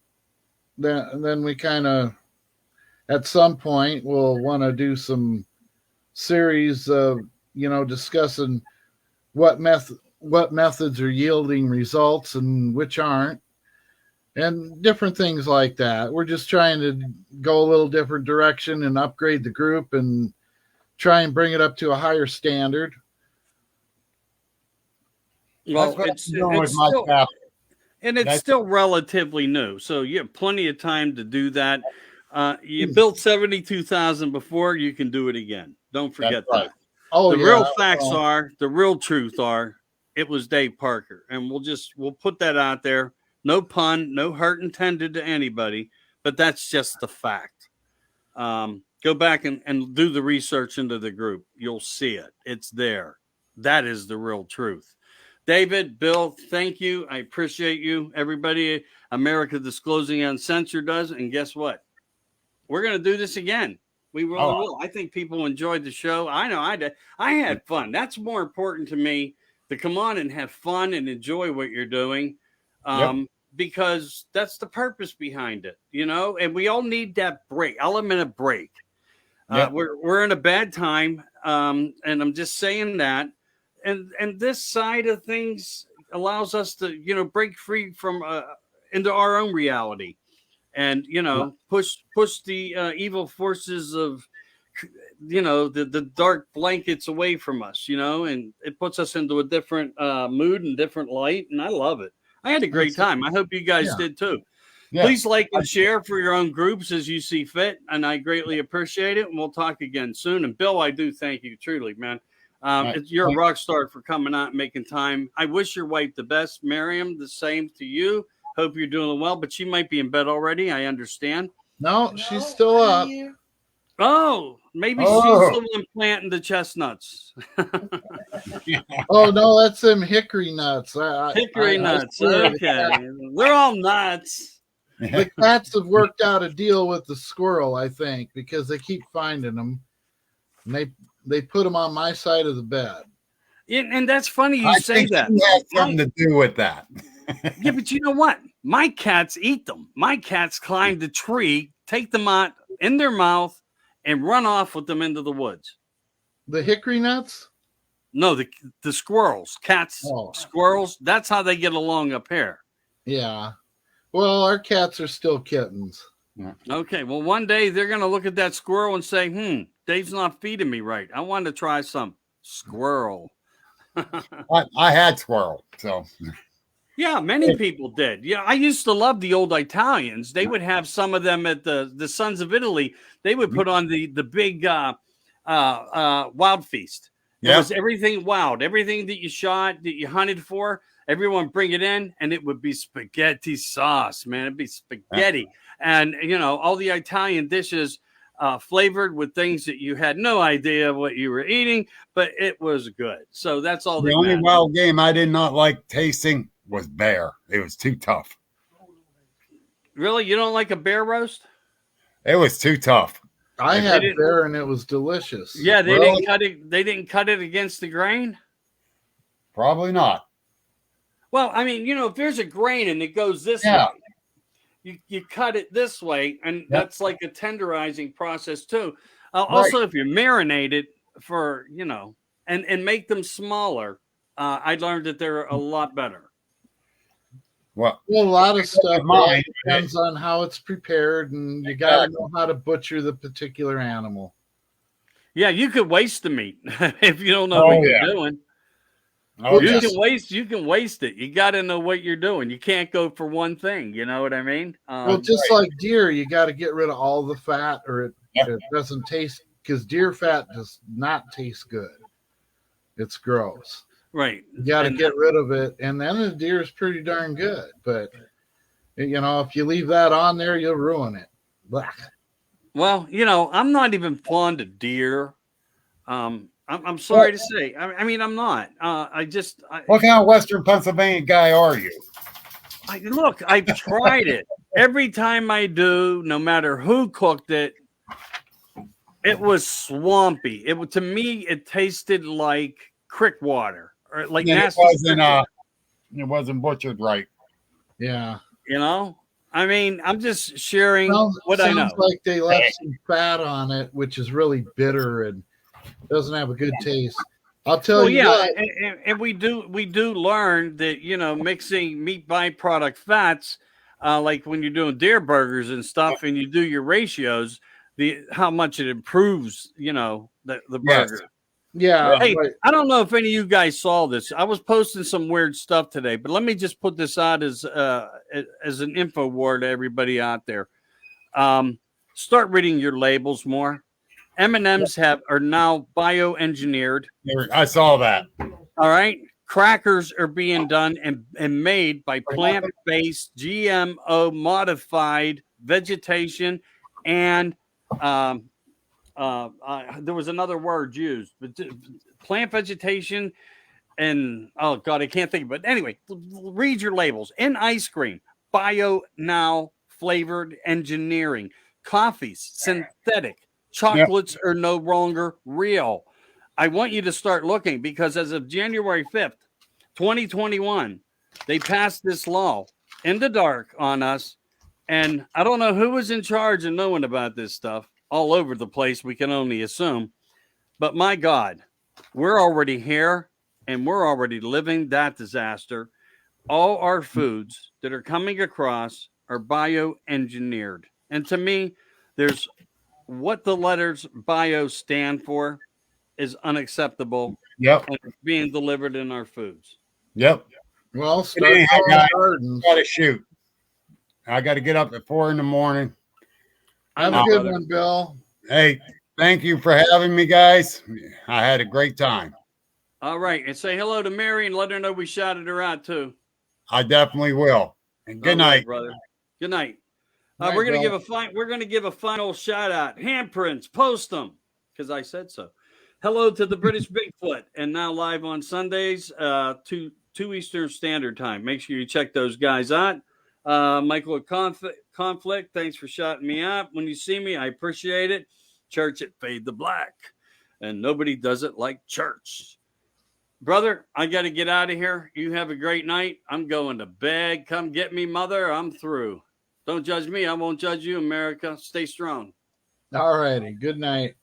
we kind of, at some point, we'll want to do some series of, you know, discussing what methods are yielding results and which aren't, and different things like that. We're just trying to go a little different direction and upgrade the group and try and bring it up to a higher standard. Well, That's what I'm doing with my still, cap. and it's still relatively new, so you have plenty of time to do that. You built 72,000 before, you can do it again. Don't forget That's right. that. Oh, The yeah. real facts are, the real truth are, it was Dave Parker, and we'll put that out there. No pun, no hurt intended to anybody, but that's just the fact. Go back and do the research into the group. You'll see it. It's there. That is the real truth. David, Bill, thank you. I appreciate you. Everybody, America Disclosing Uncensored does. And guess what? We're going to do this again. We really will. I think people enjoyed the show. I know I did. I had fun. That's more important to me, to come on and have fun and enjoy what you're doing. Because that's the purpose behind it, and we all need that break. I'll admit a break. We're in a bad time. And I'm just saying that. And this side of things allows us to, break free from into our own reality, and push the evil forces of the dark blankets away from us, and it puts us into a different mood and different light, and I love it. I had a great time. I hope you guys did too. Please like and share for your own groups as you see fit, and I greatly appreciate it. And we'll talk again soon. And Bill, I do thank you truly, man. You're a rock star for coming out and making time. I wish your wife the best. Miriam, the same to you. Hope you're doing well, but she might be in bed already. I understand. No, she's still up. Oh, maybe she's the one planting the chestnuts. Oh, no, that's them hickory nuts. Hickory nuts. Okay. They're all nuts. The cats have worked out a deal with the squirrel, I think, because they keep finding them. And they put them on my side of the bed. And that's funny you say that. It has something to do with that. Yeah, but you know what? My cats eat them. My cats climb the tree, take them out in their mouth, and run off with them into the woods. The hickory nuts? No, the squirrels. Cats, squirrels. That's how they get along up here. Yeah. Well, our cats are still kittens. Okay, well, one day they're going to look at that squirrel and say, Dave's not feeding me right. I want to try some squirrel. I had squirrel, so. Yeah, many people did. Yeah, I used to love the old Italians. They would have some of them at the Sons of Italy. They would put on the big wild feast. It was everything wild. Everything that you shot, that you hunted for, everyone bring it in, and it would be spaghetti sauce, man. It'd be spaghetti. And, all the Italian dishes flavored with things that you had no idea what you were eating, but it was good. So that's all. The only wild game I did not like tasting was bear. It was too tough. Really? You don't like a bear roast? It was too tough. I had bear and it was delicious. Yeah, they didn't cut it. They didn't cut it against the grain. Probably not. Well, I mean, if there's a grain and it goes this way, you cut it this way, and that's like a tenderizing process too. Also, if you marinate it for, and make them smaller, I learned that they're a lot better. Well, a lot of stuff depends on how it's prepared, and you got to know how to butcher the particular animal. Yeah, you could waste the meat if you don't know what you're doing. You can waste it. You got to know what you're doing. You can't go for one thing. You know what I mean? Just like deer, you got to get rid of all the fat, or it doesn't taste. Because deer fat does not taste good. It's gross. Right. You got to get rid of it, and then the deer is pretty darn good. But if you leave that on there, you'll ruin it. Blah. Well, I'm not even fond of deer. I'm sorry to say. I mean, I'm not. What kind of Western Pennsylvania guy are you? Look, I've tried it. Every time I do, no matter who cooked it, it was swampy. To me, it tasted like creek water, or like nasty. It wasn't butchered right. Yeah. I mean, I'm just sharing what I know. Sounds like they left some fat on it, which is really bitter and doesn't have a good taste. I'll tell you. Yeah, and we do learn that mixing meat byproduct fats, like when you're doing deer burgers and stuff, and you do your ratios, how much it improves, the Yes. burger. Yeah. Hey, right. I don't know if any of you guys saw this. I was posting some weird stuff today, but let me just put this out as an info war to everybody out there. Start reading your labels more. M&Ms are now bioengineered. I saw that. All right. Crackers are being done and made by plant-based, GMO modified vegetation, and there was another word used, but plant vegetation, and oh god, I can't think of it. Anyway, read your labels. In ice cream, bio now flavored engineering. Coffees, synthetic. Chocolates are no longer real. I want you to start looking, because as of January 5th, 2021, they passed this law in the dark on us. And I don't know who was in charge of knowing about this stuff all over the place. We can only assume. But my God, we're already here and we're already living that disaster. All our foods that are coming across are bioengineered. And to me, there's what the letters bio stand for is unacceptable. Yep. And it's being delivered in our foods. Yep. Well, start Anyhow, growing guys, gardens. got to shoot. I got to get up at 4 a.m. Have a good one, Bill. Hey, thank you for having me, guys. I had a great time. All right. And say hello to Mary and let her know we shouted her out too. I definitely will. And good All right, night, brother. Good night. Night, We're gonna Bill. give a final shout out. Handprints, post them, because I said so. Hello to the British Bigfoot, and now live on Sundays, 2 Eastern Standard Time. Make sure you check those guys out. Michael at Conflict, thanks for shouting me out. When you see me, I appreciate it. Church at Fade the Black, and nobody does it like church. Brother, I got to get out of here. You have a great night. I'm going to bed. Come get me, mother. I'm through. Don't judge me. I won't judge you, America. Stay strong. All righty. Good night.